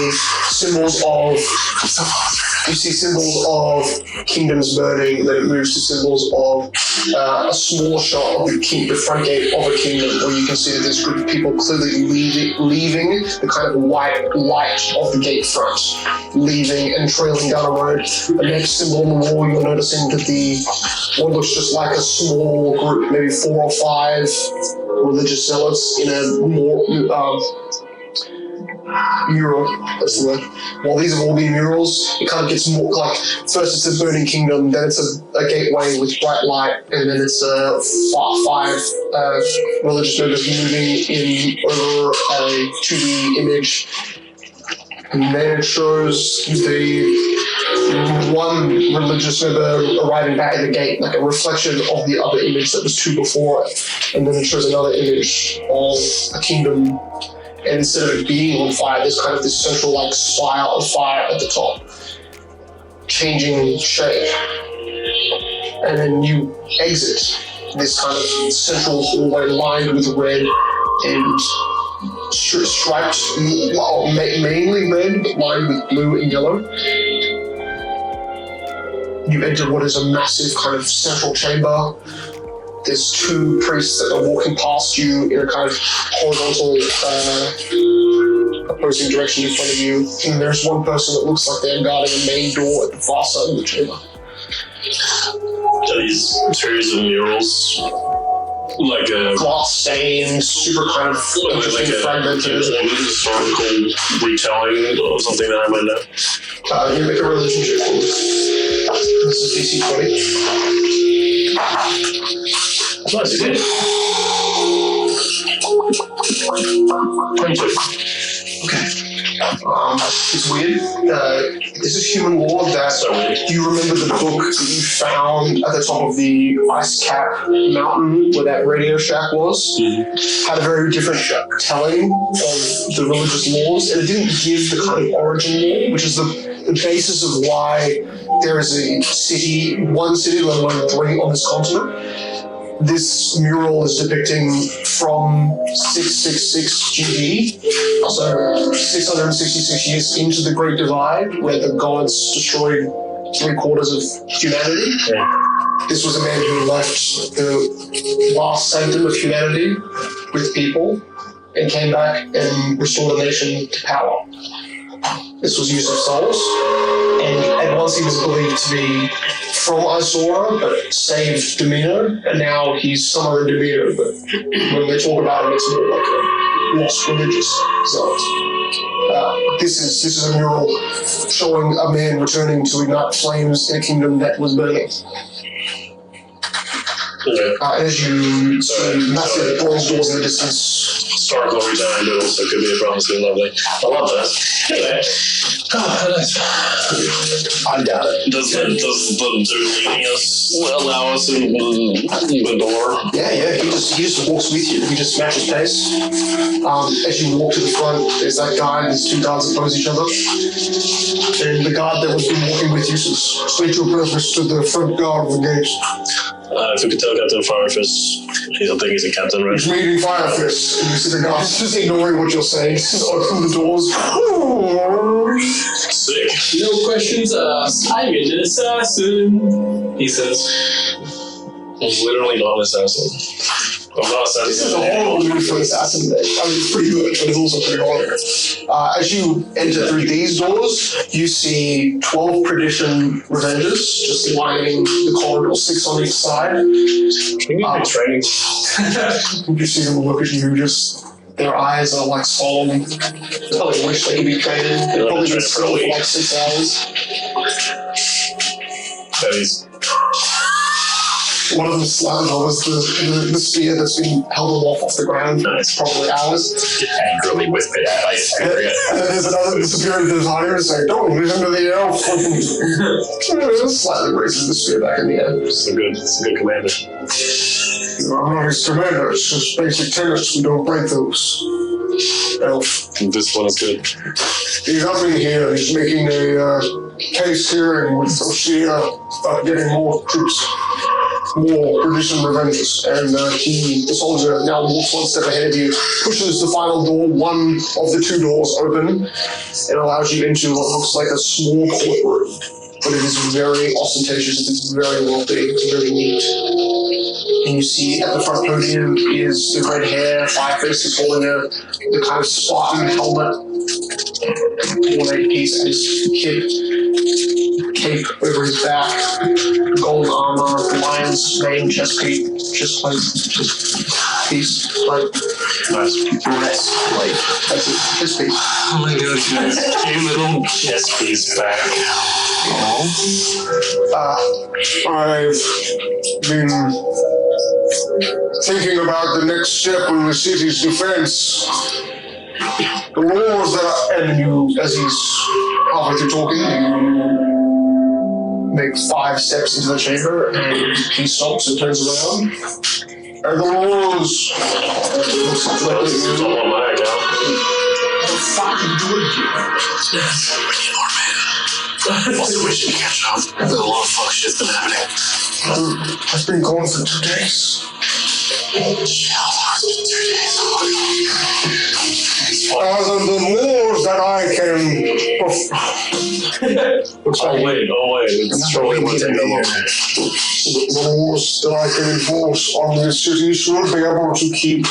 symbols of kingdoms burning. Then it moves to symbols of a small shot of the front gate of a kingdom, where you can see that there's a group of people clearly leaving the kind of white light of the gate front, leaving and trailing down a road. The next symbol on the wall, you're noticing that what looks just like a small group, maybe 4 or 5 religious zealots in a more mural, that's the word. While these have all been murals, it kind of gets more like, first it's a burning kingdom, then it's a gateway with bright light, and then it's 5 religious members moving in over a 2D image. And then it shows the one religious member arriving back at the gate, like a reflection of the other image that was 2 before it. And then it shows another image of a kingdom. And instead of it being on fire, there's kind of this central like spire of fire at the top, changing shape. And then you exit this kind of central hallway lined with red and striped, well, mainly red, but lined with blue and yellow. You enter what is a massive kind of central chamber. There's 2 priests that are walking past you in a kind of horizontal opposing direction in front of you. And there's one person that looks like they're guarding a main door at the far side of the chamber. Are these series of murals like a glass stained, super kind of fragmented. historical retelling or something that I might know? You make a religion check. This is DC 20. Nice, you did. 22. Okay. It's weird. This is human law that you remember the book that you found at the top of the ice cap mountain where that radio shack was? Had a very different telling of the religious laws, and it didn't give the kind of origin law, which is the basis of why there is one city, let alone 3 on this continent. This mural is depicting from 666 GD, so 666 years into the Great Divide, where the gods destroyed 3/4 of humanity. This was a man who left the last sanctum of humanity with people and came back and restored a nation to power. This was use of souls, and at once he was believed to be from Isora, but saved Damino, and now he's some other Damino, but when they talk about him, it's more like a lost religious zealot. This is a mural showing a man returning to ignite flames in a kingdom that was burning. As you see massive bronze doors in the distance. Historical redesign doodles, so it could be a promising lovely. I love that. Anyway. I doubt it. Does the leading us allow us in the door? Yeah, he just walks with you. He just matches pace. As you walk to the front, there's that guy and there's two guards that oppose each other. And the guard that was been walking with you says, "State your presence to the front guard of the gate." If we could tell Captain Firefist, I don't think he's a captain, right? He's meeting Firefist. And you see the guards just ignoring what you're saying. Just open the doors. Sick. No questions asked. I'm an assassin. He says. I'm literally not an assassin. I'm not assassin. This is a horrible move for assassin. I mean, it's pretty good, but it's also pretty horrible. As you enter through these doors, you see 12 Perdition Revengers just lining the corridor, 6 on each side. Can you get training? You see them look at you, just their eyes are like solemn. They probably wish they could be training. They've probably been still for like 6 hours. That is. One of them slammed almost the spear that's been held aloft off the ground. It's probably hours. Angrily whisper at my spirit. And then there's another disappearing to the higher and saying, "Don't listen to the elf." Just slightly raises the spear back in the air. It's a good commander. I'm not his commander, it's just basic tenets. We don't break those. Elf. This one is good. He's up in here, he's making a case hearing with Osea about getting more troops. More Perdition Revengers, and the soldier now walks one step ahead of you, pushes the final door, one of the 2 doors open, and allows you into what looks like a small courtroom. But it is very ostentatious, it's very wealthy, it's very neat. And you see at the front podium is the red hair, Firefist is holding the kind of Spartan helmet, ornate piece, and his cape over his back, gold armor, lion's mane, chest piece, like breastplate. That's it, chest piece. Oh my gosh, guys. Your little chest piece back. I've been thinking about the next step in the city's defense. The laws that are, and you, as he's halfway through talking, you make 5 steps into the chamber, and he stops and turns around. And the laws looks directly at you. Don't want my account. What the fuck are you doing here? Also, we should catch up. There's a lot of fuck shit's been happening. I've been gone for 2 days. The laws that I can... Oh wait. It's surely won't take that long. The laws that I can enforce on the city should be able to keep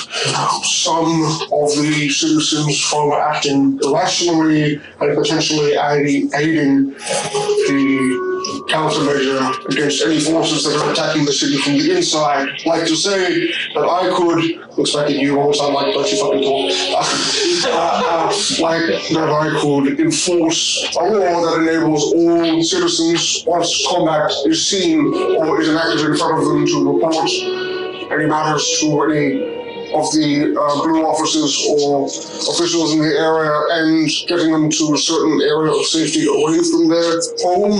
some of the citizens from acting irrationally and potentially aiding the countermeasure against any forces that are attacking the city from the inside. Like to say that I could, looks back at you all the time like, don't you fucking talk. Like that I could enforce a law that enables all citizens, once combat is seen or is enacted in front of them, to report any matters to any of the blue officers or officials in the area, and getting them to a certain area of safety away from their home.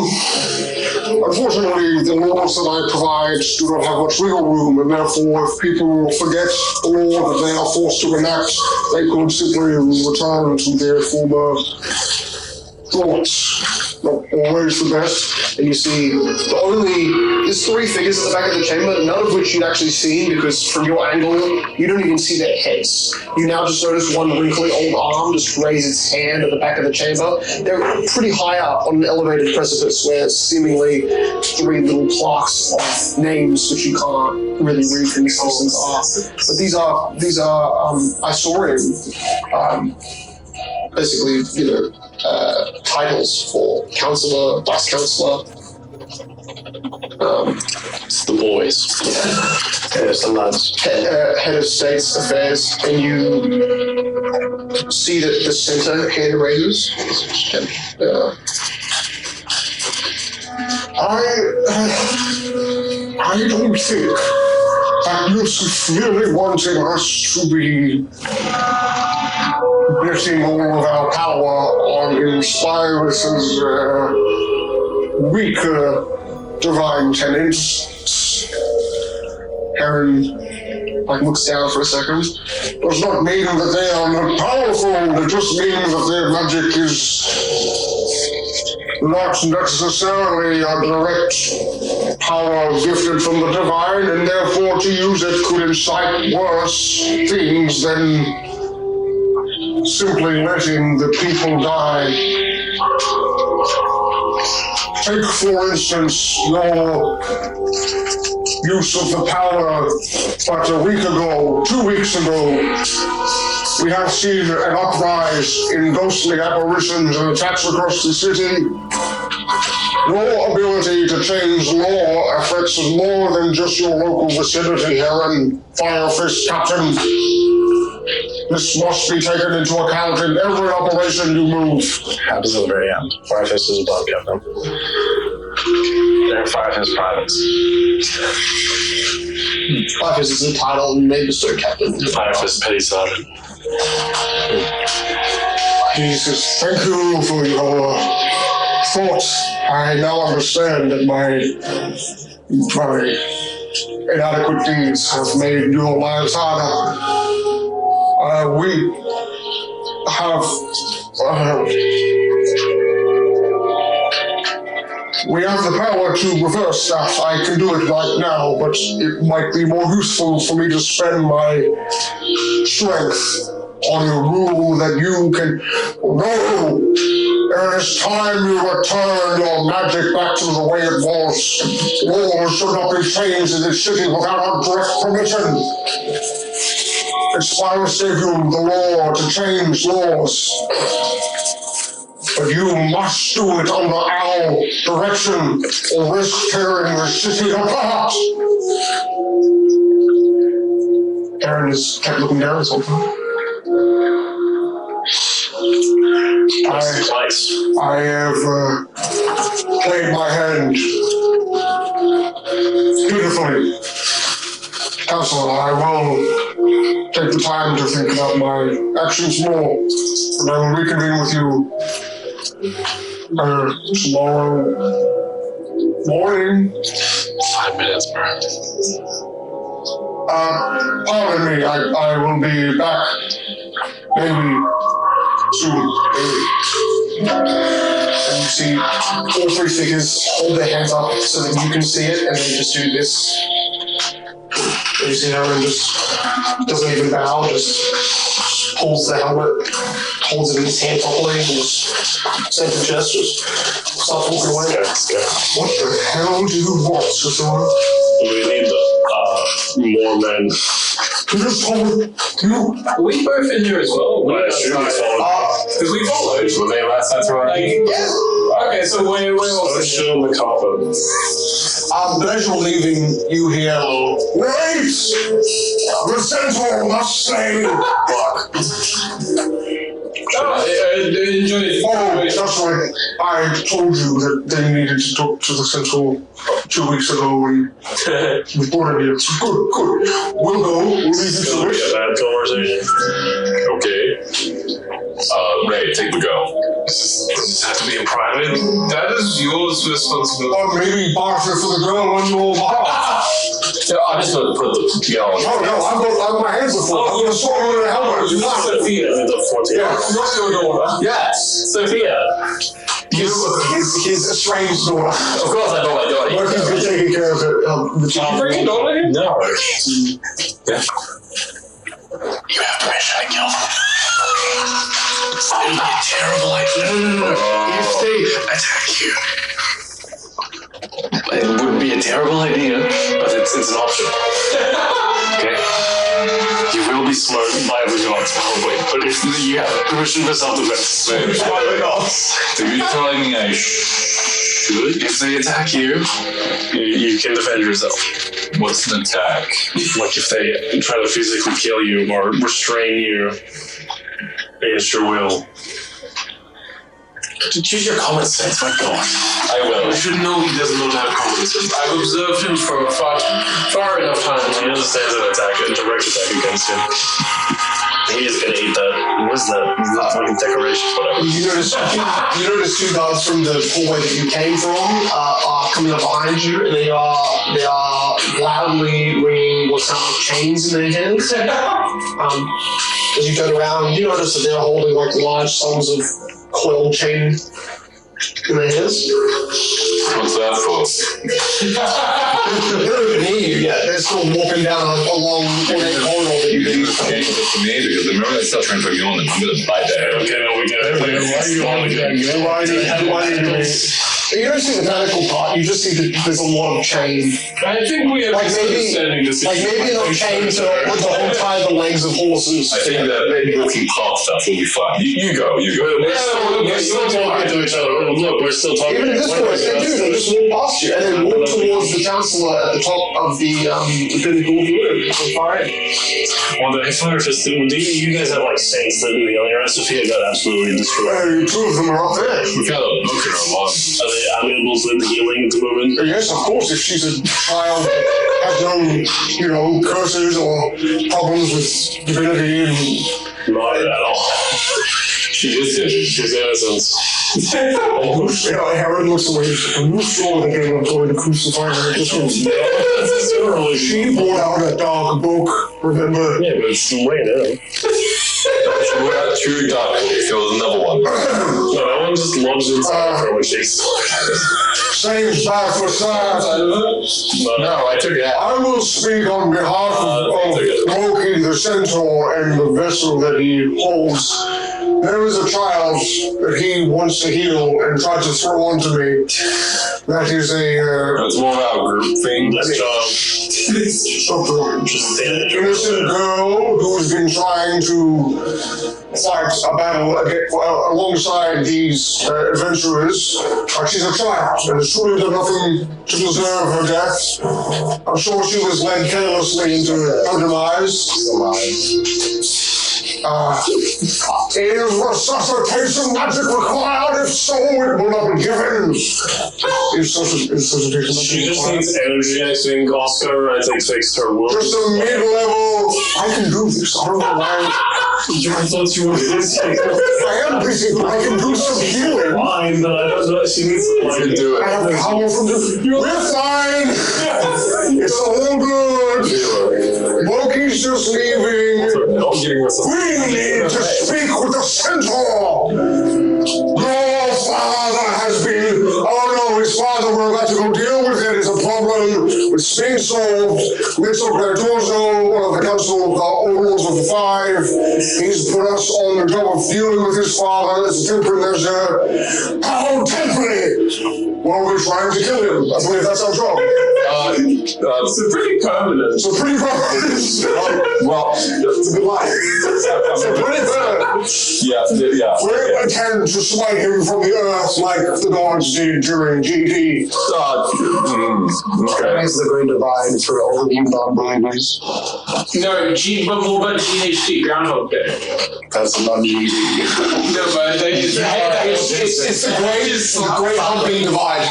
Unfortunately, the laws that I provide do not have much wiggle room, and therefore if people forget the law that they are forced to enact, they could simply return to their former thoughts. Not always the best. And you see there's 3 figures at the back of the chamber, none of which you'd actually seen, because from your angle, you don't even see their heads. You now just notice one wrinkly old arm just raise its hand at the back of the chamber. They're pretty high up on an elevated precipice where seemingly 3 little plaques of names which you can't really read from this distance are. But these are Isaurian, basically, titles for counselor, vice counselor. It's the boys. Yeah. It's the lads. Head of State's Affairs, and you see that the center hand raises. I don't think that Yusuf really wanting us to be betting all of our power on Inspirus's weaker divine tenants. Aaron looks down for a second. Does not mean that they are not powerful, it just means that their magic is not necessarily a direct power gifted from the divine, and therefore to use it could incite worse things than simply letting the people die. Take, for instance, your use of the power but a week ago, 2 weeks ago. We have seen an uprise in ghostly apparitions and attacks across the city. Your ability to change law affects more than just your local vicinity, Heron, Firefist Captain. This must be taken into account in every operation you move. Absolutely, yeah. Firefist is above Captain. They're Firefist privates. Firefist is the title, and maybe so, Captain. Firefist Petty Sergeant. Jesus, thank you for your thoughts. I now understand that my inadequate deeds have made your lives harder. We have the power to reverse that. I can do it right now, but it might be more useful for me to spend my strength on a rule that you can... No! It is time you return your magic back to the way it was. Laws should not be changed in this city without our direct permission. Inspirus gave you the law to change laws. But you must do it under our direction or risk tearing the city apart. Aaron has kept looking down this whole time. I have played my hand beautifully. Counselor, I will take the time to think about my actions more, and I will reconvene with you tomorrow morning. 5 minutes, bro. Pardon me, I will be back maybe soon. And you see all three figures hold their hands up so that you can see it, and they just do this. And you see Aaron just doesn't even bow, just pulls the helmet, holds it in his hand properly, and just sends the gestures. Starts walking away. What the hell do you want, Cicero? We need more men. You just told me, Are we both in here as well? I assume we followed. Because we followed. Were they last time through? Okay, so we're all Shit on the coffin. but as you're leaving, you hear, wait! The centaur must stay! Fuck. enjoy it. Oh, that's right. I told you that they needed to talk to the centaur 2 weeks ago when he was brought in here. Good. We'll go. We'll leave you to it. Bad conversation. Okay. Ray, take the go. Does this have to be in private? That is yours responsibility. Or maybe barter for the girl on your behalf. I'm just going to put the girl on. Oh, no, I've got my hands before. I'm going to swallow her in the helmet. You want it? Sophia. The 14. Yeah, not your daughter. Yes, Sophia. His estranged daughter. Of course I know my daughter. But he's been taking care of it, the child. Bring your daughter in? No. You have permission to kill them. It'd be a terrible idea. No. If they attack you, It would be a terrible idea, but it's an option. Okay? You will be smart by the gods, probably, but if you have permission for self-defense, Probably not. So you're telling me I should? if they attack you, you can defend yourself. What's an attack? Like if they try to physically kill you or restrain you against your will. To choose your common sense, my God. I will. You should know he doesn't know how to common sense. I've observed him for far enough time. He understands an attack, a direct attack against him. He is gonna eat that. What's that? Fucking decoration, whatever. You notice two guards from the hallway that you came from are coming up behind you, and they are loudly ringing what sound like chains in their hands. As you turn around, you notice that they're holding like large songs of coiled chain in their hands. What's that for? They don't even hear you yet. They're still walking down along the corridor that you've been. Okay, for me, because the moment I start trying to put you on them, I'm going to bite that head. Okay, no, we get it. Why are you doing You don't see the medical part, you just see that there's a lot of chain. I think we have maybe enough chain to tie the legs of horses. I think that walking path stuff will be fun. You go. We're still talking to each other. Look, we're still talking. Even at this point, they just walk past you and then walk towards the chancellor at the top of the pinnacle of the room. So far in. Well, the Explorers, do you guys have like saints that do healing? Or Sophia got absolutely destroyed. Two of them are up there. We've got a book in our log. Are they amenable to the healing at the moment? Yes, of course, if she's a child, has no, curses or problems with divinity and... Not at all. She is innocent. She's innocent. Herod looks away. Are you sure that they were going to crucify her? She brought out a dark book, remember? Yeah, but it's way now. We got two dark books. There was another one. No, that one just lodged inside her when she's... Same side for side. No, I took it out. I will speak on behalf of Loki, the centaur, and the vessel that he holds. There is a child that he wants to heal and tried to throw onto me. That is It's more about a group thing. This child. Just an innocent girl who has been trying to fight a battle alongside these adventurers. She's a child and has truly done nothing to deserve her death. I'm sure she was led carelessly into her demise. Is resuscitation magic required? If so, it will not be given. Is resuscitation magic She just required? needs energy next to Oscar, I think, fixed her wound. Just a mid-level. I can do this. I don't know why. I thought you were busy. I am busy, but I can do some healing. Fine, but I don't know. She needs to You do I have power from the. We're fine. It's all good. Loki's just leaving. We need to speak with the centaur. Your father has been. Oh no, his father. We're about to go deal with it. It's a problem. It's being solved. Mitchell Cardozo, one of the council of the overlords of the Five. He's put us on the job of dealing with his father. It's a temporary measure. How temporary? Well, we're trying to kill him. I believe that's our job. It's a pretty permanent. It's a pretty permanent. Well, It's a good line. It's a pretty permanent. yeah. We intend to smite him from the earth like the gods did during GD. Okay. That's the great divide for all of you non-believers. No, what GHD, Groundhog Day? That's a non-GD. No, but It's the great humping divide.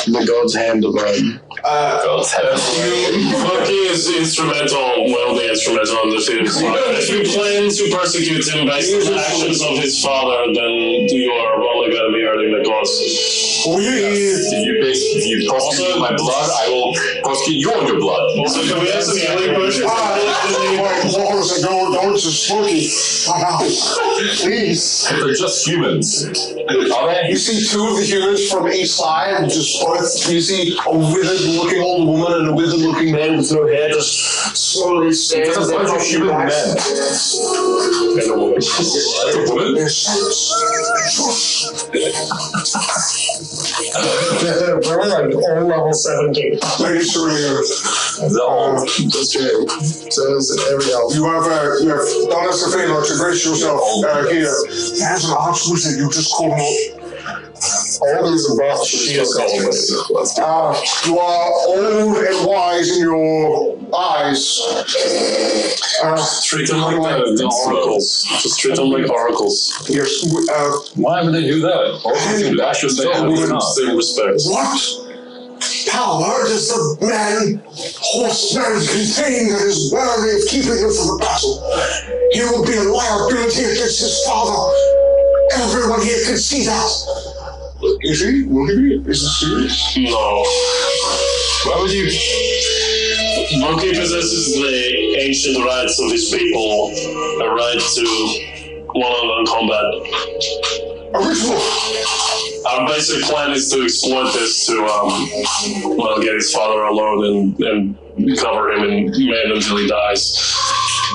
The God's hand divide. God's head. Loki is wildly instrumental in the series. If you plan to persecute him based on the actions of his father, then you are only going to be hurting the cause. If you prosecute my blood, I will prosecute you on your blood. Also, can we have some healing potions? Don't just smoky. Please. They're just humans. Are they? You see two of the humans from each side, just both. You see a withered-looking old woman and a withered-looking man with no hair, just slowly standing It's a bunch of human men. And a woman. A woman? We're like all level 17. Pretty sure That's true. says you have done us a favor to grace yourself here. As an archwizard, you just call him up. Old is about She is old. You are old and wise in your eyes. Treat them like the oracles. Just treat them like oracles. Why would they do that? Oracles can bash your Same respect. What power does the horseman contain that is worthy of keeping him from the battle? He will be a liability against his father. Everyone here can see that. Is he? Will he be? Is it serious? No. Why would you? Loki possesses the ancient rights of his people, a right to one-on-one combat. A ritual. Our basic plan is to exploit this to, get his father alone and cover him in man until he dies.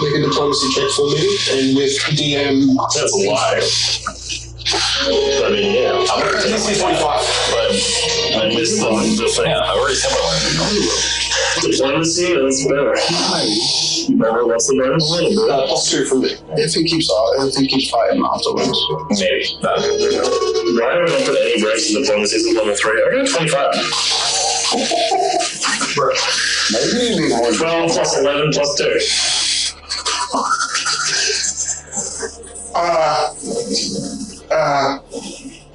Make a diplomacy check for me, and with DM. That's a lie. I mean, yeah. DC 25. But I missed the thing. Yeah, I already said my Diplomacy, that's better. Remember, what's the bonus? +2 from me. If he keeps fighting afterwards. Maybe. Why don't I put any breaks in diplomacy? It's level 3. I got 25. Maybe you need more. 12 plus 11 plus 2.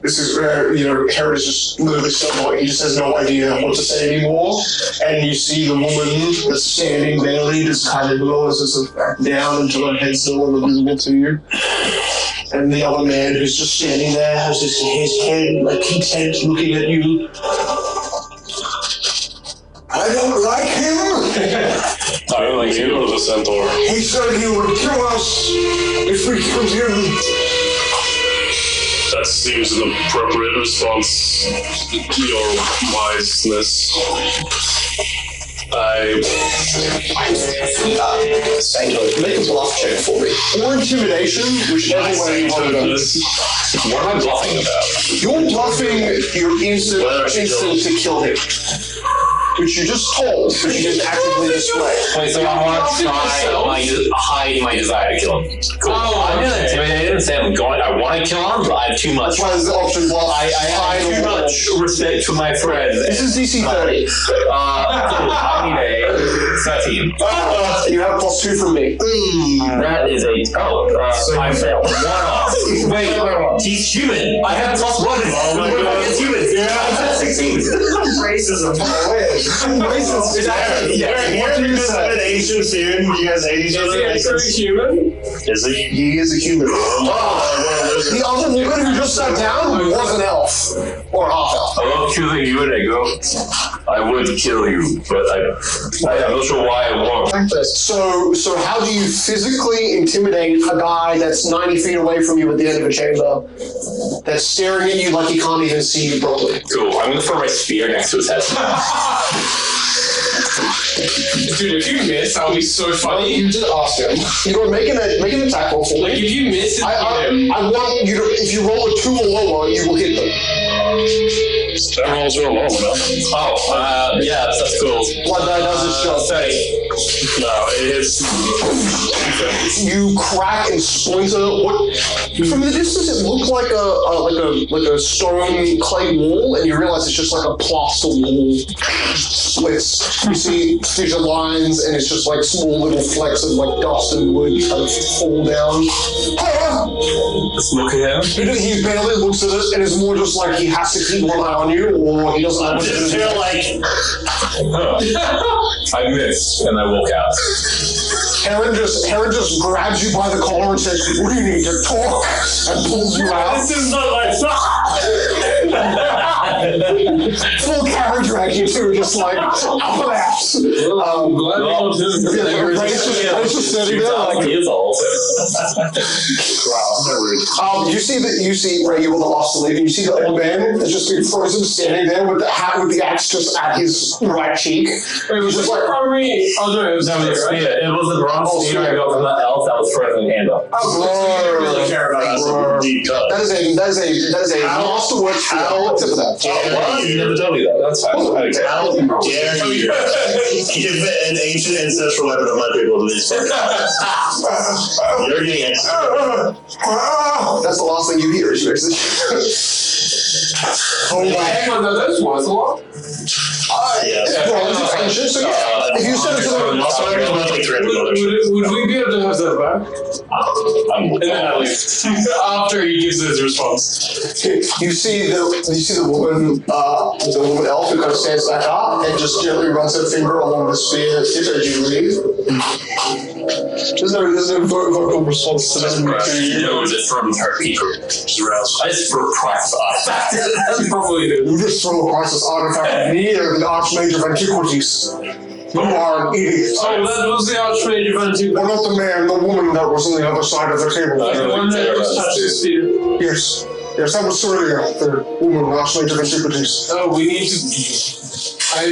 This is where, Herod is just literally so he just has no idea what to say anymore. And you see the woman that's standing there, just kind of lowers herself back down until her head's still invisible to you. And the other man who's just standing there has his head like content looking at you. I don't like him. I don't like you or the centaur. He said he would kill us if we killed him. That seems an appropriate response to your wiseness. Sanctuary, make a bluff check for me. Or intimidation, whichever way you want to go. What am I bluffing about? You're bluffing your instant to kill him. Which you just told, but you didn't actively display. Wait, so I want to hide my desire to kill him. Cool. I'm gonna intimidate. I didn't say I'm going. I want to kill him, but I have too much. Why is the option bluff? I have too much respect for my friend. This is DC 30. I need a 13. You have +2 from me. That is I failed. 1 off. Wait, he's human. I have +1. Oh my God. He's human. Yeah. 16. Racism. Racist. What do you say? Ancient feud. You guys hate each other. Is he actually human? Is he? He is a human. The other woman who just sat down was an elf. Or half elf. I love killing you, Nego. I would kill you, but I'm not sure why I won't. So how do you physically intimidate a guy that's 90 feet away from you at the end of a chamber that's staring at you like he can't even see you properly? Cool. I'm gonna throw my spear next to his head. Dude, if you miss, that'll be so funny. You just ask him. You go make an attack roll for me. Like, if you miss, I want you to, if you roll a 2 or lower, you will hit them. That rolls real low, no? Yeah, that's cool. Blood die does its job. 30. No, it is. You crack and splinter. From the distance, it looked like a stone clay wall, and you realize it's just like a plaster wall. Splits. You see fissure lines, and it's just like small little flecks of like dust and wood kind of fall down. Let's look at him. He barely looks at it, and it's more just like he has to keep one eye on you, or he doesn't know what to do. I feel like I missed, and I walk out. Heron just grabs you by the collar and says, "We need to talk," and pulls you out. this is not my Full carriage drag you too, just like collapse. Ray's just sitting there like. He is old. You see Ray, you were the last to leave, and you see the old man that's just been frozen standing there with the hat with the axe just at his right cheek. Wait, was just this like armory? Oh no, it was It was the bronze spear I got from that elf. myself, that was further than hand up. I really care about us. Deep cut. That is a master work skill. Except for that. What? You never tell me that. That's fine. How dare you give an ancient ancestral weapon of my people to these fuckers? You're getting it. That's the last thing you hear. Oh my. Hang on, that's worth a lot. Yes. Well, this is ancient, so yeah. If you send it to them, Also, I got like $300. Would we be able to have that back? And then I leave. After he gives his response. you see the woman elf who kind of stands back up and just gently runs her finger along the spear tip as you leave. There's no vocal response to that. You know, is it from her people? She's aroused. It's for price. That's probably it. You just throw a priceless artifact near the Archmage of Antiquities. You are an idiot. Oh, that was the Archmage of Antiquities. Well, not the man, the woman that was on the other side of the table. The one that was touched the spear. Yes. Yes, that was Celia, the woman, the Archmage of Antiquities. Oh, I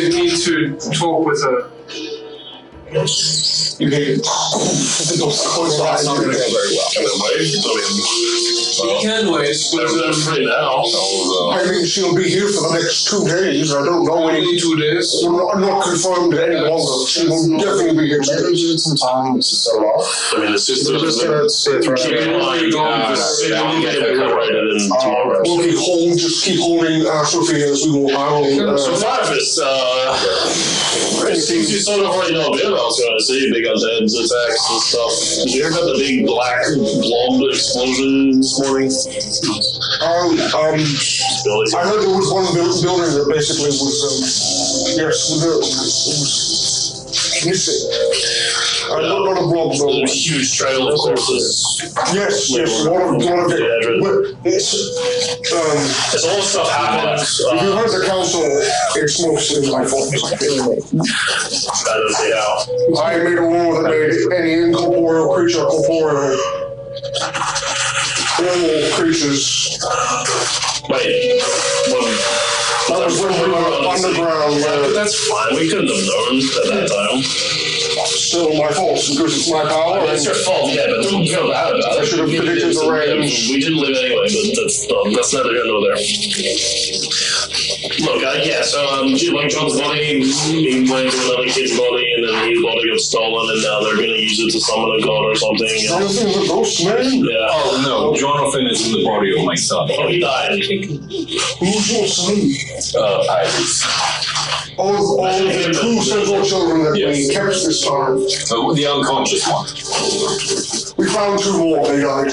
need to talk with her. You hear That's not going to go very well. Can it wait? He can wait, but Free now. I mean, she'll be here for the next 2 days. I don't know any. only 2 days. I'm not confirmed any longer. She will definitely be here. Maybe we need some time to settle off. I mean, it's just We're just gonna sit right keep in mind, Don't get it right in tomorrow. We'll keep holding Sophia as we will. So Flatus, it seems you sort of already know a bit about what's going to see, big undeads attacks and stuff. Did you hear about the big black blob explosion this morning? I heard there was one building that basically was, missing. Not a blob, There's a though. huge trail of corpses. Yes, one of it. It's all this stuff happened. if you heard the council, it's mostly my fault. I don't see how. I made a rule that made any incorporeal creature corporeal. All creatures. Wait. That was when we were underground. That's fine. We couldn't have known at that time. Still my fault because it's my power. It's your fault, yeah, but don't feel bad about it. I should have predicted the range. We didn't live anyway, but that's neither here nor there. Look, like John's body, he went into another kid's body, and then his body got stolen, and now they're gonna use it to summon a god or something. Jonathan's a ghost man? Yeah. Oh no, Jonathan is in the body of my son. Oh, he died. Who's your son? Iris. All the 2 central children that we kept this time. The unconscious one. We found 2 more, they died.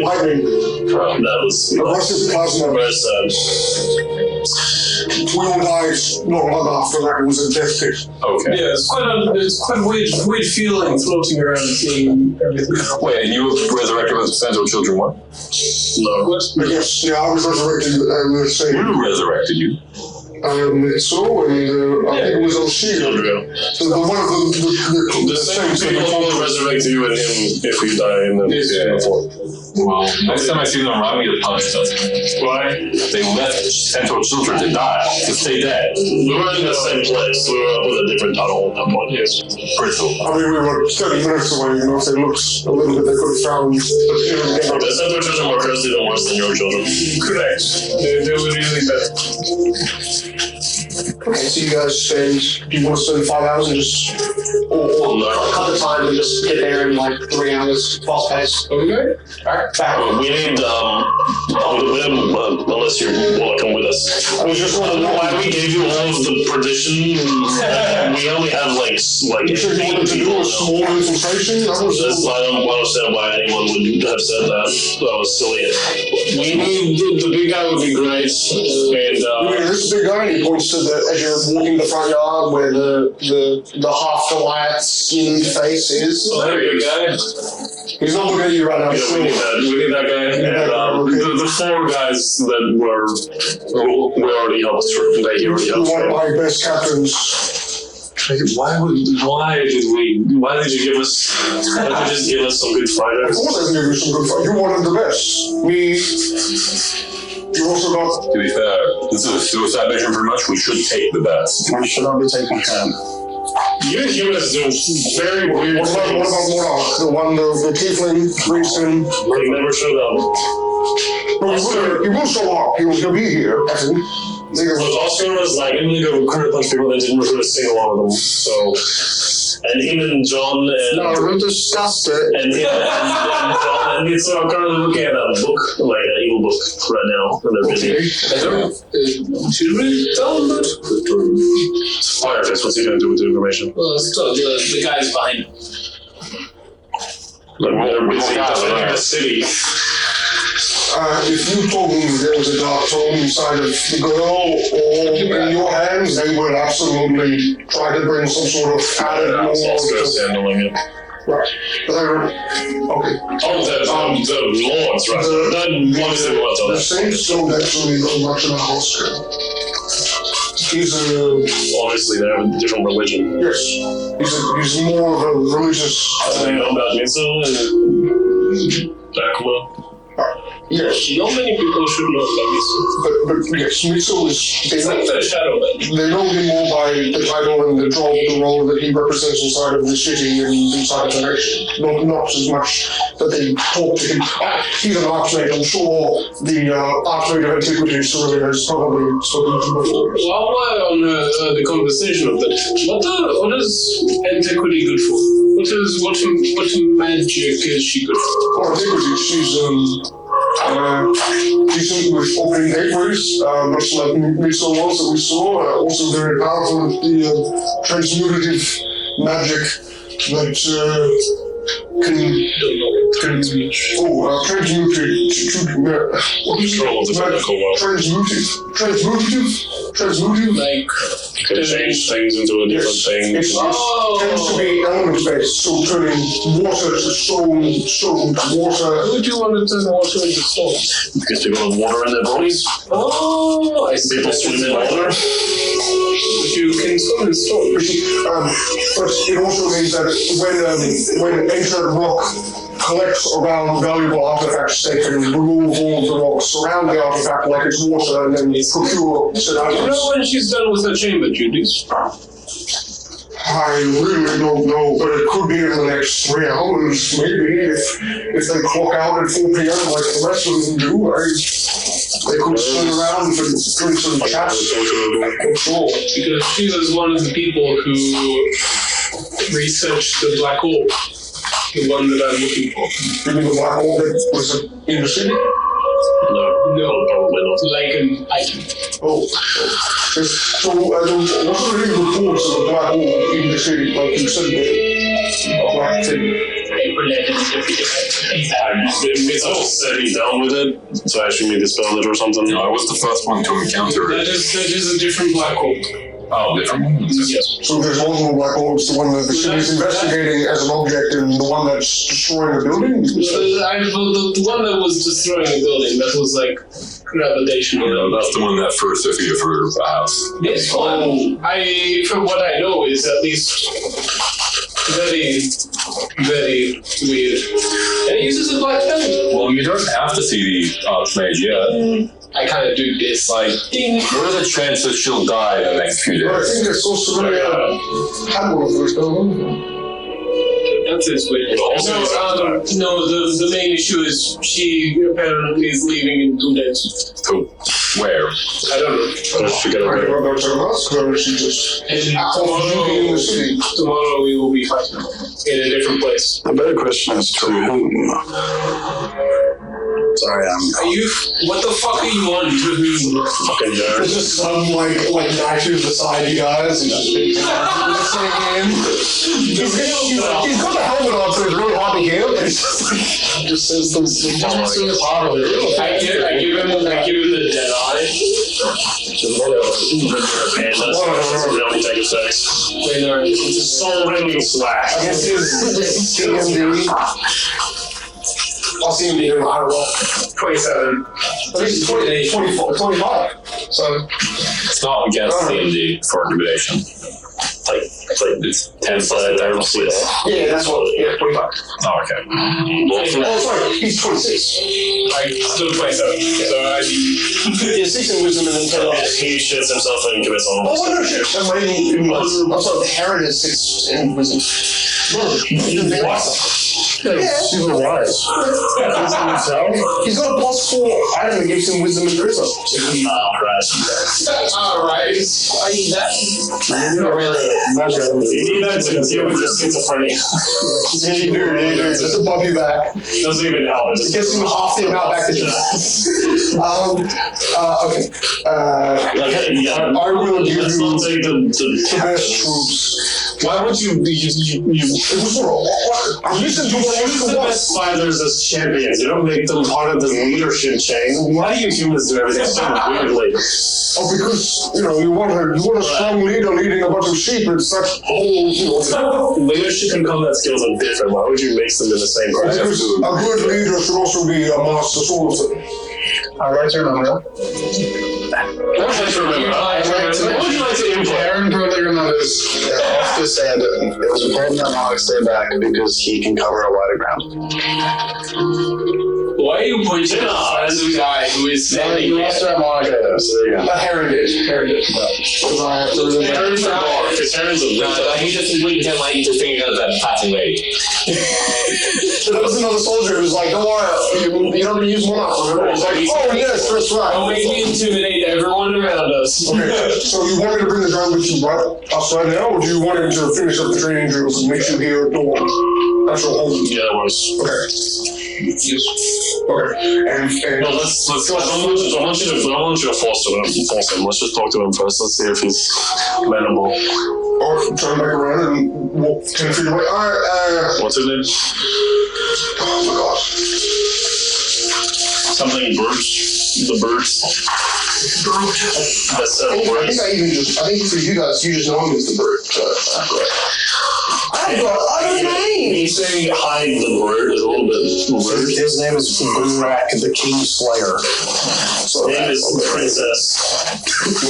Lightning. That was Aggressive plasma. very sad. We all died not long after that. It was a death pit. Okay. Yeah, it's quite a weird feeling floating around and seeing everything. Wait, and you were resurrected with central children what? No. Yes, yeah, I was resurrected. Who resurrected you? So, and I think it was O'Shea. So one of the same saints that people will resurrect you and him if you die in the before. Well, next time I see them around me to punch them. Why? They left central children to die, to stay dead. We were in the same place. We were up with a different tunnel at that point, yes. Brittle. I mean, we were 30 minutes away, if they looked a little bit, they could have found. The central children were cursed even worse than your children. Correct. They were really bad. Okay, so you guys spend, do you want to spend 5 hours and just, or cut the time and just get there in like 3 hours, fast pace? Okay. Back. We need, unless you want to come with us. I was just wondering Why we gave you all of the perdition? We only have like you said you 18 wanted to do people a now. small infiltration? That was I don't understand why anyone would have said that. That was silly. We need the big guy would be great, and this big guy, and he points to as you're walking the front yard where the half Goliath skinned face is. oh, there you go. He's not looking at you right now. Yeah, we need that guy. And the 4 guys that we already helped. He already You're helped. one of my best captains. Why did you give us? Why did you just give us some good Of fighters? course I can give you some good fight. You wanted the best. Me. You also got. To be fair, this is a suicide mission pretty much. We should take the best. We should not be taking him. You humans do very weird What about things. Morlock? The one, the tiefling, Grayson? He never showed up. No, he will show up. He'll be here. Oscar was like, I'm gonna go recruit a bunch of people and didn't recruit a single one of them. So, and him and John and we discussed it. and him and John and so I'm currently looking at a book, like an evil book right now, and they're busy. Should we tell them that? Firefist, what's he gonna do with the information? Well, let's tell the guys behind him. Like, they're busy defending the city. If you told them there was a dark soul inside of the girl or in your hands, they would absolutely try to bring some sort of added more Oscar's handling it. Right. Okay. Oh, the lords, right? Not one of the lords on The that. saints don't actually know much about Oscar. He's Obviously, they have a different religion. yes. He's more of a religious. They know about Mitsu and Dracula. Yes. Not many people should know about this. But yes, Mitsu is. It's like the Shadow Man. They know him more by the title and the job, the role that he represents inside of the city and inside of the nation. Not as much that they talk to him. He's an archmage. I'm sure the archmage of antiquity Cerulean has probably spoken to him before. While we're on the conversation of that, what is antiquity good for? What magic is she good for? For antiquity, she's decent with opening gateways, much like Mitsu was that we saw. Also very powerful with the transmutative magic that transmutative, Like, Can change things into a different thing. It tends to be element based, so turning water to stone, stone to water. why would you want to turn water into stone? Because people have water in their bodies. Oh, I see. People swim in water. But you can swim in stone. But it also means that when entered rock collects around valuable artifacts, they can remove all of the rocks around the artifact like it's water and then procure said You items. know when she's done with her chamber duties? I really don't know, but it could be in the next 3 hours, maybe, if they clock out at 4 p.m. like the rest of them do. They could swing around and drink some chat. I'm sure. Because she was one of the people who researched the black orb. The one that I'm looking for. You mean the black hole that was in the city? No, probably not. like an item. Oh. So, what are any reports of a black hole in the city? Like you said, a black thing. Mitsu said he's down with it, so I assume he dispelled it or something. No, I was the first one to encounter That it. is a different black hole. Oh, different one? Yes. So there's multiple black holes, the one that the city is investigating as an object and the one that's destroying the building? The one that was destroying the building, that was like gravitational. No, that's the one that first Sophia threw the house. This one, from what I know, is at least very, very weird. And it uses a black pen. Well, you don't have to see the Archmage yet. I kind of do this. Like, Ding. what are the chances she'll die in the next few But I days? think it's also very had one of those, don't That's his weird. No, the main issue is she apparently is leaving in 2 days. To where? I don't know. She got I a don't know to ask her, she just And happens in the city. tomorrow we will be fighting in a different place. The better question is to whom? Sorry, What the fuck are you on to whom? fucking nerd. There's just some like knife beside you guys and just listening in. He's got the helmet on, so it's really hard to hear, but it's just like just says some part of it. I give him the dead eye. Really take effect. Wait, no, it's a Soul ringing slash. I guess his CMD. I'll see him here. I don't know. 27. At least 20, 24, 25. So It's not against CMD for intimidation. Like It's 10 side. I don't see that. Yeah, that's what. Yeah, 25. Oh, okay. Oh, sorry, he's 26. I still 27. So I Yeah, 6 in wisdom and then 10 off. He shits himself and commits all. Oh, no shit. I'm sorry, the Heron is 6 in wisdom. Super wise. He's got a +4 item that gives him wisdom and charisma. Alright. I need that. You need that to deal with your schizophrenia. You do. Just to bump you back. Doesn't even help. It gets him half the amount back that you okay. I will give you the best troops. Why would you? Listen to what Choose the best fighters as champions. You don't make them part of the leadership chain. Why do you humans do everything so weirdly? Oh, because you want a strong leader leading a bunch of sheep. It's such whole Leadership and combat skills are different. Why would you mix them in the same breath? Because a good leader should also be a master swordsman. I'd like to remember. What would you like to import? Aaron Krueler knows. I'll just say that it was important that Malik stay back because he can cover a wider ground. Why are you pointing at the guy who is standing You lost that Malik, so there you go. Heritage. Because I have to remember. He just wouldn't get like to figure out that passing lady. There was another soldier who was like, don't worry, you don't use one up. He was like, oh yes, that's right. Don't make me intimidate everyone around us. Okay, so you want me to bring the drum with you right outside now, or do you want him to finish up the training drills and make you here at dawn? That's your home. Yeah, that works. Okay. Okay. And No, let's. I want you to force him. Let's just talk to him first. Let's see if he's amenable. or turn back around and walk 10 feet away. Alright, What's his name? oh my gosh. Something birds. The birds. That's I think for you guys, you just know him as the bird. I've got other names. He's saying hide the bird is a little bit weird. His name is Brandt, the King Slayer. His name is Princess.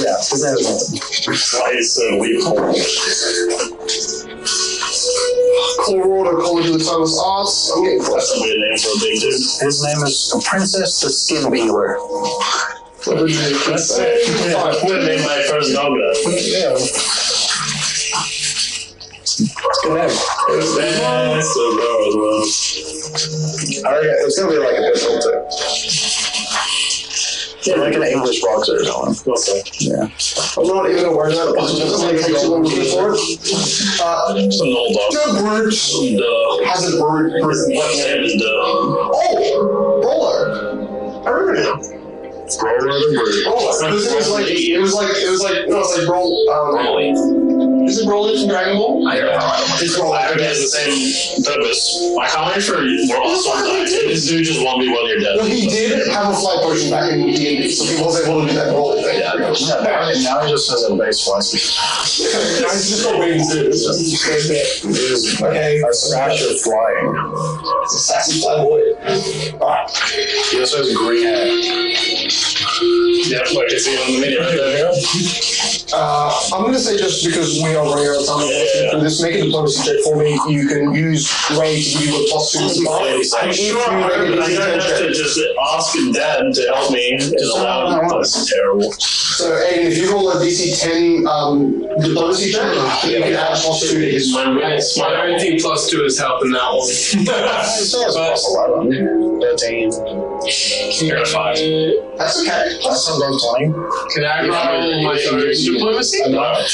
Yeah, his name is Slice and Leopold. Colorado College of the Timeless Arts. I'm getting That's a weird name for a big dude. His name is Princess the Skin Peeler. That's it. Yeah, I'm gonna name my first dog that. Yeah. Good name. That's so bro as well. It's gonna be like a pistol too. Yeah, like an English boxer or something. Okay. Yeah. I'm not even gonna worry about it. It's gonna take too long to look for it. It's an old dog. The bird has a bird. What's name is Oh, Roller. I remember now. Roller the bird. Roller. It was like Roll. Is it Broly from Dragon Ball? I don't know. It's Roller. It has the same purpose. I can't wait for we're also dying. This dude just 1v1 you're dead. Well, he did have a flight potion back in D&D, so he was able to do that Broly thing. Yeah. Now he just has a base flight. Now he's just got wings, dude. Okay. A smash of flying. It's a sassy fly boy. Alright. He also has green hair. Yeah, I can see it on the video right there. I'm going to say just because we are running out of time, and just make a diplomacy check for me. You can use Ray to give you a +2 to I'm sure I have to just ask Dad to help me and allow him. That's terrible. So, Aiden, if you roll a DC 10 diplomacy check, you can add +2 to his. My only thing +2 is helping that one. Plus 11. 13. You're a 5. That's okay. That's above 20. Can I roll my diplomacy? I'll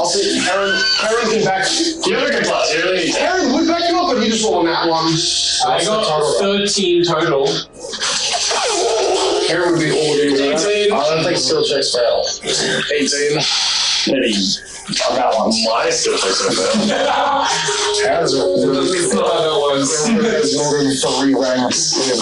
say Aaron can back. You have a good plus. Aaron would back you up, but you just roll on that one. I got 13 total. Aaron would be all of you. 18. I don't think skill checks fail. 18. On that one. My skill checks are bad. Has It's not how that was. more than 3 ranks in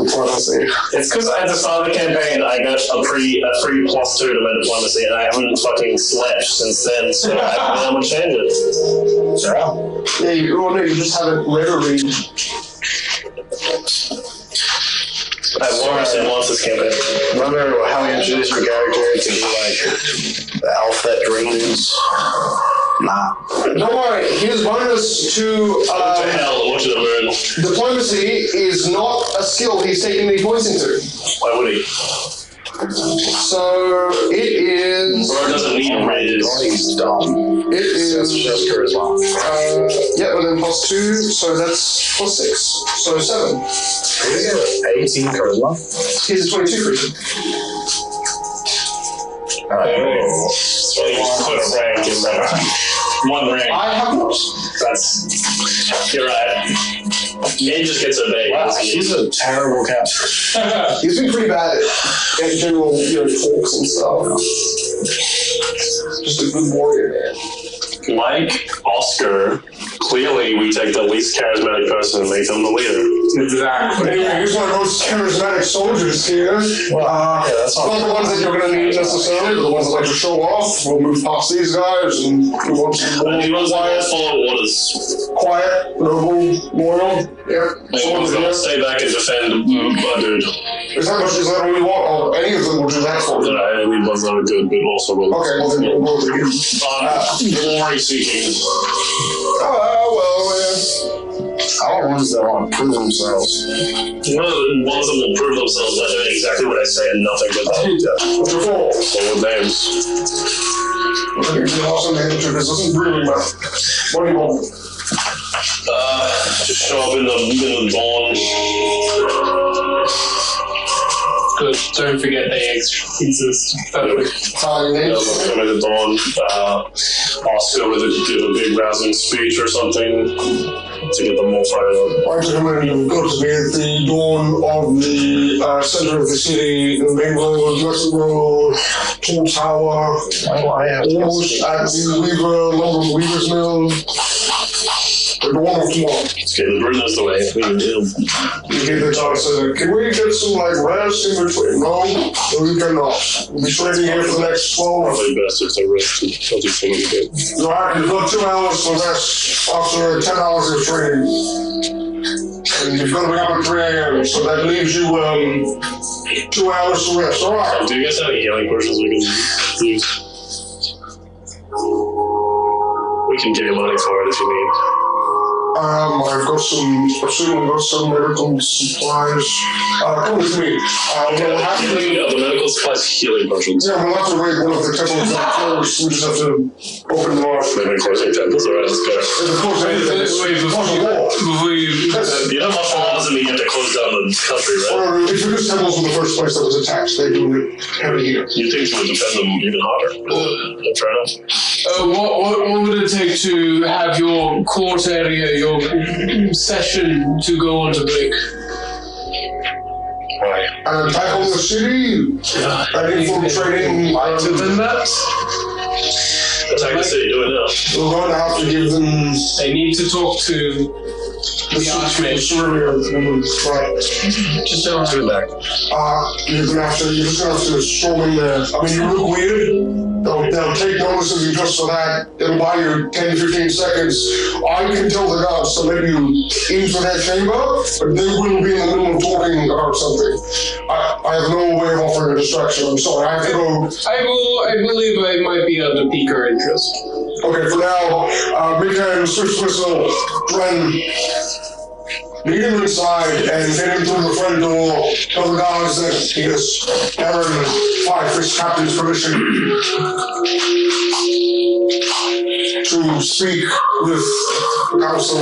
diplomacy. It's because at the start of the campaign, I got a free +2 to my diplomacy, and I haven't fucking slept since then, so I haven't been able to change it. Yeah, you just haven't read or read. I've learned in once this campaign. Remember how we introduced your character to be like the elf that dreams? Nah. Don't worry, his bonus to What the hell? What to the moon? diplomacy is not a skill he's taking any points into. Why would he? So it is. Bro doesn't need rages. He's dumb. It is. That's just charisma. Yeah, and then +2, so that's +6, so 7. 18 charisma. Here's a 22 for you. So you put a rank in there. One rank. I have not. That's. You're right. Nate just gets obeyed. Wow, she's a terrible captain. He's been pretty bad at general, talks and stuff. Just a good warrior, man. Like Oscar, clearly we take the least charismatic person and make them the leader. Exactly. Anyway, here's one of those charismatic soldiers here. That's Not the ones that you're going to need necessarily, but the ones that like to show off. We'll move past these guys and move on to And he runs quiet, follow orders. quiet, noble, loyal. Yeah. He one's gonna stay back and defend a dude. Is that all you want? Or any of them will do that for you? I mean, ones that are good, but also will. Okay, well then we'll do you. Glory seeking. All ones that want to prove themselves. One of the ones that will prove themselves by doing exactly what I say and nothing but that. What's your fault? So with names. It's an awesome name, this doesn't really matter. What do you want? Just show up in the dawn. Good. Don't forget they exist. Time names. Come in the dawn. Oscar with a big rousing speech or something to get them all fired up. I recommend you go to me at the dawn of the center of the city, the main road, Dressing Road, King Tower, almost at the Weaver's Mill. The dawn of tomorrow. Okay, the burn is the way. You get the talk, so can we get some rest in between? No, we cannot. We'll be training here for the next 12. Probably best if they rested. I'll do something good. Alright, you've got 2 hours for rest after 10 hours of training. And you've got to be up at 3 a.m., so that leaves you 2 hours to rest. Alright. Do you guys have any healing potions we can use? We can give you money for it if you need. I've certainly got some medical supplies. Come with me. We'll have to, The medical supplies healing potions. yeah, we'll have to raid one of the temples that closed. We just have to open them off. Maybe closing temples, alright, let's go. And of course, You know how far doesn't mean you have to close down the country, right? introduced temples in the first place that was attacked. They do it heavy here. You think you would defend them even harder. Fair enough. What would it take to have your court area, your session to go on to break? And attack on the city, and infiltrating. Lighter than that? Attack the city, do it now. We're going to have to give them They need to talk to the the Archmage. right. Just don't Do it back. You're just gonna have to storm in there. I mean, you look weird. They'll take notice of you just for that. It'll buy you 10, 15 seconds. I can tell the guards to let you into that chamber, but they will be in the middle of talking about something. I have no way of offering a distraction. I'm sorry. I have to go. I believe I might be under piquer interest. Okay, for now, big hand, switch whistle, Dren. Lead him inside and get him through the front door. Tell the guards that he has earned 5 Fist Captain's permission to speak with the council.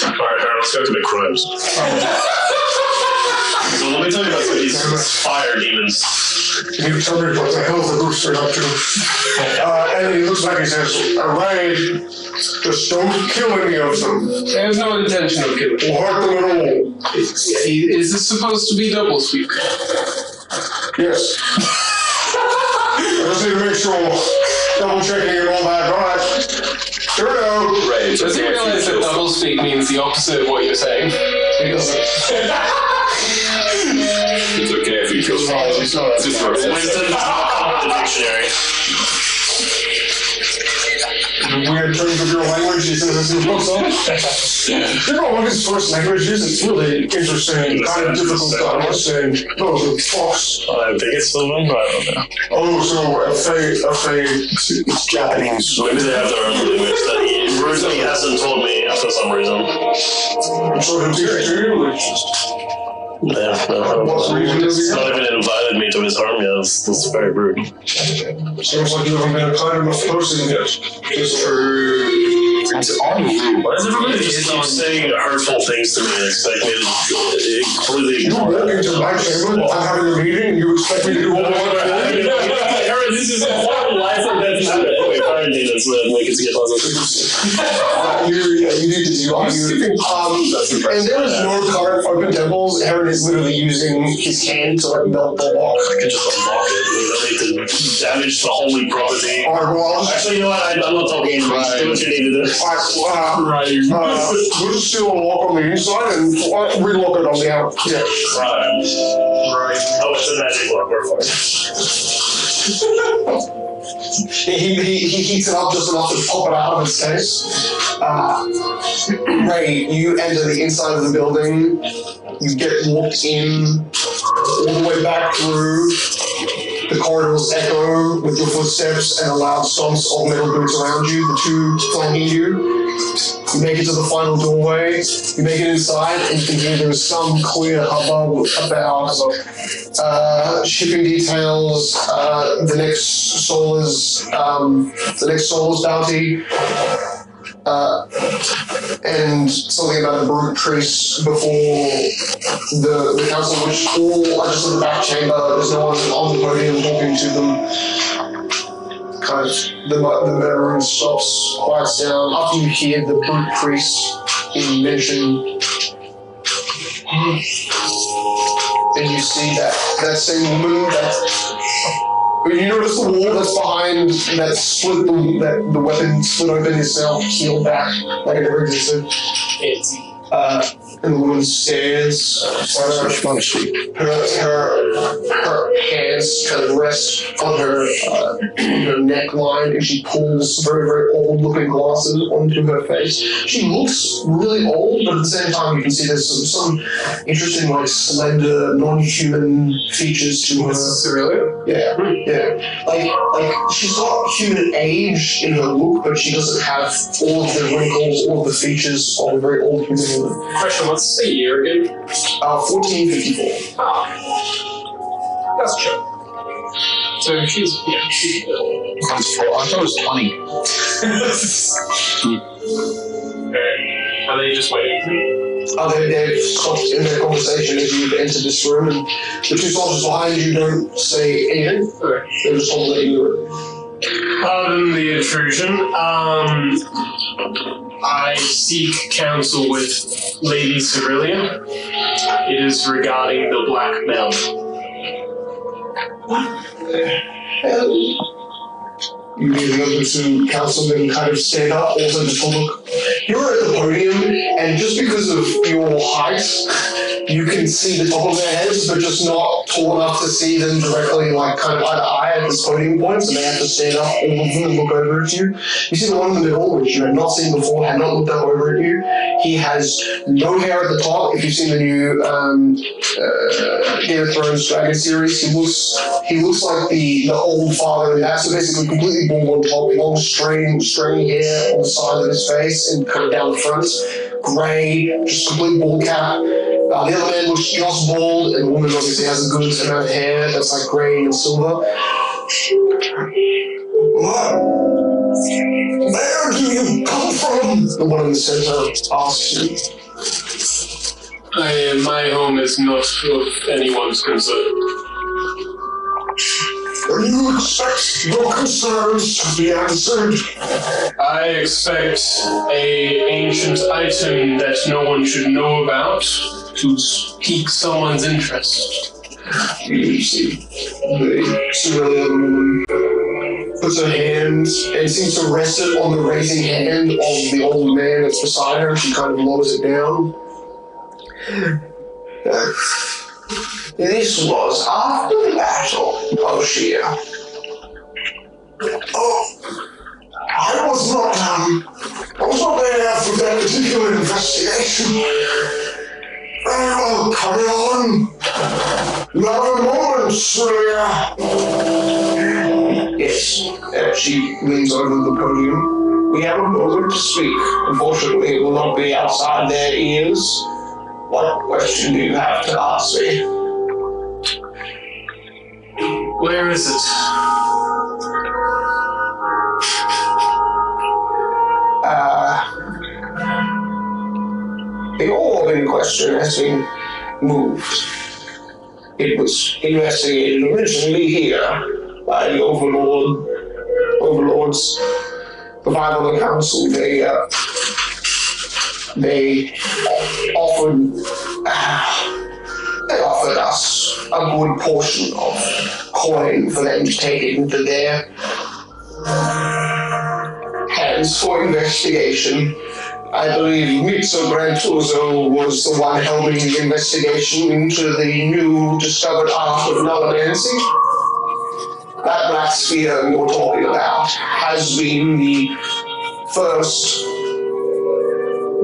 Alright, let's go commit crimes. So let me tell you about these fire demons. Can you tell me what the hell the groups are up to? And he looks like he says, alright, just don't kill any of them. There's no intention of killing. Or hurt them at all. Is this supposed to be double speak? Yes. I just need to make sure, double checking and all that. Alright. Here we go. Right. Does he realize that double speak means the opposite of what you're saying? He doesn't. It's okay if you kill someone. It's just for Winston, the dictionary. In weird terms of your language, he says it's his books on. You know what his first language is? It's really interesting, kind of difficult to understand. No, the fox. I think it's Sylvan, but I don't know. Oh, so it's Japanese. Maybe they have their own language that he hasn't told me for some reason. So the teacher, Yeah, what reason is he's he? not even invited me to his home yet. That's very rude. Seems like you haven't been a kind enough person yet. It's true. It's on you. Why does everybody just keep saying hurtful things to me and expect me to completely You ignore walk into my chamber, I'm having a meeting, and you expect me to do all that? Aaron, this is a horrible life or death matter. Okay, apparently that's what make it to get positive. You need to do all and there is no current open temples. Aaron is literally using his hand to like melt the lock. I could just unlock it. We don't need to damage the holy property. Alright, well, I'll just Actually, you know what? I'm not talking anymore. Just do what you need to do. we'll just seal a lock on the inside and relock it on the out. Yeah. Right. Oh, it's a magic lock. We're fine. He heats it up just enough to pop it out of its case. Ray, you enter the inside of the building. You get walked in all the way back through. The corridors echo with your footsteps and the loud stomps of metal boots around you, the two flanking you. You make it to the final doorway, you make it inside, and you can hear there is some clear hubbub about shipping details, the next Solar's bounty, and something about a brute priest before the council, which all are just in the back chamber. There's no one on the podium talking to them. Kind of the murder room stops, quiets down after you hear the brute priest mention. And you see that same woman you notice the wall that's behind that split, the weapon split open is now peeled back like it never existed. And the woman stares. Her hands kind of rest on her neckline, and she pulls very, very old-looking glasses onto her face. She looks really old, but at the same time, you can see there's some interesting, like, slender, non-human features to her. Aurelia? Yeah. Like she's got human age in her look, but she doesn't have all of the wrinkles, all of the features of a very old human woman. Question, what's the year again? 1454. That's chill. So she's I thought it was 20. Are they just waiting for me? They've stopped in their conversation as you've entered this room, and the two soldiers behind you don't say anything. Okay. They're just all letting you in. Pardon the intrusion. I seek counsel with Lady Cerelia. It is regarding the Black Bell. You need another two councilmen kind of stand up, also just look. You're at the podium, and just because of your height, you can see the top of their heads, but just not tall enough to see them directly, like kind of eye to eye at this podium point, so they have to stand up, all of them, and look over at you. You see the one in the middle, which you had not seen before, had not looked up over at you. He has no hair at the top. If you've seen the new Game of Thrones Dragon series, he looks like the old father in that, so basically completely bald on top, long stringy hair on the side of his face and kind of down the front, grey, just complete bald cap. The other man looks just bald, and the woman obviously has a good amount of hair that's like grey and silver. Where do you come from? The one in the center asks you. My home is not of anyone's concern. You expect your concerns to be answered? I expect a ancient item that no one should know about to pique someone's interest. You see the Cerelia woman puts her hand and seems to rest it on the raising hand of the old man that's beside her. She kind of lowers it down. This was after the battle, Oshia. Oh, I was not there particular investigation. Very well, carry on. You have a moment, Surya. Yes, she leans over the podium. We have a moment to speak. Unfortunately, it will not be outside their ears. What question do you have to ask me? Where is it? The orb in question has been moved. It was investigated originally here by the overlords, the Violent Council. They offered us a good portion of coin for them to take it into their hands for investigation. I believe Mitsu Grantuzo was the one helping the investigation into the new discovered art of Nullimancy. That black sphere you're talking about has been the first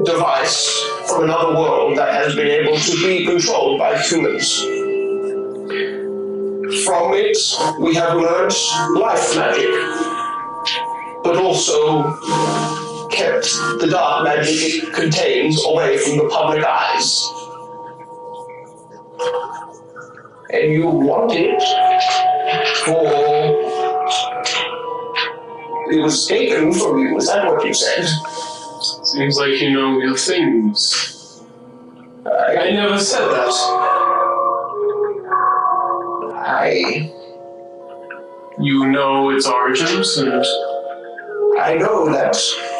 device from another world that has been able to be controlled by humans. From it, we have learned life magic, but also kept the dark magic it contains away from the public eyes. And you want it for... It was taken from you, is that what you said? Seems like you know your things. I never said that. You know its origins, and I know that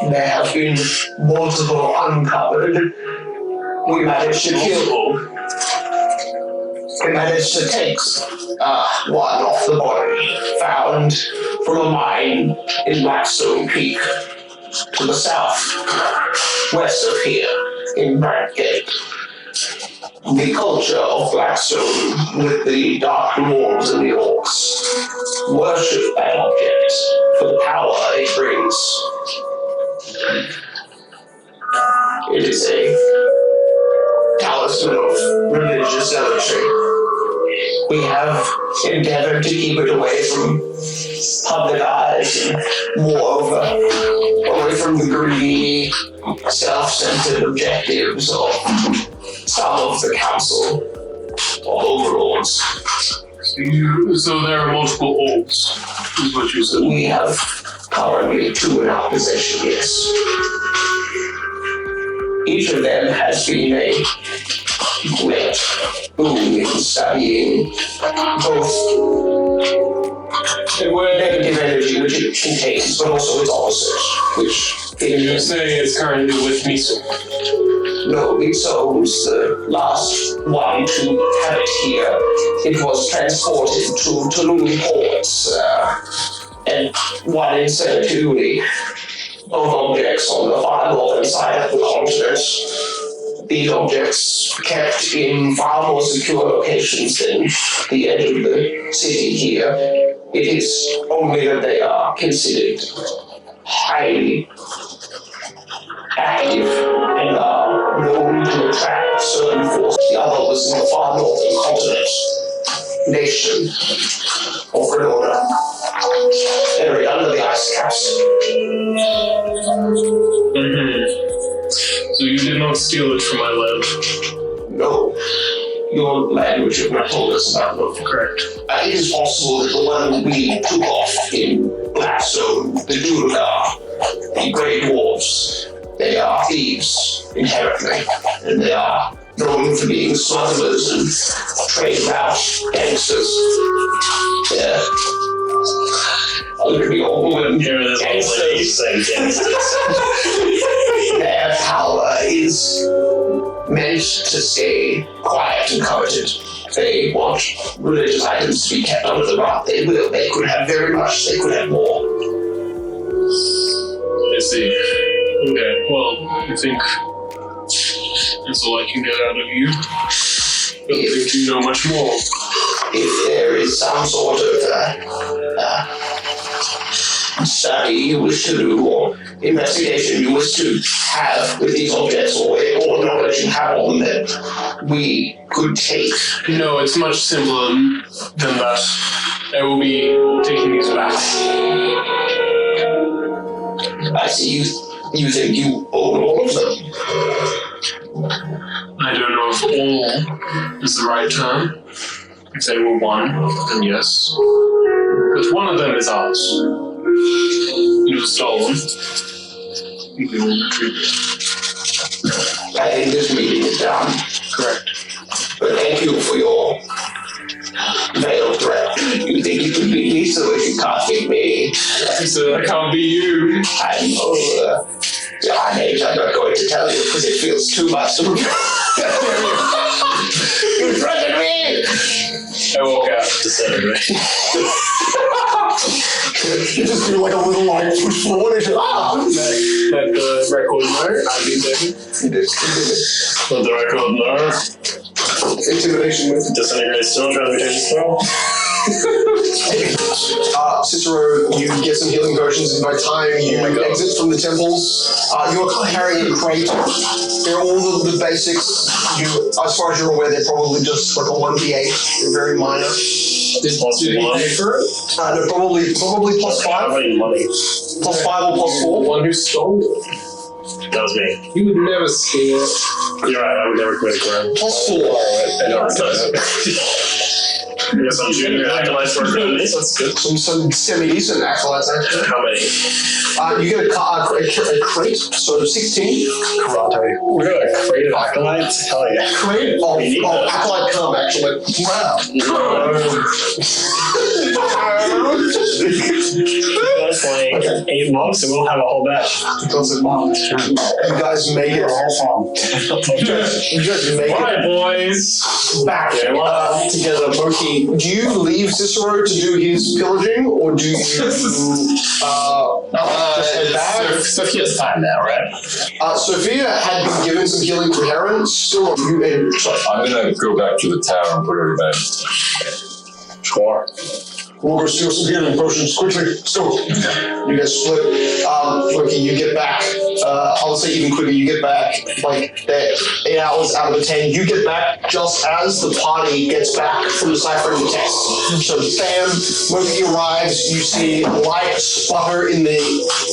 there have been multiple uncovered. We managed to kill. We managed to take one off the body, found from a mine in Blackstone Peak, to the south, west of here, in Brandt. The culture of Blackstone, with the dark dwarves and the orcs, worship that object for the power it brings. It is a talisman of religious zealotry. We have endeavored to keep it away from public eyes and more away from the greedy, self-centered objectives of some of the council or overlords. So there are multiple orcs, is what you said. We have currently 2 in our possession, yes. Each of them has been a great boon in studying both negative energy, which it contains, but also its opposite, which... You're saying it's currently with Miso? No, Miso was the last one to have it here. It was transported to Tulum ports, and one in Senatuli. Both objects on the far northern side of the continent. These objects kept in far more secure locations than the edge of the city here. It is only that they are considered highly active and are known to attract certain forces. The other was in the far northern continent, nation of Krueler, area under the ice caps. So you did not steal it from my land? No. Your land, which you have not told us about, no. Correct. It is possible that the one we took off in Blackstone, the Duragar, the Grey Dwarves, they are thieves inherently, and they are known for being smugglers and trained out gangsters. Yeah. Look at the old woman. Gangsters. Their power is meant to stay quiet and coveted. They want religious items to be kept under the rug. They will. They could have very much. They could have more. I see. Okay, well, I think that's all I can get out of you. I don't think you know much more. If there is some sort of study you wish to do, or investigation you wish to have with these objects, or knowledge you have on them that we could take? No, it's much simpler than that. I will be taking these back. I see you think you own all of them. I don't know if all is the right term. If they were one, then yes. But one of them is ours. It was stolen. We will retrieve it. I think this meeting is done. Correct. But thank you for your veiled threat. You think you could beat me, so if you can't beat me, So I can't be you. I'm over. I'm not going to tell you because it feels too much to You threatened me! I walk out disintegrate. You just do like a little like push forward and Let the record know. I'll be there. Let the record know. Intimidation with Disintegrate still trying to retain his throw. Cicero, you get some healing potions, and by the time you exit from the temples, you're carrying a crate. They're all the basics. As far as you're aware, they're probably just like a 1d8. They're very minor. Did he pay for it? They're probably plus 5. How many money? Plus 5 or plus 4. The one who stole it. That was me. You would never steal it. You're right, I would never commit a crime. Plus 4. I don't. I guess I'm junior acolytes working on me, so that's good. Some semi-decent acolytes, actually. How many? You get a crate, so 16. Karate. We got a crate of acolytes? Hell yeah. Crate of acolyte cum, actually. Wow. That's like 8 months and we'll have a whole batch. You guys make it. You guys make Alright, it boys. back Together, Monkey. Do you leave Cicero to do his pillaging, or do you just head back? Sophia's time now, right? Sophia had been given some healing from Heron. Still, I'm gonna go back to the tower and put her to bed. Sure. we'll go steal some healing potions quickly. Let's go. You guys split. Okay, you get back. I'll say even quicker. You get back like 8 hours out of the 10. You get back just as the party gets back from deciphering the text. So bam, Monkey arrives. You see light sputter in the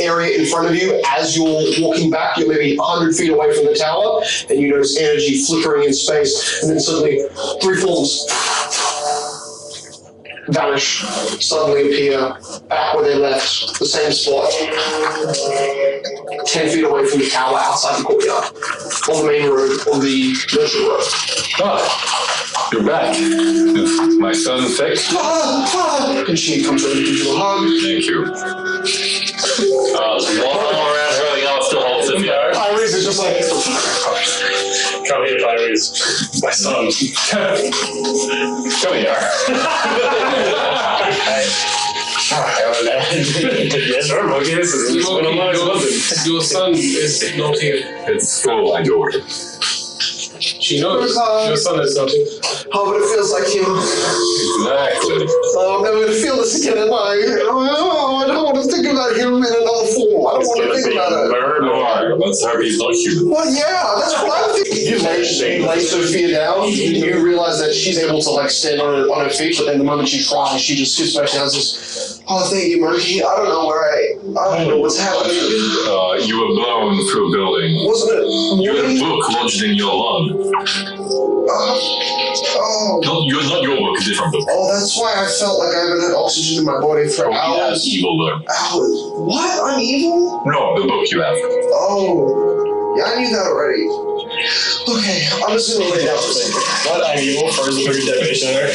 area in front of you as you're walking back. You're maybe 100 feet away from the tower, and you notice energy flickering in space, and then suddenly 3 forms vanish, suddenly appear back where they left, the same spot, 10 feet away from the tower outside the courtyard, on the main road, on the nursery road. Ah, you're back. Is my son sick? And she comes over to give you a hug. Thank you. Walking around her, the yellow still holds him. Iris is just like, Come here, Tyrese. My son. Come here. Yes, sir, Monkey. This is one of my husbands. Your son is not here. It's for my daughter. She knows. Your son is not here. oh, but it feels like him. Exactly. Oh, I'm never going to feel this again, am I? Oh, I don't want to think about him in another form. I don't want to think about it. No, let's hope he's not human. Well, yeah, that's what I'm thinking. You lay Sophia down, and you realize that she's able to like stand on her feet, but then the moment she cries, she just sits back down and says, oh, thank you, Monkey. I don't know I don't know what's happening. You were blown through a building. Wasn't it You had a morning? book lodged in your lung. Oh, Not your book, a different book. oh, that's why I felt like I haven't had oxygen in my body for Oh, he has hours. evil though. Hours? What? I'm evil? No, the book you have. Oh, yeah, I knew that already. Okay, I'm just gonna lay down for a second. What? I'm evil for the bigger detonation there.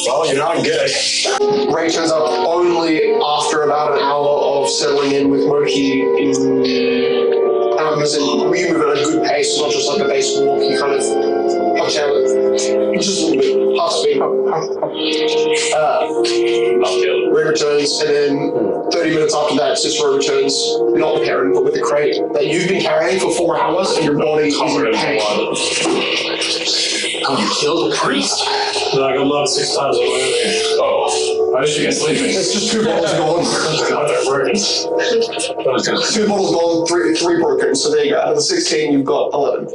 Well, you're not good. Ray turns up only after about an hour of settling in with Moki in. We move at a good pace, not just like a base walk. You kind of hotel it just a little bit, half speed. Ray returns, and then 30 minutes after that, Cicero returns, not with Heron, but with the crate that you've been carrying for 4 hours, and your body is in pain. Oh, you killed a priest? Like I'm not 6 times away. Oh, I just get sleeping. It's just 2 bottles gone. God, they're broken. 2 bottles gone, 3 broken. So there you go. Out of the 16, you've got 11.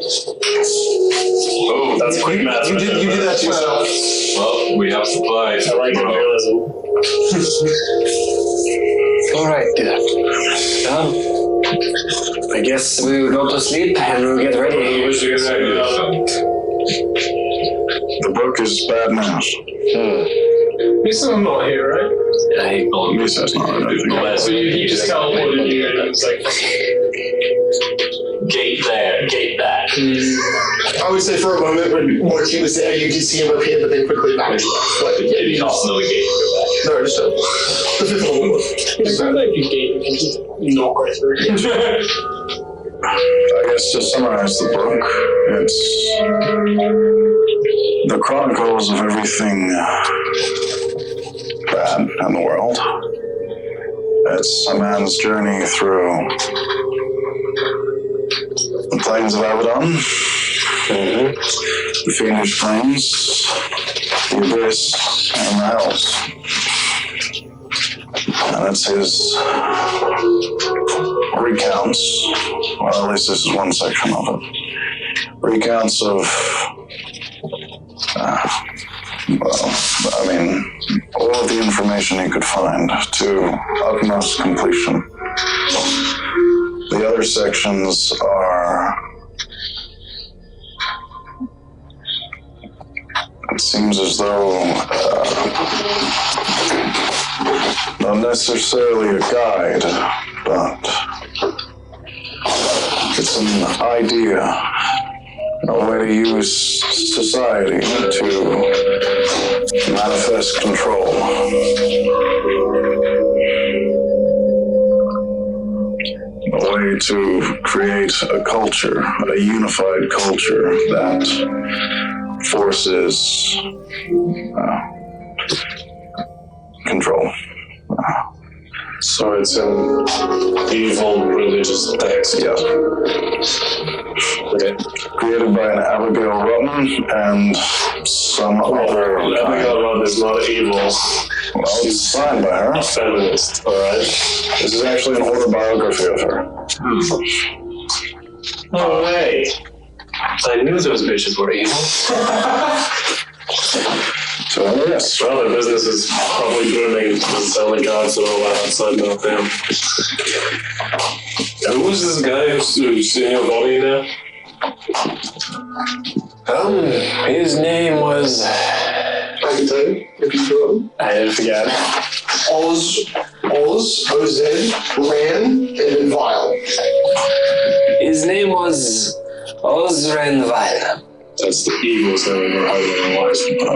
Oh, that's quick math. You did that to yourself. Well, we have supplies. I like realism. Alright. I guess we will go to sleep and we'll get ready. The book is bad news. He's still not here, right? Lisa's not. I don't think. So you just teleported you and it's like... Gate there, gate that. I would say for a moment when Morty was there, you did see him appear, but then quickly vanished. But yeah, you Not another gate to go back. No, just a... It's not like you gate, you can just knock right through. I guess to summarize the book, it's the chronicles of everything bad in the world. It's a man's journey through the plains of Abaddon, the Fiendish Plains, the Abyss, and the Hells. And it's his recounts, well, at least this is one section of it, recounts of, all of the information he could find to utmost completion. The other sections are, it seems as though, not necessarily a guide, but it's an idea, a way to use society to manifest control. A way to create a culture, a unified culture that forces control. So it's an evil religious text. Yes. Okay. Created by an Abigail Rotten and some other Abigail Rotten is not evil. Well, it's signed by her. Feminist, alright? This is actually an autobiography of her. No way. I knew those bitches were evil. So, yes. Well, their business is probably booming. It's the only gods that are allowed outside of them. Who was this guy who's in your body now? His name was... I can tell you, if you go. I forget. Oz, OZ, Ran, and then Vile. His name was Ozrenvile. That's the evilest thing I've ever heard in my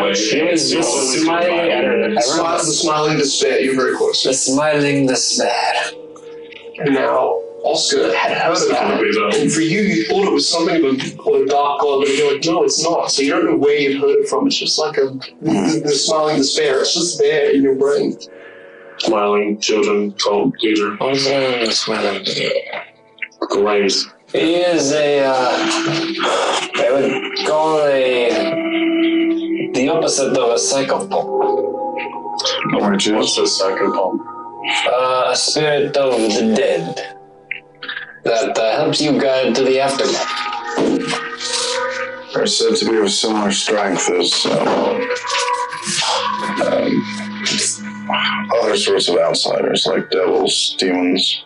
life. He was just smiling. The smiling despair, you're very close. The smiling despair. Now, Oscar had heard of that, and for you, you thought it was something of a dark god, but you're like, no, it's not. So you don't know where you've heard it from. It's just like the smiling despair. It's just there in your brain. Smiling children told Keter. Smiling. Great. He is I would call the opposite of a psychopath. Which What's is a psychopath? A spirit of the dead that helps you guide to the afterlife. are said to be of similar strength as other sorts of outsiders, like devils, demons,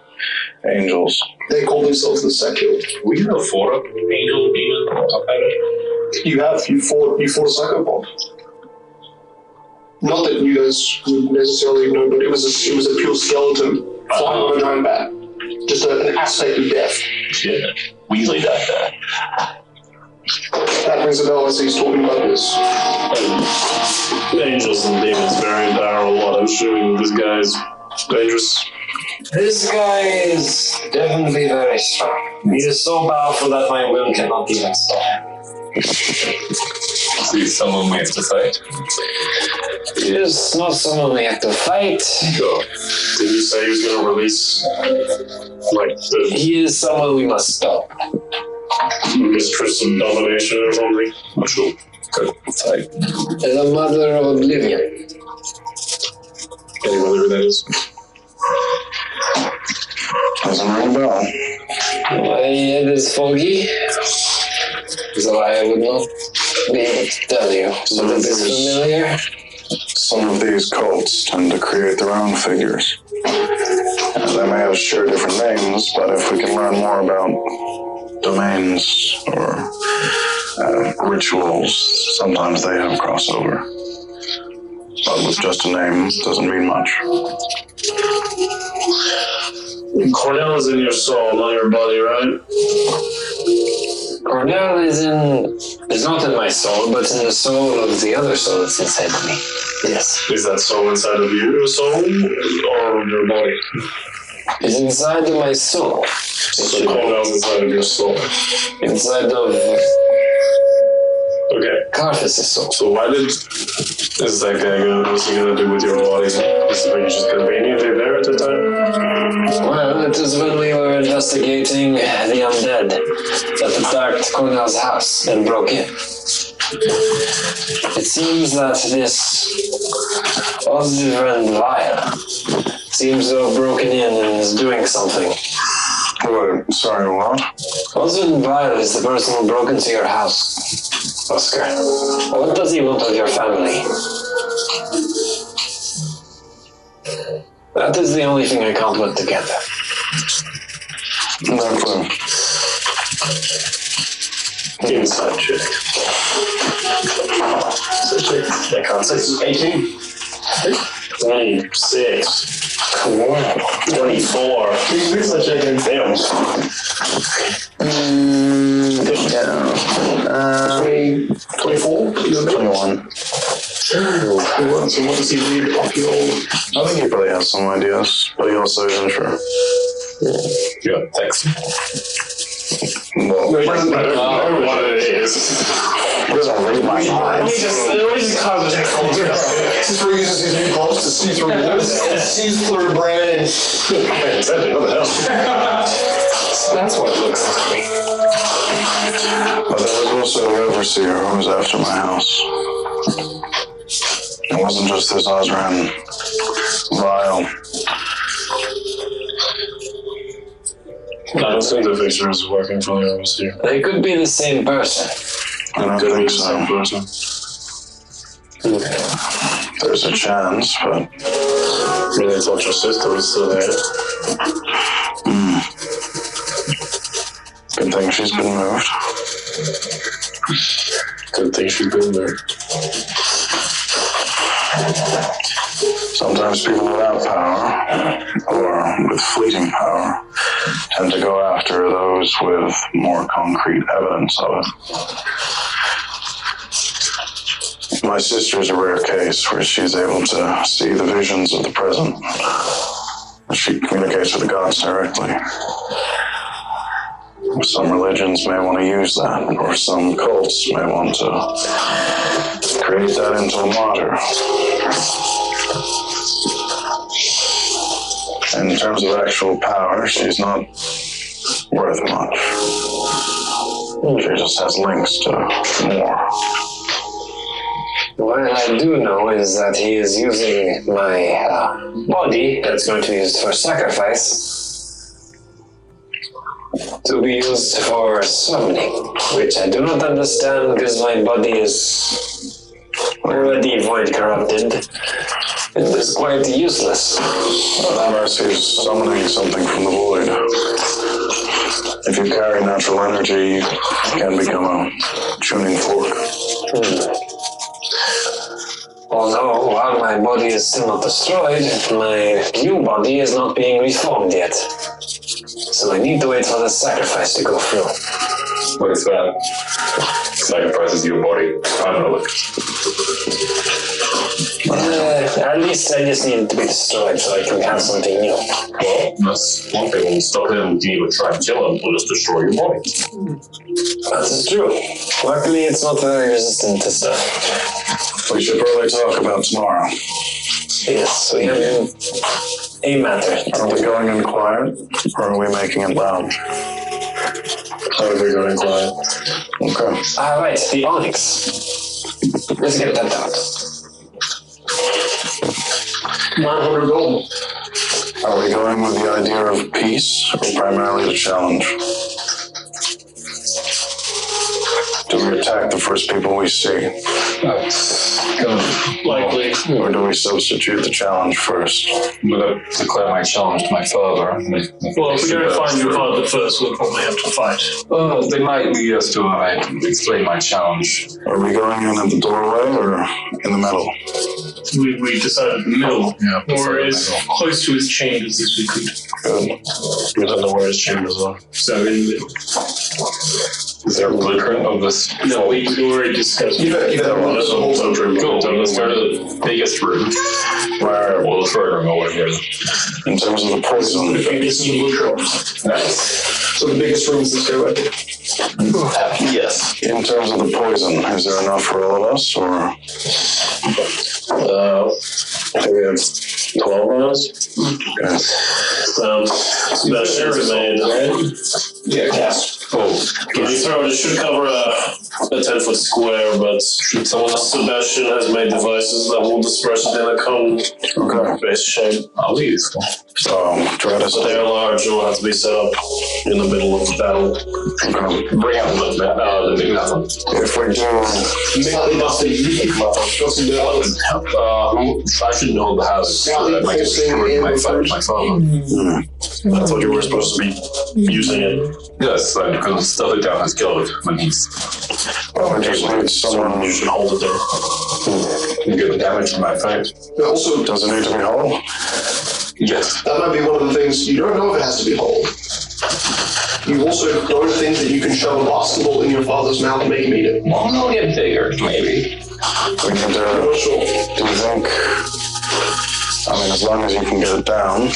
angels. They call themselves the secular. We can afford an angel, demon, Pathfinder. You fought a psychopath. Not that you guys would necessarily know, but it was a pure skeleton flying on a giant bat. Just an aspect of death. Yeah, Weasley died there. That rings a bell as he's talking about this. Angels and demons vary in power a lot. I'm sure this guy's dangerous. This guy is definitely very strong. He is so powerful that my will cannot even stop him. He's someone we have to fight. He is not someone we have to fight. Sure. Did you say he was going to release, He is someone we must stop. mistrust and domination or something? Not sure. Good. Tight. The Mother of Oblivion. Anyone who that is? Doesn't ring a bell. My head is foggy, so I would not be able to tell you. But it is familiar. Some of these cults tend to create their own figures. And they may have share different names, but if we can learn more about domains or rituals, sometimes they have crossover. But with just a name, doesn't mean much. Cornell is in your soul, not your body, right? Cornell is not in my soul, but in the soul of the other soul that's inside of me. Yes. Is that soul inside of your soul or your body? It's inside of my soul. So Cornell's inside of your soul. Inside of Okay. Carthus' soul. So why did this that guy go? What's he gonna do with your body? Is he just conveniently there at the time? Well, it was when we were investigating the undead that attacked Cornell's house and broke in. It seems that this Osir and Vile seems to have broken in and is doing something. Wait, sorry, what? Osir and Vile is the person who broke into your house, Oscar. What does he want of your family? That is the only thing I can't put together. No clue. Inside check. So check. I can't say 18. 26. 24. Inside check and fail. Push down. 24? 21. So what does he read off your... I think he probably has some ideas, but he also isn't sure. Yeah, thanks. Well, It doesn't matter what it is. he doesn't read my Let me minds. just contact culture. This is where he uses his new gloves to see through walls. Sees through Brandt. Exactly, what the hell? That's what it looks like to me. But there was also the overseer who was after my house. It wasn't just this Osran Vile. I don't think the picture is working for the overseer. They could be the same person. I don't Could be think the same so. person. There's a chance, but I mean, I thought your sister was still there. good thing she's been moved. Good thing she's been there. Sometimes people without power, or with fleeting power, tend to go after those with more concrete evidence of it. My sister is a rare case where she's able to see the visions of the present. She communicates with the gods directly. Some religions may want to use that, or some cults may want to create that into a martyr. In terms of actual power, she's not worth much. She just has links to more. What I do know is that he is using my body that's going to be used for sacrifice to be used for summoning, which I do not understand because my body is already void corrupted. It is quite useless. Unless he's summoning something from the void. If you carry natural energy, you can become a tuning fork. Although, while my body is still not destroyed, my new body is not being reformed yet. So I need to wait for the sacrifice to go through. What is that? Sacrifices your body. I don't know. At least I just need it to be destroyed so I can have something new. Well, that's one thing. When you stop him, you can even try and kill him. We'll just destroy your body. That is true. Luckily, it's not very resistant to stuff. We should probably talk about tomorrow. Yes, we have a matter. Are we going in quiet, or are we making it loud? How are we going quiet? Okay. Ah, right, the onyx. Let's get that out. 900 gold. Are we going with the idea of peace or primarily the challenge? Do we attack the first people we see? Likely. Or do we substitute the challenge first? I'm gonna declare my challenge to my father. Well, if we're going to find your father first, we'll probably have to fight. They might lead us to explain my challenge. Are we going in at the doorway or in the middle? We decided the middle. Yeah, Or as close to his chambers as we could. Good. We don't know where his chambers are. So in the middle. Is there a blueprint of this? No, we already discussed it. Cool. So let's go to the biggest room. Where, Or the third room or whatever. in terms of the poison, This is the blueprint. Nice. So the biggest room is this guy. Yes. in terms of the poison, is there enough for all of us, or? I think we have 12 rounds. Okay. Sebastian's made, right? Yeah, cast. Oh, Can you throw it? It should cover a 10-foot square, but Sebastian has made devices that will disperse it in a cone-based shape. I'll be useful. So, try to But they are large and will have to be set up in the middle of the battle. Okay. Bring out the big nothing. If we do, I should know the house so that I can destroy my father. I thought you were supposed to be using it. Yes, I'm going to stuff it down his gullet when he's well, we just need someone, You should hold it there. get the damage to my face. Also, does it need to be whole? Yes. that might be one of the things, you don't know if it has to be whole. You also don't think that you can shove a basketball in your father's mouth and make him eat it. Well, they'll get bigger, maybe. We need to, I'm not sure. do you think, I mean, as long as you can get it down,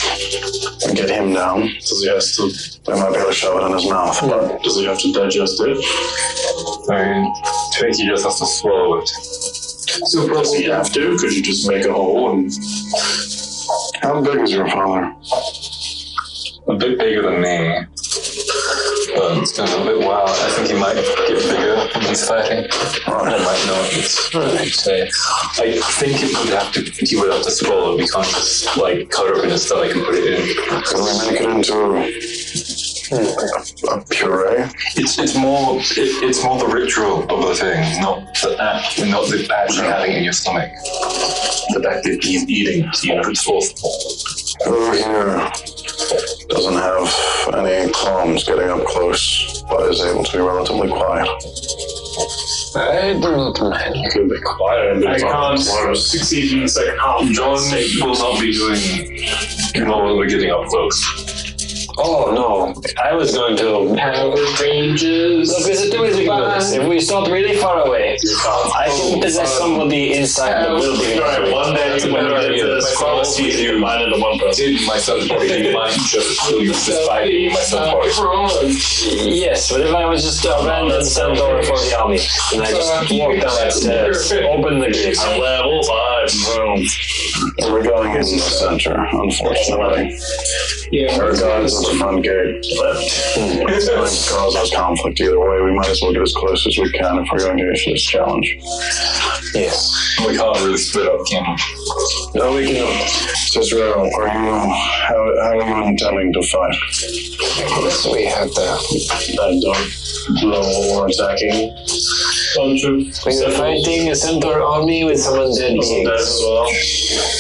and get him down, Does he have to? they might be able to shove it in his mouth, but Does he have to digest it? I mean, I think he just has to swallow it. So does he have to? Could you just make a hole and? how big is your father? A bit bigger than me. But it's going a bit wild. I think he might get bigger when he's fighting. I might not. It's hard to say. I think he would have to swallow it. We can't just like cut it up in his stomach and put it in. Can we make it into a puree? It's more the ritual of the thing, not the actually having it in your stomach. The fact that he's eating, it's forceful. Who here doesn't have any qualms getting up close, but is able to be relatively quiet? I do not mind. You could be quiet. I can't succeed in the second half. John will not be getting up close. Oh no, I was going to. Power Rangers. Look, is it doing this? If we start really far away, I can possess somebody inside the building. Alright, one day you better get this quality you combine into one person. My son's body, he might just fighting my son's body. Yes, but if I was just a random centaur for the army, and I just walk down that stairs, open the gates. Level 5 room. We're going in the center, unfortunately. Yeah, Regardless of the front gate. It's going to cause us conflict either way. We might as well get as close as we can if we're going to issue this challenge. Yes. We can't really split up, can we? No, we cannot. Cicero, how are you intending to fight? Yes, we have the. I don't know what we're attacking. Bunch of We are fighting a centaur army with some undead Dead beings. as well.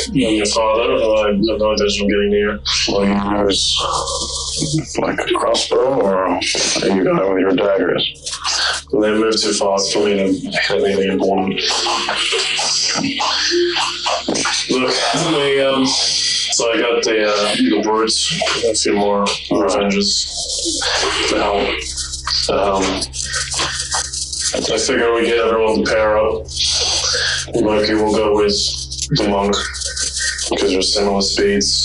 And your father, who I have no intention of getting near. Will you use like a crossbow, or are you going with your daggers? They move too fast for me to hit anything important. Look, so I got the brutes, a few more revenges to help. I figure we get everyone to pair up. Loki will go with the monk, because they're similar speeds.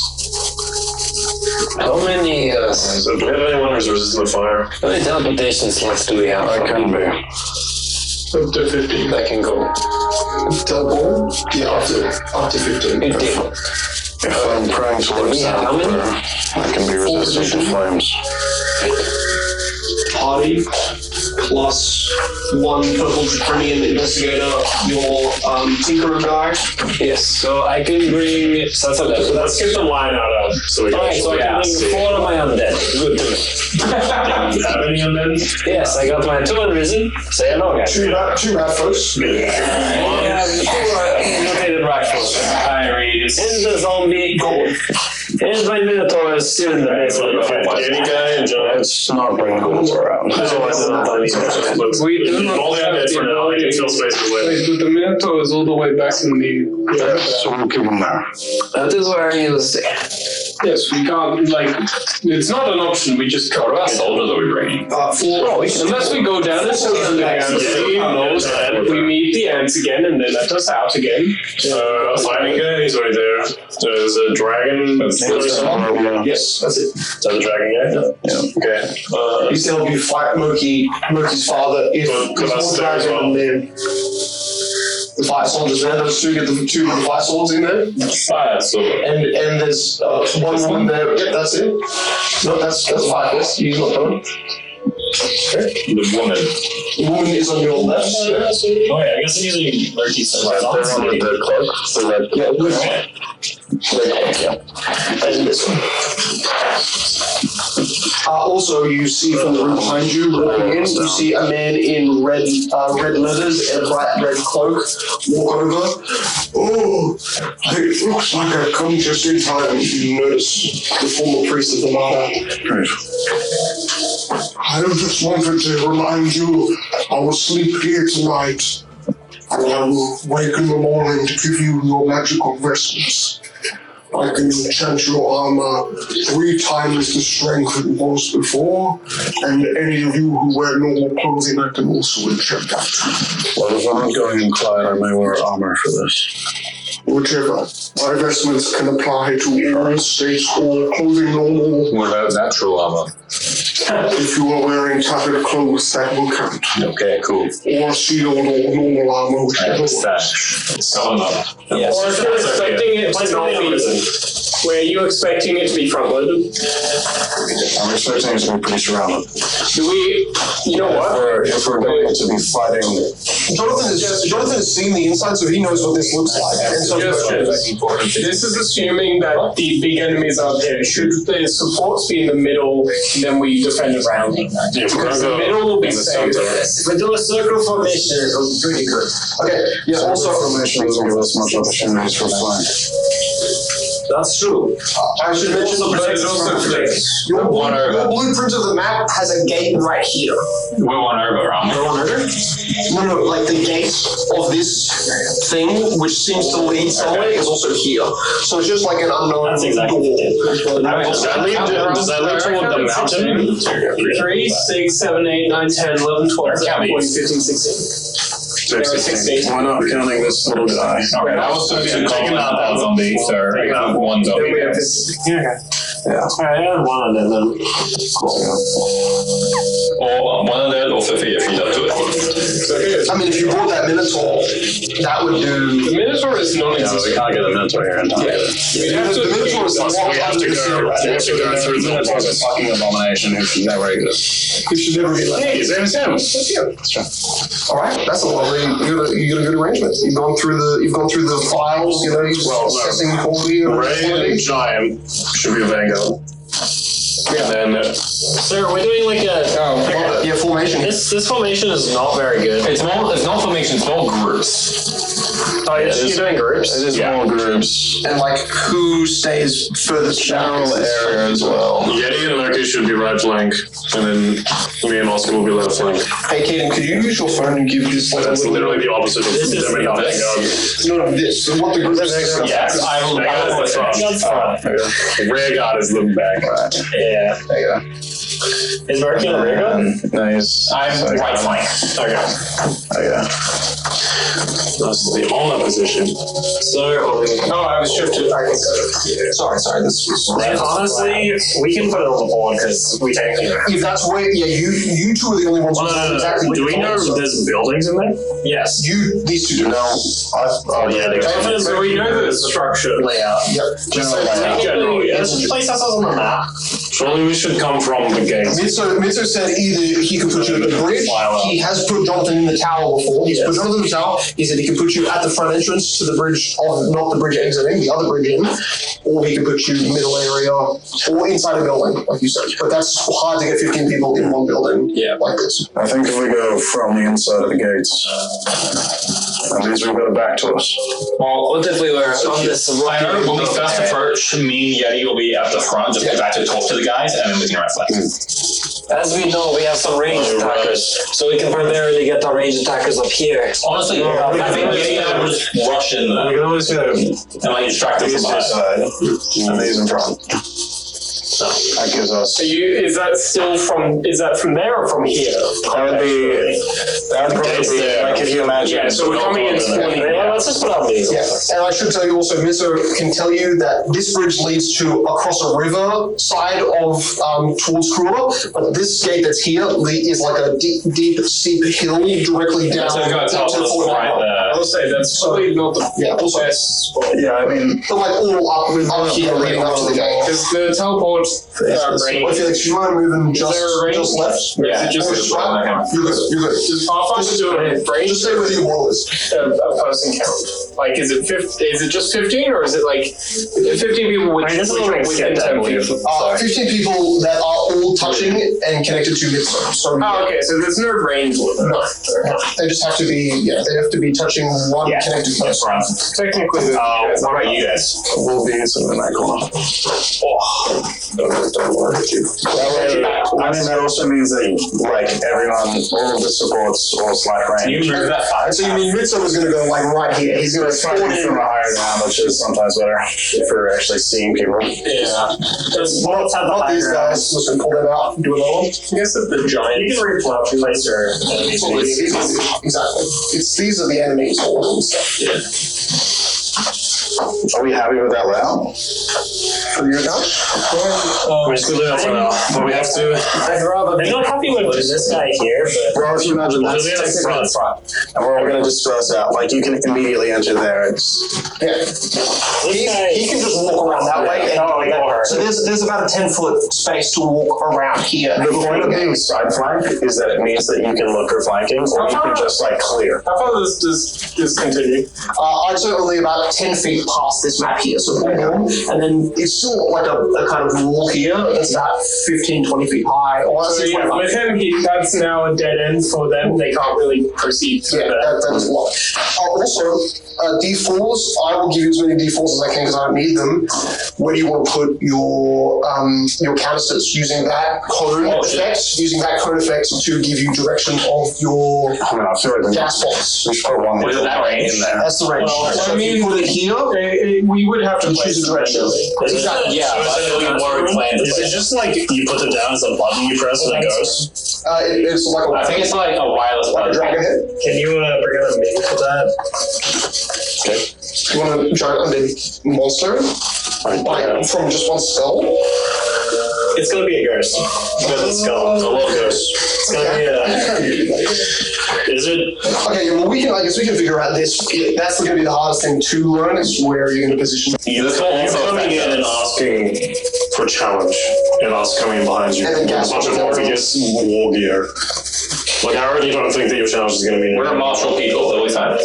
How many, So do we have anyone who's resistant to fire? how many teleportation slots do we have? I can be. Up to 15. That can go. Teleport? Yeah, up to 15. 15. If I'm praying towards we have that, how many? I can be resistant to flames. Party, plus 1 purple draconian investigator, your tinkerer guy. Yes. So I can bring. So that's 11. Let's get the line out of so we can Alright, so I can bring 4 of my undead. Good to me. Do you have any undead? Yes, I got my 2 unrisen. Say hello, guys. Two rat folks. I have 2 mutated rifles. Hi, Reed. And the zombie gold. And my minotaur is still in the base of the fight. Any guy and John. Let's not bring ghouls around. Otherwise, it's not done. We do not Only have undead the for now. I can ability. fill spaces later. Wait, but the Minotaur is all the way back in the. So we'll keep them there. That is where you stay. Yes, we can't, like, it's not an option, we just can't. What about soldiers are we bringing? Unless we go down into the underground, see tunnels, and we meet the ants again, and they let us out again. A fighting guy, he's already there. There's a dragon. Yes. Yes, that's it. Is that the dragon guy? Yeah. Okay. He's to help you fight Moki's father if Could I there's one stay as dragon well? and then the fire soldiers there. Those two get the 2 with the fire swords in there. Fire, so. And there's one woman there. Yep, that's it. No, that's Firefist. He's not done. Okay. The woman. The woman is on your left. Yeah. Oh, yeah, I guess I'm using Murky so They're on the cloak. The red. Yeah, good. Yeah. And this one. Also, you see from the room behind you, walking in, you see a man in red leathers and a bright red cloak walk over. Oh, it looks like I've come just in time. You notice the former priest of the Martyr. Great. I just wanted to remind you, I will sleep here tonight, and I will wake in the morning to give you your magical vestments. I can enchant your armor 3 times the strength it was before, and any of you who wear normal clothing, I can also enchant that. Well, if I'm not going in Clyde, I may wear armor for this. Whichever. My vestments can apply to all states or clothing normal. What about natural armor? If you are wearing tattered clothes, that will count. Okay, cool. Or shield or normal armor, whichever works. Sum up. Yes. Or if you're expecting it to not be, were you expecting it to be front-loaded? I'm expecting it to be pretty surrounded. Do we, you know what? If we're going to be fighting, Jonathan has seen the inside, so he knows what this looks like. And so This is assuming that the big enemies are there. Should the supports be in the middle, then we defend around them. Yeah, we're Because gonna the go middle will be in the safe. center. If we do a circle formation, it will be pretty good. Okay, yeah, also, formation doesn't give us much opportunities for flank. That's true. I should mention But it also flips. your blueprint of the map has a gate right here. We want over armor. No, like the gate of this thing, which seems to lead somewhere, is also here. So it's just like an unknown That's exactly door. Does that lead toward the mountain? 3, 6, 7, 8, 9, 10, 11, 12, 13, 14, 15, 16. There are 16. We're not counting this little guy. Okay, I was taking out that zombie, so I got one Then zombie. we have 15. Yeah. Alright, I have 1 on that then. Or one of that, or 50 if you don't do it. So here, I mean, if you brought that Minotaur, that would do. the Minotaur is Yeah, we non-existent. can't get a Minotaur here in time. We'd have The to. Minotaur is Plus, we have to go through the Minotaur's a fucking abomination who should never exist. It should never be left. Hey, his name is him. All right, that's a lovely. You got a good arrangement. You've gone through the files. You know, you're assessing quality. Ray and Giant should be a vanguard. And then Sir, we're doing like a. Yeah, formation. This formation is not very good. It's not formation, it's more groups. Oh, you're doing groups? It is more groups. And like who stays furthest General back. area as well. Yeti and Murky should be right flank, and then me and Oscar will be left flank. Hey, Kaden, could you use your phone and give this like That's a little? literally the opposite of This is Damino the vanguard. No, this. So what the group is. Yes, I will Vanguard the front. Rear guard is the back. Yeah. There you go. Is Murky on the rear guard? No, he's. I'm right flank. Okay. Yeah. That's the honor position. So, Oh, I was shifted. Sorry. This was. and honestly, we can put it on the board because we technically. If that's where, yeah, you two are the only ones who know exactly what Do we know there's buildings in there? Yes. These two do. Oh yeah, So we know the structure. Layout. Yep. General layout. Technically, let's just place ourselves on the map. Surely we should come from the gates. Mitsu said either he could put you at the bridge. He has put Jonathan in the tower before. He's put Jonathan in the tower. He said he could put you at the front entrance to the bridge, not the bridge exiting, the other bridge in, or he could put you middle area or inside a building, like you said. But that's hard to get 15 people in one building like this. I think if we go from the inside of the gates, that means we've got it back to us. Well, what if we were on this I know when we first approach, me and Yeti will be at the front, just back to talk to the guys, and then we can reflect. As we know, we have some ranged attackers, so we can primarily get our ranged attackers up here. Honestly, I think Yeti will just rush in there. We can always go And like distract them these from two behind. side and these in front. That gives us. Is that from there or from here? That would probably be, like if you imagine. Yeah, so we're coming in Let's just put out these. Yeah, and I should tell you also, Mitsu can tell you that this bridge leads to across a river side of towards Krueler, but this gate that's here is like a deep, steep hill directly down So go to top the of right there. I'll say that's probably not the also, best spot. Yeah, I mean, but like all up here leading up to the gate. Because the teleport range. I feel like you want to move in just left. Yeah, Just right. You're good. Does Pathfinder do a range? Just say where your wall is. A person count. Like, is it just 15, or is it like 15 people with This is a little within sketch, I 10 believe. feet? 15 people that are all touching and connected to Mitsu. So Okay, so there's no range limit. no, they just have to be. Yeah, they have to be touching one connected person. Technically, What about you guys? we'll be in that corner. Don't worry, you. I mean, that also means that, like, everyone, all of the supports, all slack range. Can you move that far? So you mean Mitsu is going to go like right here? He's going to It's probably from a higher ground, which is sometimes better if we're actually seeing people. Yeah. Not these guys. Listen, pull them out. Do another one. I guess that the giant. You can replace your enemies. Exactly. These are the enemies. All and stuff. Are we happy with that layout? For your account? We're just gonna do it for now, but we have to. I'm not happy with this guy here, but Well, if you imagine that's We'll do it technically front. and we're all going to disperse out. Like, you can immediately enter there. It's Yeah. He can just walk around that way. So there's about a 10-foot space to walk around here. the point of being side flank is that it means that you can look for flanking, or you can just like clear. How far does this continue? I'd say only about 10 feet past this map here, so and then it's still like a kind of wall here that's about 15, 20 feet high. Or So 25 with him, that's now a dead end for them. They can't really proceed through Yeah, that. that is a lot. Also, D4s, I will give you as many D4s as I can because I don't need them. Where do you want to put your canisters? Using that cone effect, to give you direction of your I mean, I feel like gas box. we should put one Is it that range? in there. That's the range. Well, So I if you mean, put it here, we would have to you choose a direction. Exactly. Yeah, but I feel like more planned. Is it just like you put it down as a button you press and it goes? It's like I think it's like a wireless like a button. dragon head. Can you bring up a menu for that? You want a giant undead monster? Like from just one skull? It's gonna be a ghost. Because it's skull. It's a little ghost. It's gonna be a. Is it? Okay, well I guess we can figure out this. That's going to be the hardest thing to learn is where you're going to position. You're coming in and asking for challenge, and us coming behind you And then with a gas bunch of bombs. obvious war gear. Like, I already don't think that your challenge is going to be. We're a martial people, they'll be fine.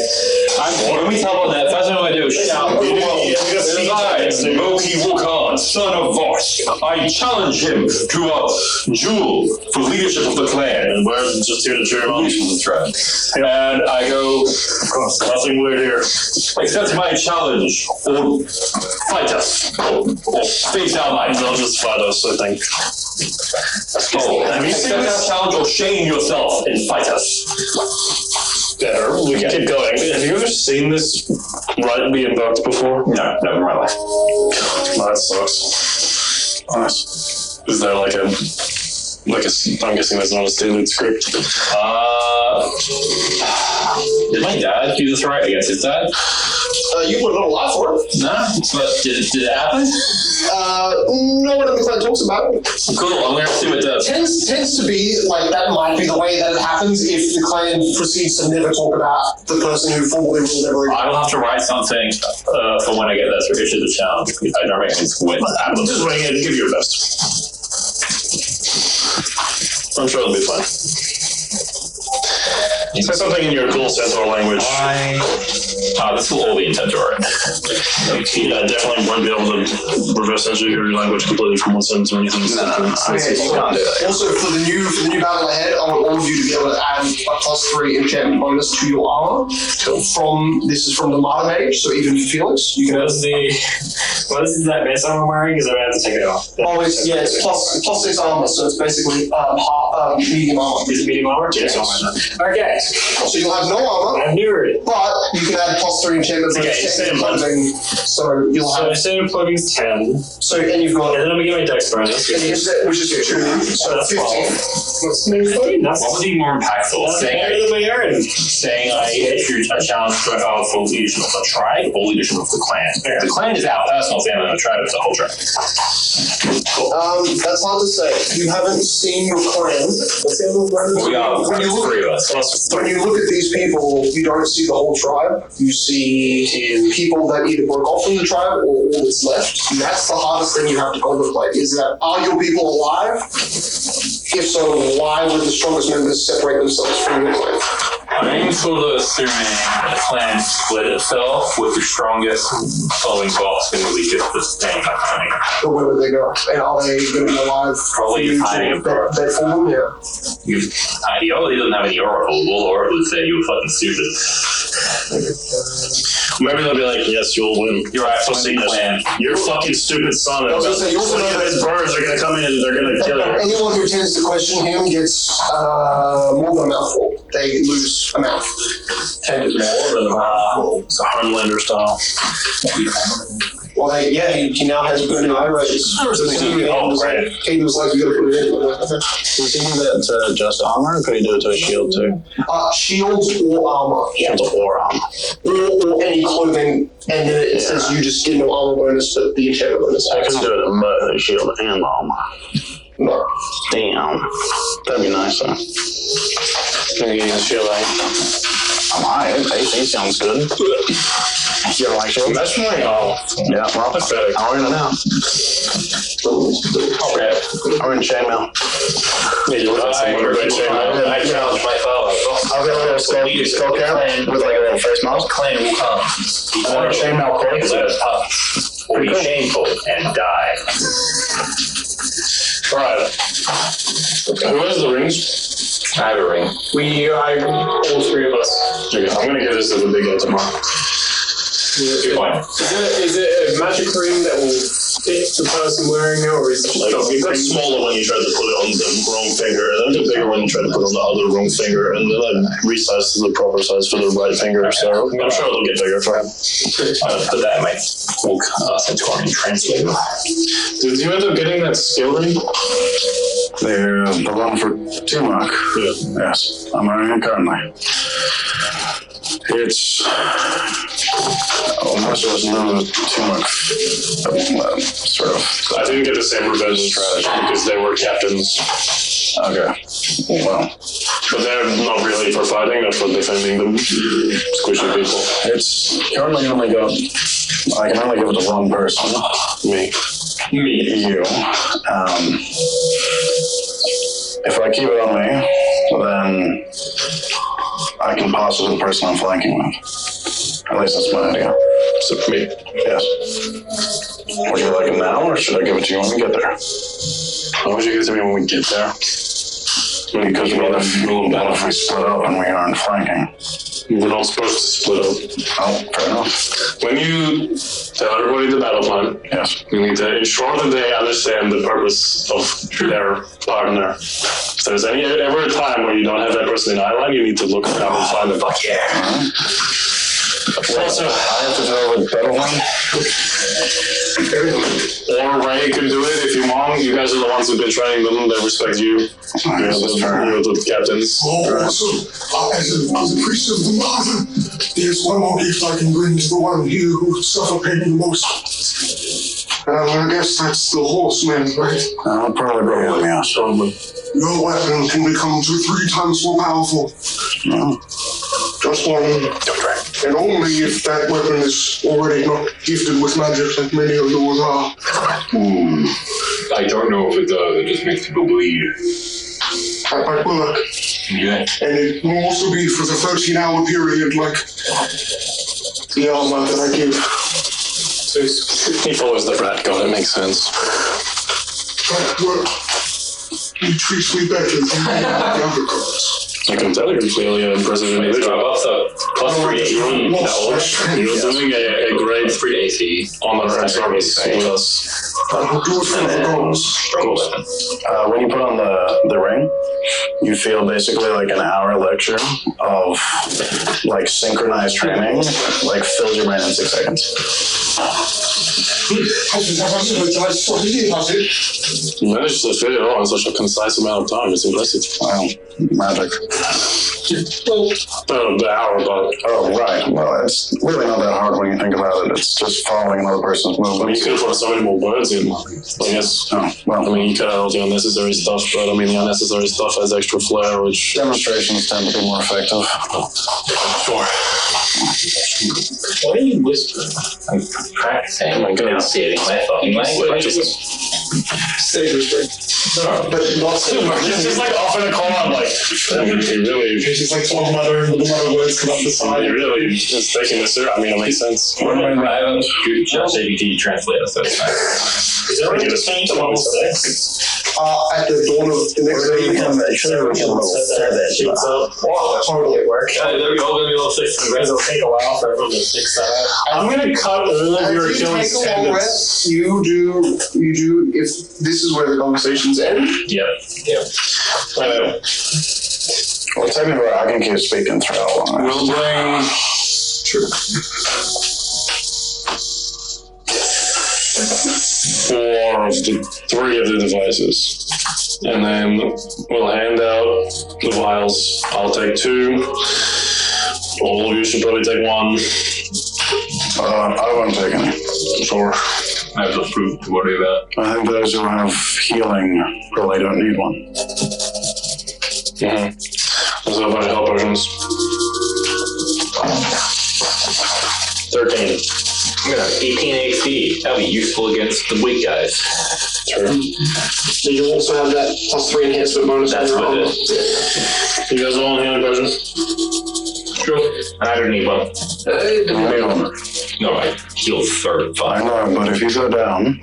When we tell them that, first thing we're going to do is shout. I, Moki Wukon, son of Voss, I challenge him to a duel for leadership of the clan. And we're just here to cheer him on. And I go, Of course, nothing weird here. accept my challenge, or fight us, or face our lives. They'll just fight us, I think. Have you accept our challenge or shame yourself and fight us? Better. We can keep going. Have you ever seen this right be invoked before? No, never in my life. That sucks. Honest. Is there like a I'm guessing that's not a standard script. Did my dad do this right against his dad? You would have a lot for it. No, but did it happen? No one in the clan talks about it. Cool, I'm gonna see what does. Tends to be like that might be the way that it happens if the clan proceeds to never talk about the person who formally ruled everything. I will have to write something for when I get that to issue the challenge. I don't reckon it's with I'm just writing it. Give your best. I'm sure it'll be fine. Say something in your cool Centaur language. This will all be in Territorial. Yeah, definitely won't be able to reverse engineer your language completely from one sentence or anything. No. You can't do that. Also, for the new battle ahead, I want all of you to be able to add a +3 enchantment bonus to your armor. This is from the Martyr Mage, so even for Felix, you can. What is that base armor I'm wearing? Because I'm going to have to take it off. It's +6 armor, so it's basically medium armor. Is it medium armor? Yes. Okay. So you'll have no armor. I knew it. But you can add +3 enchantment bonus to clothing. So you'll have. standard clothing is 10. So and you've got. And then I'm going to get my dex bonus. Which is 2. So that's 15. What's 15? That's What would be more impactful? better than my earn. Saying I issue a challenge for full leadership of the tribe or leadership of the clan. The clan is our personal family, and the tribe is the whole tribe. That's hard to say. You haven't seen your clan. We are three of us. When you look at these people, you don't see the whole tribe. You see people that either broke off from the tribe or all that's left. And that's the hardest thing you have to contemplate, is that are your people alive? If so, why would the strongest members separate themselves from your clan? I'm sort of assuming the clan split itself with the strongest following boss and we just the same thing. But where would they go? And are they going to be alive? Probably hiding in front. They form them, yeah. Ideally, doesn't have any oracle. All oracle would say you were fucking stupid. Maybe they'll be like, yes, you'll win. You're actually the clan. Your fucking stupid son of I was gonna say, you also know that his birds are going to come in and they're going to kill you. anyone who tends to question him gets more than a mouthful. They lose a mouth. More than a mouthful. It's a Homelander style. Well, he now has burning eye rays. Oh, great. Kate was like, you gotta put it in. Does he do that to just armor, or could he do it to a shield too? Shield or armor. Shield or armor. Or any clothing, and then it says you just get no armor bonus, but the enchantment bonus. I can do it in both shield and armor. No. Damn. That'd be nice, though. Alright, AC sounds good. You don't like shield? That's really all. Yeah, well, Pathetic. I'll in it now. Okay. I'm in chainmail. Yeah, you look like someone who's in chainmail. I challenge my father. I'll get a little skull cap with like a little face mask. Clan will come. And then a chainmail cord. Let us up. Or be shameful and die. Alright. Who has the rings? I have a ring. All three of us. Okay, I'm going to give this to the big guy tomorrow. Good point. Is it a magic ring that will fit the person wearing it, or is it Like, it got smaller when you tried to put it on the wrong finger, and then it got bigger when you tried to put it on the other wrong finger, and then I resized to the proper size for the right finger, so I'm sure it'll get bigger for him. I'm going to put that in my Centaurian translator. Did you end up getting that skill ring? They're the one for Tumak. Yeah. Yes, I'm wearing it currently. It's most of us know Tumak, sort of. I didn't get the same revenge strategy because they were captains. Okay. Well, But they're not really for fighting, they're for defending them squishy people. it's currently only got. I can only give it to one person. Me. You. If I keep it on me, then I can pass it to the person I'm flanking with. At least that's my idea. Except for me. Yes. Would you like it now, or should I give it to you when we get there? Why would you give it to me when we get there? Because what if we split up and we aren't flanking? We're not supposed to split up. Oh, fair enough. When you tell everybody the battle plan, Yes. you need to ensure that they understand the purpose of their partner. If there's ever a time where you don't have that person in eyeline, you need to look around and find them. Fuck yeah. Also, I have to go with battle plan? or Ray can do it if you want. You guys are the ones who've been training them. They respect you. You're the captains. Also, as a priest of the Mother, there's one more gift I can bring to the one here who suffer pain the most. I guess that's the horseman, right? I'll probably go with me, yes. Your weapon can become 3 times more powerful. No. Just one. And only if that weapon is already not gifted with magic like many of yours are. I don't know if it does. It just makes people bleed. might work. Okay. And it will also be for the 13-hour period, like the armor that I give. So he follows the rat god, it makes sense. But he treats me better than the other gods. I can tell you're clearly an impressive individual. Also, plus 3 AC. You're doing a great 3 AC. honor and service with us. I will do it for the gods. When you put on the ring, you feel basically like an hour lecture of like synchronized training, like fills your brain in 6 seconds. You managed to fit it all in such a concise amount of time. It's impressive. Wow, magic. The hour, but Oh, right. Well, it's really not that hard when you think about it. It's just following another person's I mean, movements. you could have put so many more words in. I guess. Oh, well, I mean, you could have all the unnecessary stuff, but I mean, the unnecessary stuff has extra flair, which. demonstrations tend to be more effective. Sure. Why are you whispering? I'm practicing. Oh my God. Enunciating my fucking language. Stay whispering. But not so much. It's just like off in a corner, like. Really. It's just like one muttering, the mutter words come up the side. You really just taking this serious. I mean, it makes sense. I have a good ChatGPT translator, so it's fine. Is there any change to level 6? At the dawn of the next day, Totally work. They're all going to be level 6. It'll take a while for everyone to fix that up. I'm gonna cut all of your As you Achilles take a long tendons. rest, you do, if this is where the conversations end, Yep. Well, technically, I can keep speaking through how long. We'll bring. Four of the 3 of the devices. And then we'll hand out the vials. I'll take 2. All of you should probably take 1. I won't take any. Sure. I have the fruit to worry about. I think those who have healing probably don't need one. Mm-hmm. There's a bunch of health potions. 13. I'm going to have 18 AC. That'll be useful against the weak guys. Sure. so you also have that +3 enhancement bonus. That's on your what it armor. is. You guys all want healing potions? Sure. I don't need one. No, I heal third. I Fine. know, but if you go down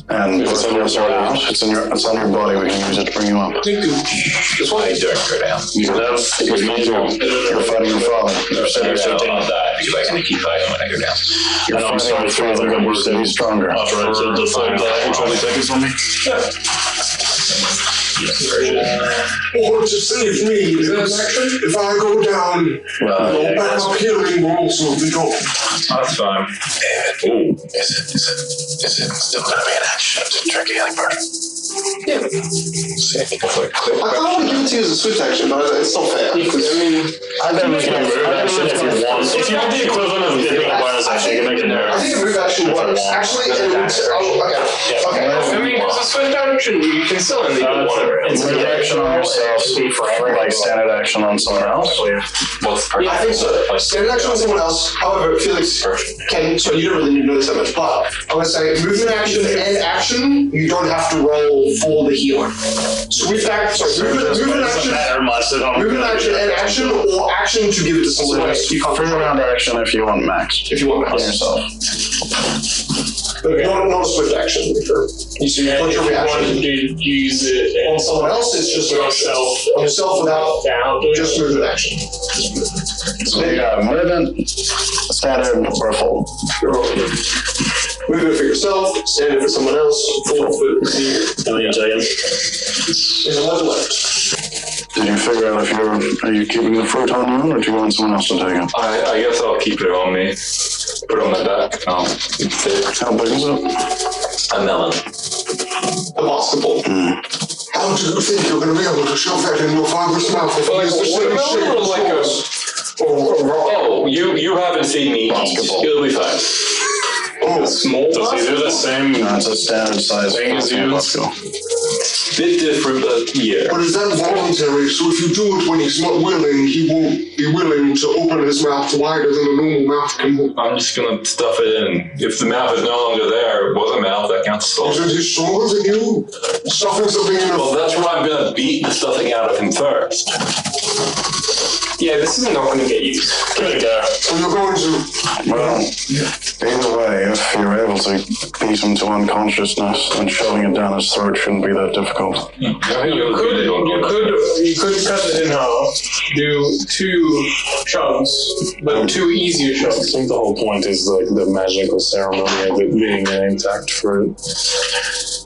and It's on your out, it's on your body. We can use it to bring you up. Just why I don't go down. You can have Because you're fighting your father. You're I'll die because I can keep fighting when I go down. And I'm sorry for the you should be stronger. after I killed the third guy who tried to take it from me. Or to save me, if I go down, your backup healing will also be gone. That's fine. Ooh, is it still gonna be an action to drink a healing person? Yeah. Sick. I kind of want to give it to you as a swift action, but it's not fair. Because, I mean, I think we can move action if you want. If you want the equivalent of dipping a bonus action, you can make it there. I think a move action works. Actually, okay. Okay. I mean, it's a swift action. You can still end the whatever. It's an action on yourself, like standard action on someone else. I think so. Standard action on someone else. However, Felix can, so you don't really need to know this that much, but I'm going to say movement action and action, you don't have to roll for the healer. Swift action, movement action and action, or action to give it to someone else. You can't Free round action if you want max. if you want On that. yourself. But not a swift action. You see, you put your reaction to use it on someone else, it's just yourself. on yourself without Down. just movement action. So you got movement, standard, or full. Movement for yourself, standing for someone else, full for the How many seconds? There's 11 left. Did you figure out if are you keeping the fruit on you, or do you want someone else to take it? I guess I'll keep it on me. Put it on my back. How big is it? A melon. A basketball. How do you think you're going to be able to shove that in your father's mouth if you use the same shape as like yours? Oh, you haven't seen me eat. Basketball. It'll be fine. Oh, small does he do the same No, it's a standard size thing as you? Bit different, but yeah. But is that voluntary? So if you do it when he's not willing, he won't be willing to open his mouth wider than a normal mouth can open. I'm just gonna stuff it in. If the mouth is no longer there, was a mouth, that counts as stuff. Isn't he stronger than you? Stuffing something in a... Well, that's why I'm gonna beat the stuffing out of him first. Yeah, this is not going to get used. Good guy. So you're going to... Well, either way, if you're able to beat him to unconsciousness, then shoving it down his throat shouldn't be that difficult. You could cut it in half, do 2 shoves, but 2 easier I shoves. think the whole point is like the magical ceremony of it being an intact fruit.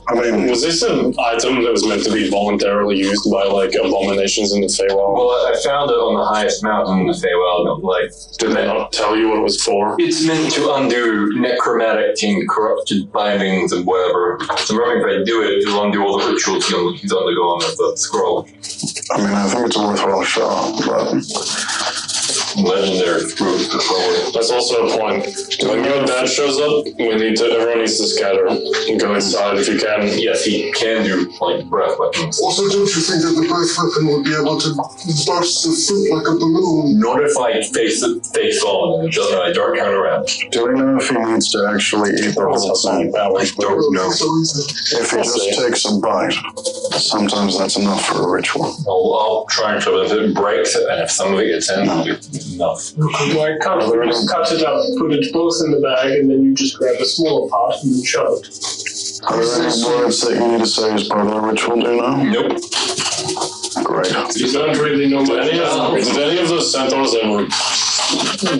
I mean, Was this an item that was meant to be voluntarily used by like abominations in the Feywild? Well, I found it on the highest mountain in the Feywild. Like, Did they not tell you what it was for? it's meant to undo necromantic and corrupted bindings and whatever. So I think if I do it, it'll undo all the rituals he's undergone with the scroll. I mean, I think it's a worthwhile shot, but Legendary fruit, probably. That's also a point. When your dad shows up, everyone needs to scatter and go inside if you can. Yes, he can do like breath weapons. Also, don't you think that the birth weapon would be able to burst the fruit like a balloon? Not if I face on and I don't turn around. do we know if he needs to actually eat the whole thing? I don't know. So easy. If he just takes a bite, sometimes that's enough for a ritual. I'll try and shove it. If it breaks, and if some of it gets in, it'll be enough. Like, just cut it up, put it both in the bag, and then you just grab a smaller part and then shove it. Are there any words that you need to say as part of the ritual, do you know? Nope. Great. You don't really know what Did any of those centaurs ever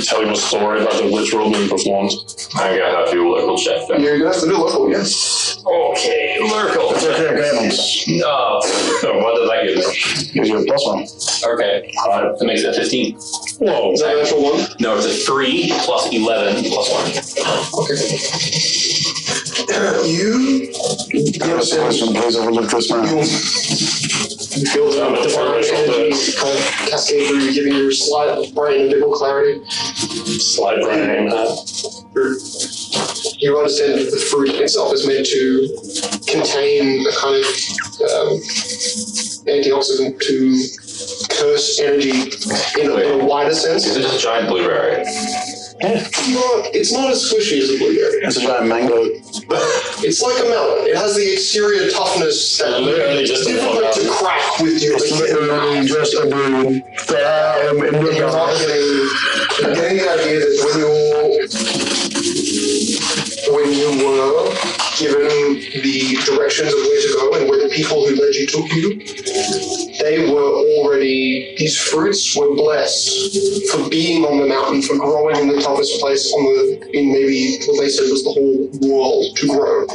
tell you a story about the ritual being performed? I'm gonna have to do a local check then. You're gonna have to do local, yes. Okay, local It's okay, guidance. No. What did I give me? Gives you a +1. Okay, that makes it 15. Whoa. Is that an actual one? No, it's a 3 plus 11 plus 1. Okay. You Wisdom, please overlook this man. You feel the divine energy kind of cascade through you, giving your slight brain a bit more clarity. Slide brain. You understand that the fruit itself is meant to contain a kind of antioxidant to curse energy in a wider sense. Is it just a giant blueberry? It's not as squishy as a blueberry. It's a giant mango. It's like a melon. It has the exterior toughness that Literally just a difficult fuck to crack with your Literally just a balloon. You're not getting the idea that when you were given the directions of where to go and where the people who led you took you, they were already, these fruits were blessed for being on the mountain, for growing in the toughest place in maybe what they said was the whole world to grow.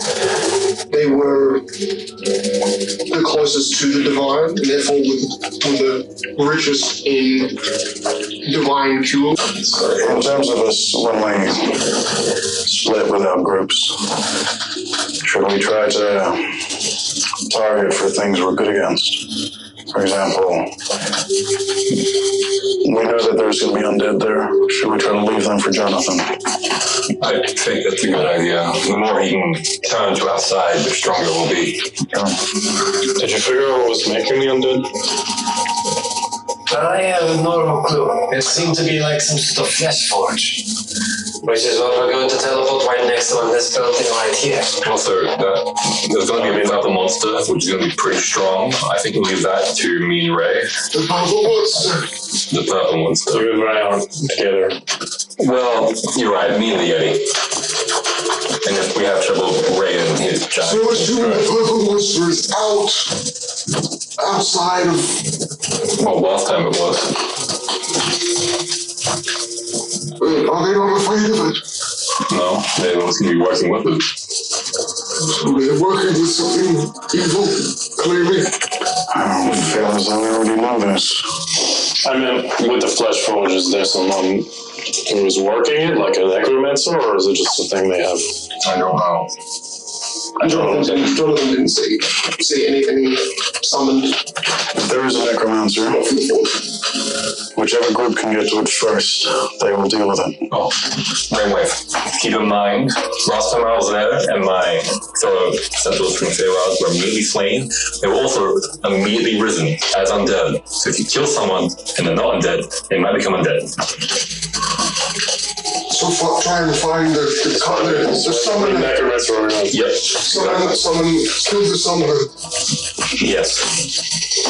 They were the closest to the divine, and therefore were the richest in divine cure. In terms of us, when we split with our groups, should we try to target for things we're good against? For example, we know that there's going to be undead there. Should we try to leave them for Jonathan? I think that's a good idea. The more he can turn to our side, the stronger we'll be. Did you figure out what was making the undead? I have no clue. It seemed to be like some sort of flesh forge. Which is what we're going to teleport right next to on this building right here. Also, there's going to be a purple monster, which is going to be pretty strong. I think we'll leave that to me and Ray. The purple monster. The purple monster. You and Ray aren't together. Well, you're right, me and the Yeti. And if we have trouble, Ray and his giant. So assuming the purple monster is outside of... Well, last time it was. Are they not afraid of it? No, they're going to be working with it. So they're working with something evil, clearly. I don't feel as though we already know this. I mean, with the flesh forge, is there someone who is working it, like a necromancer, or is it just a thing they have? I don't know. Jonathan didn't see anything summoned. If there is a necromancer, whichever group can get to it first, they will deal with it. Oh, brainwave. Keep in mind, last time I was there and my fellow Central from Feywild were immediately slain, they were also immediately risen as undead. So if you kill someone and they're not undead, they might become undead. So try and find the summoner. Necromancer around. Yep. Kill the summoner. Yes.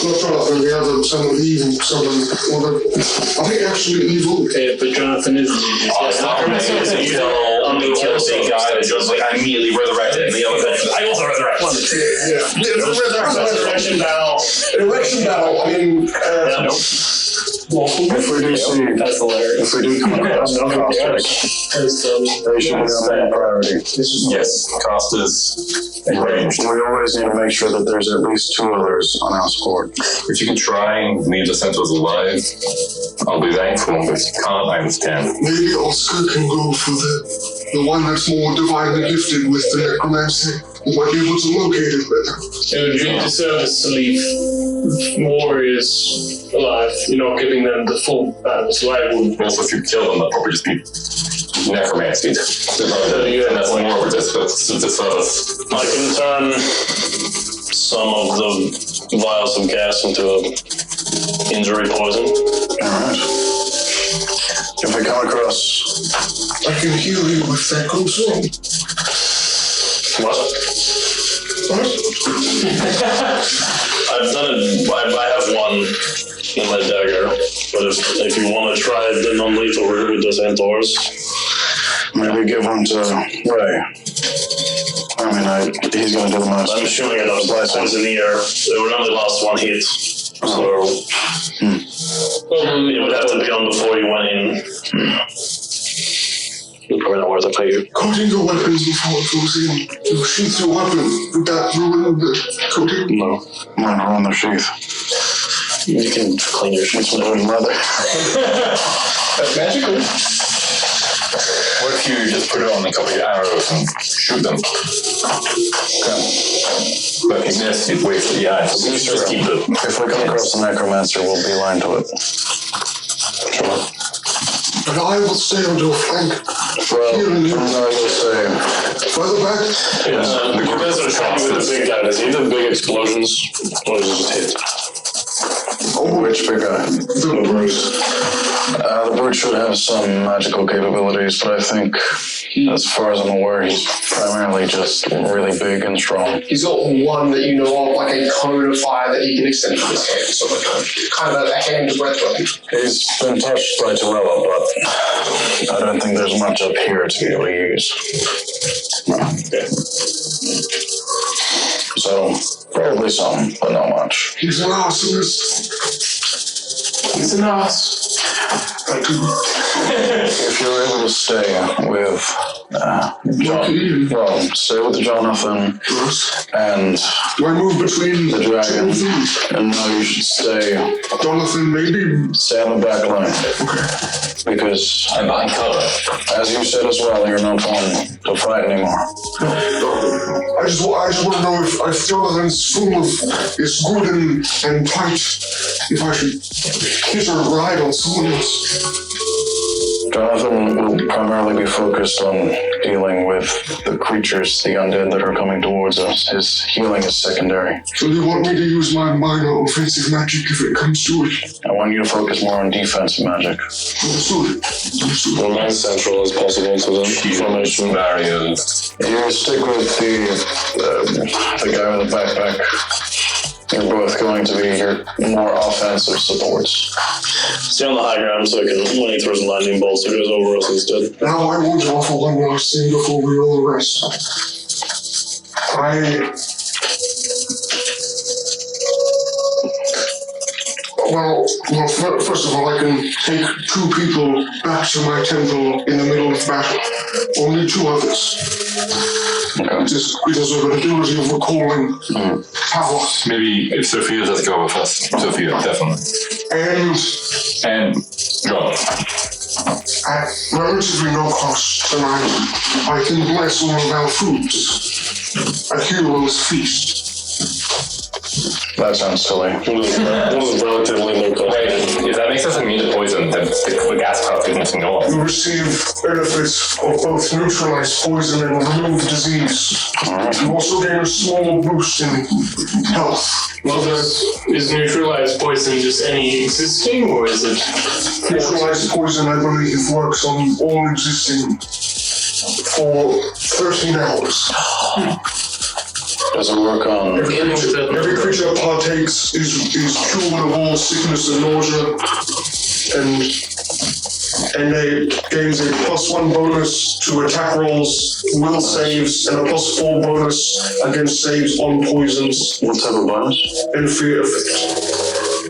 Not Jonathan, the other someone evil, I think actually evil. Okay, but Jonathan is. Necromancer is a only kill big guy that just like I immediately resurrected. And the other guy, I also resurrected. Resurrection battle. Erection battle. I mean, If we do see, That's hilarious. if we do come across casters, they should be on priority. Yes, casters ranged. We always need to make sure that there's at least 2 others on our squad. If you can try and leave the Centaurs alive, I'll be thankful. But if you can't, I understand. maybe Oscar can go for the one that's more divinely gifted with the necromancy. You might be able to locate it better. It would be a disservice to leave warriors alive, giving them the full so I would. Also, if you kill them, they'll probably just be necromancy. And that's more of a disservice. I can turn some of the vials of gas into injury poison. Alright. If we come across, I can heal you with that goes wrong. What? I've done it. I have one in my dagger, but if you want to try the non-lethal route with the centaurs, maybe give one to Ray. I mean, he's going to do the most. I'm shooting it up poison in the air. It would only last 1 hit, so it would have to be on before you went in. Probably not worth it for you. Coating your weapons before it goes in. You sheath your weapon. Would that ruin the coating? No. Might ruin their sheath. You can clean your sheets It's ruin leather. That's magical. What if you just put it on a couple of arrows and shoot them? But if you miss, you'd waste the eyes. You should just keep it. If we come across the necromancer, we'll beeline to it. Sure. And I will stay on your flank. Well, Healing you. I will say, Further back. Yeah, the guys are shooting with the big guy. Does he have big explosions? Or is it just hit? which big guy? The brute. The brute should have some magical capabilities, but I think, as far as I'm aware, he's primarily just really big and strong. He's got one that you know of, like a cone of fire that he can extend from his hand, so kind of a hand's breadth weapon. He's been touched by Torella, but I don't think there's much up here to be able to use. No. Okay. So, probably some, but not much. He's an arsonist. He's an arse. If you're able to stay with stay with Jonathan and do I move between the dragon, and now you should stay. Jonathan, maybe Stay on the back line. Okay. Because I'm behind cover. as you said as well, you're not one to fight anymore. I just want to know if Jonathan's full of is good and tight, if I should hit or ride on someone else. Jonathan will primarily be focused on dealing with the creatures, the undead that are coming towards us. His healing is secondary. So you want me to use my minor offensive magic if it comes to it? I want you to focus more on defensive magic. Understood. Well, as central as possible to the formation. Barriers. You stick with the guy with the backpack. You're both going to be your more offensive supports. Stay on the high ground so I can, when he throws a lightning bolt, so it goes over us instead. Now I want to offer one last thing before we all rest. Well, first of all, I can take 2 people back to my temple in the middle of battle. Only 2 others. Okay. It is an ability of recalling power. Maybe if Sophia does go with us. Sophia, definitely. And John. At relatively no cost tonight, I can bless all of our foods. a hero's feast. That sounds silly. Relatively new culture. Wait, if that makes us immune to poison, then the gas cloud isn't to know. You receive benefits of both neutralize poison and remove disease. You also gain a small boost in health. Well, is neutralized poison just any existing, or is it? Neutralized poison, I believe, works on all existing for 13 hours. Does it work on... Every creature partakes is cured of all sickness and nausea, and they gains a +1 bonus to attack rolls, will saves, and a +4 bonus against saves on poisons What type of bonus? and fear effect.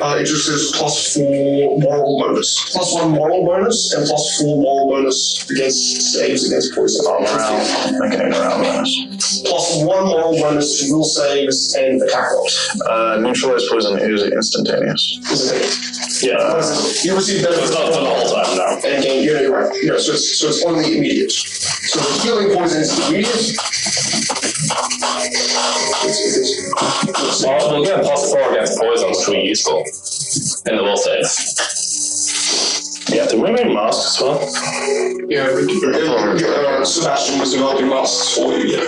It just says +4 moral bonus. +1 moral bonus and +4 moral bonus against saves against poison. Around bonus. +1 moral bonus to will saves and attack rolls. Neutralized poison is instantaneous. Yeah. You receive benefits It's not for the whole time now. and gain, you're right. Yeah, so it's only immediate. So the healing poison is immediate. Well, we'll get a +4 against poison, which will be useful. And the will saves. Yeah, did we make masks as well? Yeah, Sebastian was developing masks for you, yeah.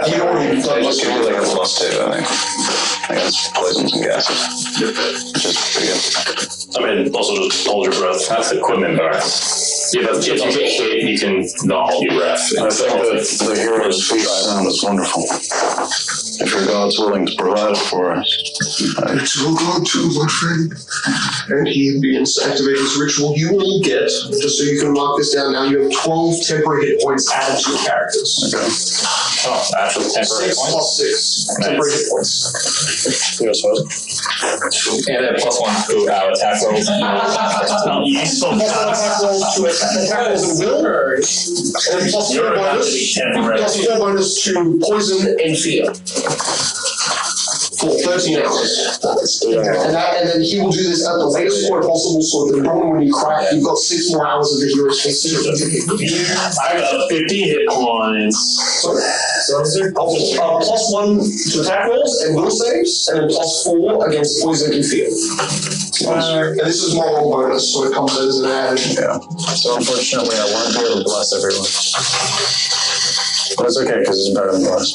He already done Just give me like a +2, I think. Against poisons and gases. Which is pretty good. I mean, also just hold your breath. That's equipment breath. Yeah, but if you get hit, you can not hold your breath. I think that the hero's feast sounds wonderful. If your God's willing to provide it for us. It's your god too, my friend. And he begins to activate his ritual. You will get, just so you can mark this down now, you have 12 temporary hit points added to your characters. Okay. Oh, actual temporary 6 points. plus 6 temporary hit points. Yes, what? And then +1 to our attack rolls. Useful Plus 1 attack rolls to attack rolls and will. And plus 4 bonus. Plus 4 bonus to poison and fear. For 13 hours. And then he will do this at the latest point possible, so that when you crack, you've got 6 more hours of the hero's feast. I got 50 hit points. So +1 to attack rolls and will saves, and then +4 against poison and fear. And this is moral bonus, so it comes as an add. Yeah. So unfortunately, I won't be able to bless everyone. But it's okay, because it's better than bless.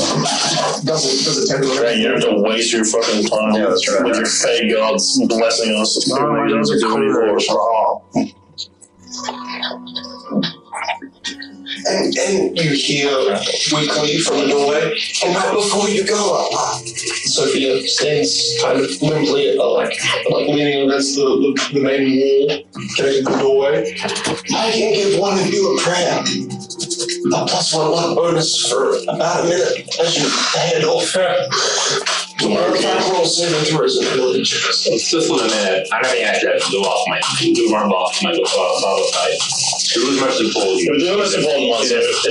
Does it temporarily? Right, you don't have to waste your fucking time Yeah, that's right. with your fake gods blessing us. No, those are Krueler for all. And you hear weakly from the doorway, and right before you go, Sophia stands kind of limply, like leaning against the main wall connected to the doorway. I can give one of you a prayer. A +1 luck bonus for about a minute as you head off. Tomorrow, roll saving throws in the village. It's just for a minute. I don't think I should have to run off my father side. It was much important. But the most important ones, You're just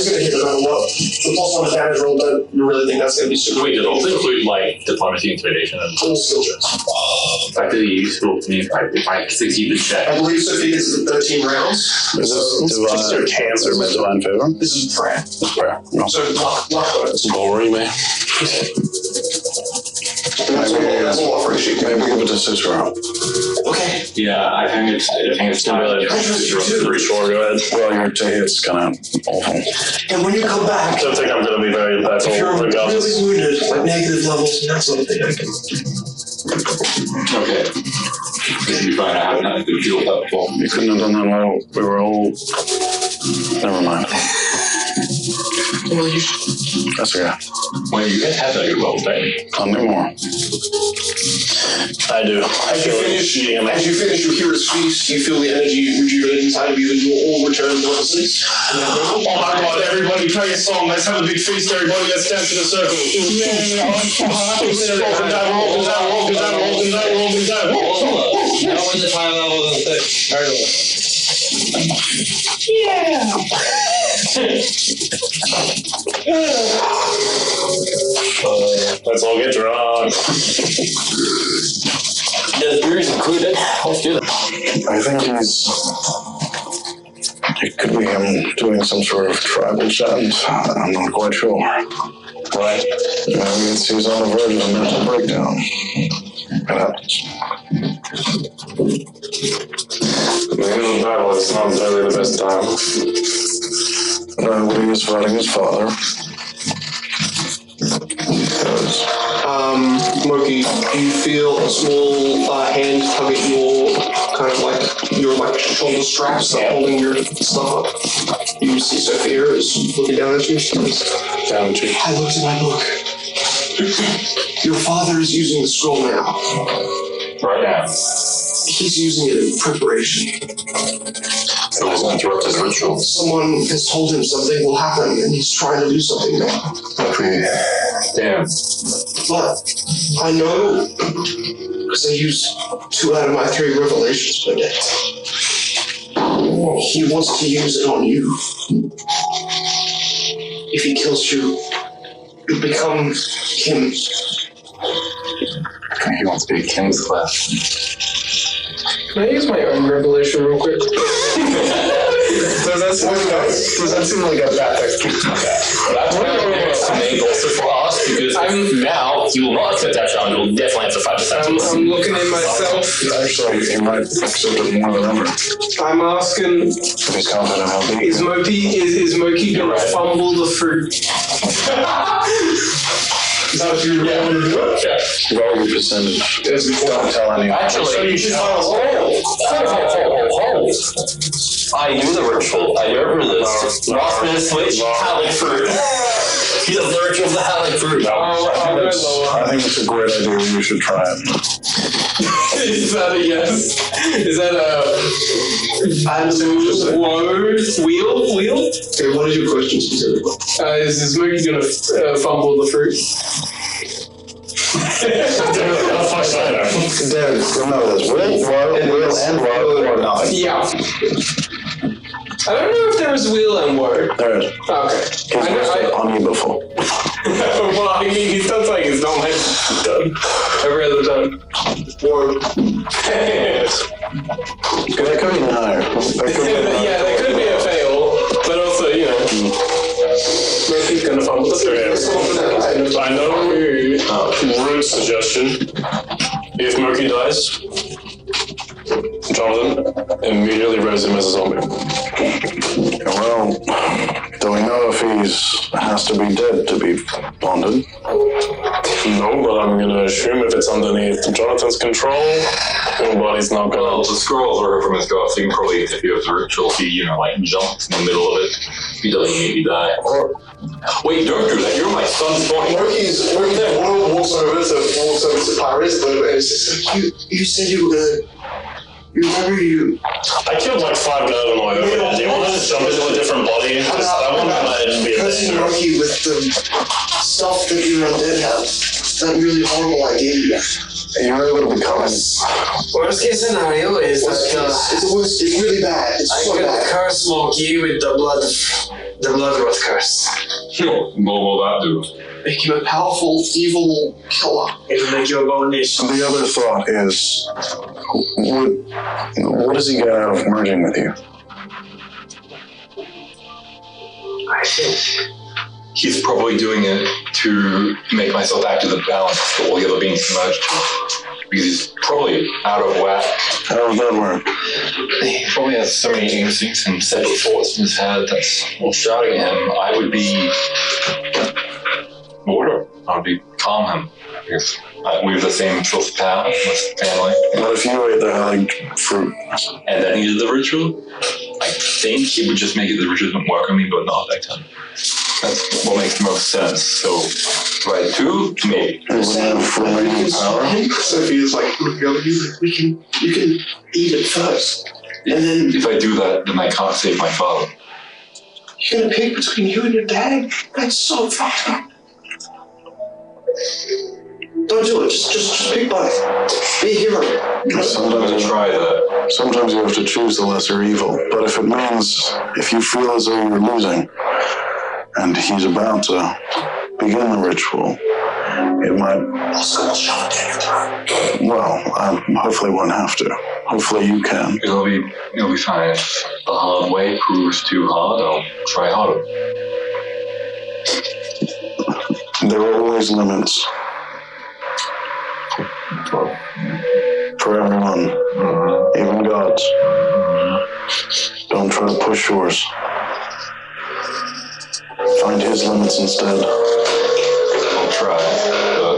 gonna hit no matter what. The +1 advantage roll, but you really think that's gonna be super Wait, does it also include like diplomacy, intimidation, and all skill checks. that could be useful to me if I succeed the check. I believe Sophia gets the 13 rounds. Is this divine cancer, divine favor? This is prayer. It's prayer. No. So luck bonus. It's boring, man. And that's all for a sheet. Maybe give it to Cicero. Okay. Yeah, I think it's time. Pretty sure, go ahead. Well, your it's kind of awful. And when you come I back, don't think I'm going to be very impactful if you're regardless. really wounded, like negative levels and that sort of thing, I can. Okay. You're fine. I haven't had a good feel about that before. You couldn't have done that while we were all... Never mind. Well, you That's okay. Well, you guys have that good level, don't you? Not anymore. I do. As you finish your hero's feast, you feel the energy rejuvenate inside of you, and you'll all return to the feast. Oh my god, everybody play a song. Let's have a big feast, everybody. Let's dance in a circle. Walking down. Now we're in the time level of the Let's all get drunk. beer is included. Let's do that. I think he's It could be him doing some sort of tribal chant. I'm not quite sure. Right. Maybe he's on the verge of a mental breakdown. Perhaps. In the battle, it's not really the best time. When he was fighting his father. Moki, you feel a small hand tug at your kind of like your like shoulder straps holding your stuff up. You see Sophia is looking down at you. She goes, Down to I looked at my book. Your father is using the scroll now. Right now. He's using it in preparation. So he's going to interrupt his ritual. Someone has told him something will happen, and he's trying to do something now. Damn. But I know, because I use 2 out of my 3 revelations per day. He wants to use it on you. If he kills you, you become him. He wants to be Kim's class. Can I use my own revelation real quick? Does that seem like a bad text? That's what make also for us, because now he will not accept that challenge, he will definitely answer 5%. I'm looking at myself. Actually, he might accept it more than ever. I'm asking, If he's confident how big. is Moki gonna fumble the fruit? Is that what you're going to do? Yeah. Roll your percentage. Don't tell anyone. Actually, you should hold. I do the ritual. I remember this. Last minute switch, Halleck fruit. He does the ritual of the Halleck fruit. I think it's a great idea. You should try it. Is that a yes? Is that a wheel? Okay, what is your question specifically? Is Mookie gonna fumble the fruit? Derek, remember this. Will and word or not. Yeah. I don't know if there was wheel and word. There it is. Okay. He's listed on you before. Well, I mean, he's done something his own head done. Every other time. Word. That could be an higher. Yeah, that could be a fail, but also, you know, Mookie's gonna fumble the fruit. I know rude suggestion. If Mookie dies, Jonathan immediately raise him as a zombie. Well, do we know if he's has to be dead to be bonded? No, but I'm gonna assume if it's underneath Jonathan's control, nobody's not gonna. Well, the scrolls are from his god, so you can probably, if you have the ritual, he, like jumps in the middle of it. He doesn't maybe die. Wait, don't do that. You're my son's boy. Moki's walks over to Pirates, and it's just like, you said you were gonna. I killed like 5 guys on the way over there. Do you want to just jump into a different body? I want to be a Cursing Moki with the stuff that your undead have. That really horrible idea. You're able to become. Worst case scenario is It's really bad. It's I so could bad. curse Moki with the bloodroot curse. What will that do? Make him a powerful, evil killer. It'll make you abomination. The other thought is, what does he get out of merging with you? I think He's probably doing it to make myself act as a balance to all the other beings merged. Because he's probably out of whack. How does that work? He probably has so many instincts and separate thoughts in his head that's all shouting at him. I would be order. I would be calm him. Because we have the same source of power with family. What if you ate the Halleck fruit? And then he did the ritual? I think he would just make it the ritual didn't work on me, but not affect him. That's what makes the most sense. So, right, 2, maybe. Sophia's like, you can eat it first. And then If I do that, then I can't save my father. you're gonna pick between you and your dad? That's so fucked up. Don't do it. Just pick both. Be a hero. I'm going to try that. Sometimes you have to choose the lesser evil, but if it means, if you feel as though you're losing, and he's about to begin the ritual, it might. Oscar will shove it down your throat. Well, I hopefully won't have to. Hopefully you can. It'll be fine. If the hard way proves too hard, I'll try harder. There are always limits. For everyone, even gods. Don't try to push yours. Find his limits instead. I'll try, but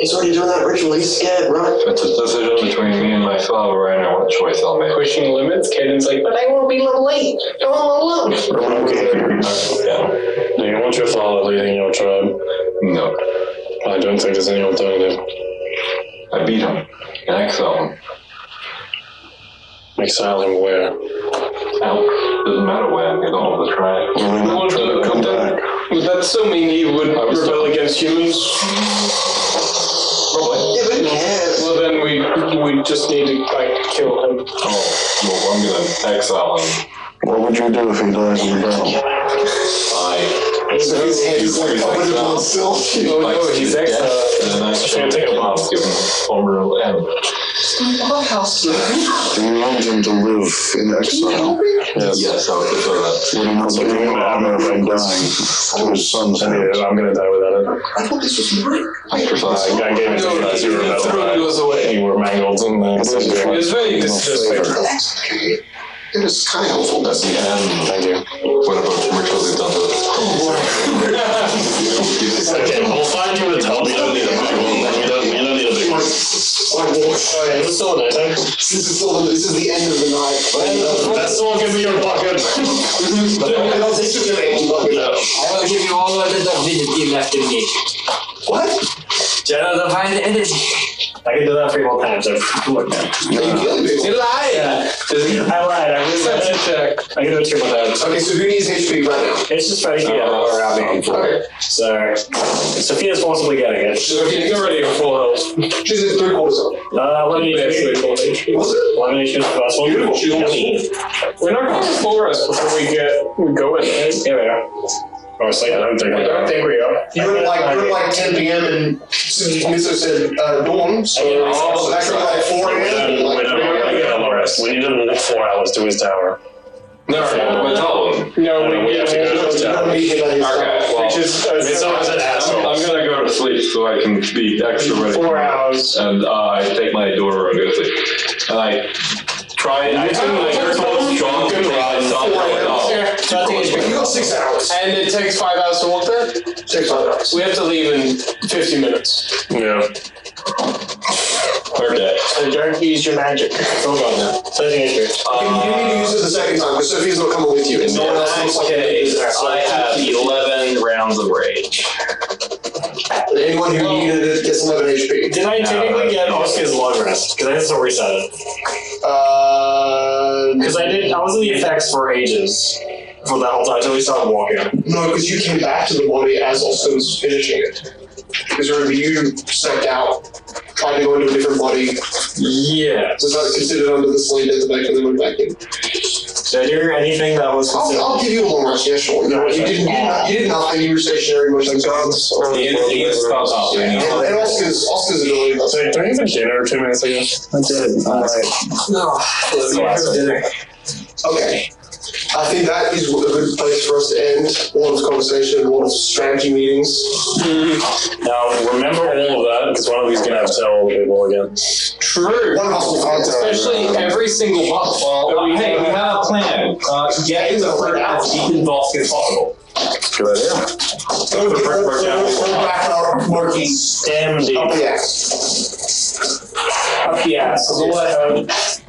He's already doing that ritual. He's scared, right? if it's a decision between me and my father, I know what choice I'll make. Pushing limits, Caden's like, but I won't be level 8. I want level 1. Do you want your father leading your tribe? No. I don't think there's any alternative. I beat him and exile him. Exile him where? Out. Doesn't matter where. You don't have to try. Well, Come back. would that still mean he would rebel against humans? Probably. Well, then we just need to kill him. Oh, well, I'm gonna exile him. What would you do if he dies in the battle? So his head is like covered in blood still. He's exiled. And I Can't take a bomb. give him honorable end. Do you want him to live in exile? Yes, I would prefer that. Would he not give him honor from dying to his son's hands? I'm gonna die without it. I thought this was mine. I prefer I gave it to you as you were about to die. You were mangled and then It was very disrespectful. That's okay. It was kind of helpful. That's the end. Thank you. Whatever rituals you've done to it. Okay, we'll find you a tub. You don't need a big one. You don't need a big one. It's still a nighttime. This is the end of the night. That's still gonna be your bucket. It's just an empty bucket. I will give you all the divinity left in me. What? Channel divine energy. I can do that 3 more times. Look, You lied! I lied. I can do it. I can do it 2 more times. Okay, so who needs HP right now? It's just right here around me. Okay. So, Sophia's possibly getting it. He's already at full health. She's at 3/4 health. 11 Basically HP. full HP. Was it? 11 HP is the first one. Beautiful. Yummy. We're not going to full rest before we go in. Here we are. Honestly, I don't think we are. we are. You're at like 10 p.m. and Miso said dawn, so that's like 4 a.m. Like 3 a.m. We need him 4 hours to his tower. No, but tell him. No, We have to go to his You tower. don't need him at his Okay, time. well, which is Someone's an asshole. I'm gonna go to sleep so I can be extra ready. 4 hours. And I take my daughter and go to sleep. And I try. I took my first one strong to try something like You got 6 hours. And it takes 5 hours to walk there? 6 hours. We have to leave in 50 minutes. Yeah. Okay. So don't use your magic. Hold on now. 13 HP. You need to use it the second time, because Sophia's not coming with you. And no one else looks like they did there. I have 11 rounds of rage. Anyone who needed it gets 11 HP. Did I technically get Oscar's long rest? Because I have to reset it. Because I wasn't the effects for ages. For that whole time until we started walking. No, because you came back to the body as Oscar was finishing it. Because remember, you stepped out, tried to go into a different body. Yeah. Was that considered under the sleeve at the back and then went back in? Did I do anything that was considered? I'll give you a long rest, yeah, sure. You did nothing, you were stationary much like gods. And Oscar's ability. So, don't you have dinner 2 minutes ago? I did. No. Okay. I think that is a good place for us to end. A lot of conversation, a lot of strategy meetings. Now, remember all of that, because one of these is going to have to tell all the people again. True. One hospital contact. Especially every single buff. Well, hey, we have a plan. Get in the first as deep involved as possible. Good idea. We'll back our marquee. Damn deep. Up the ass. Up the ass.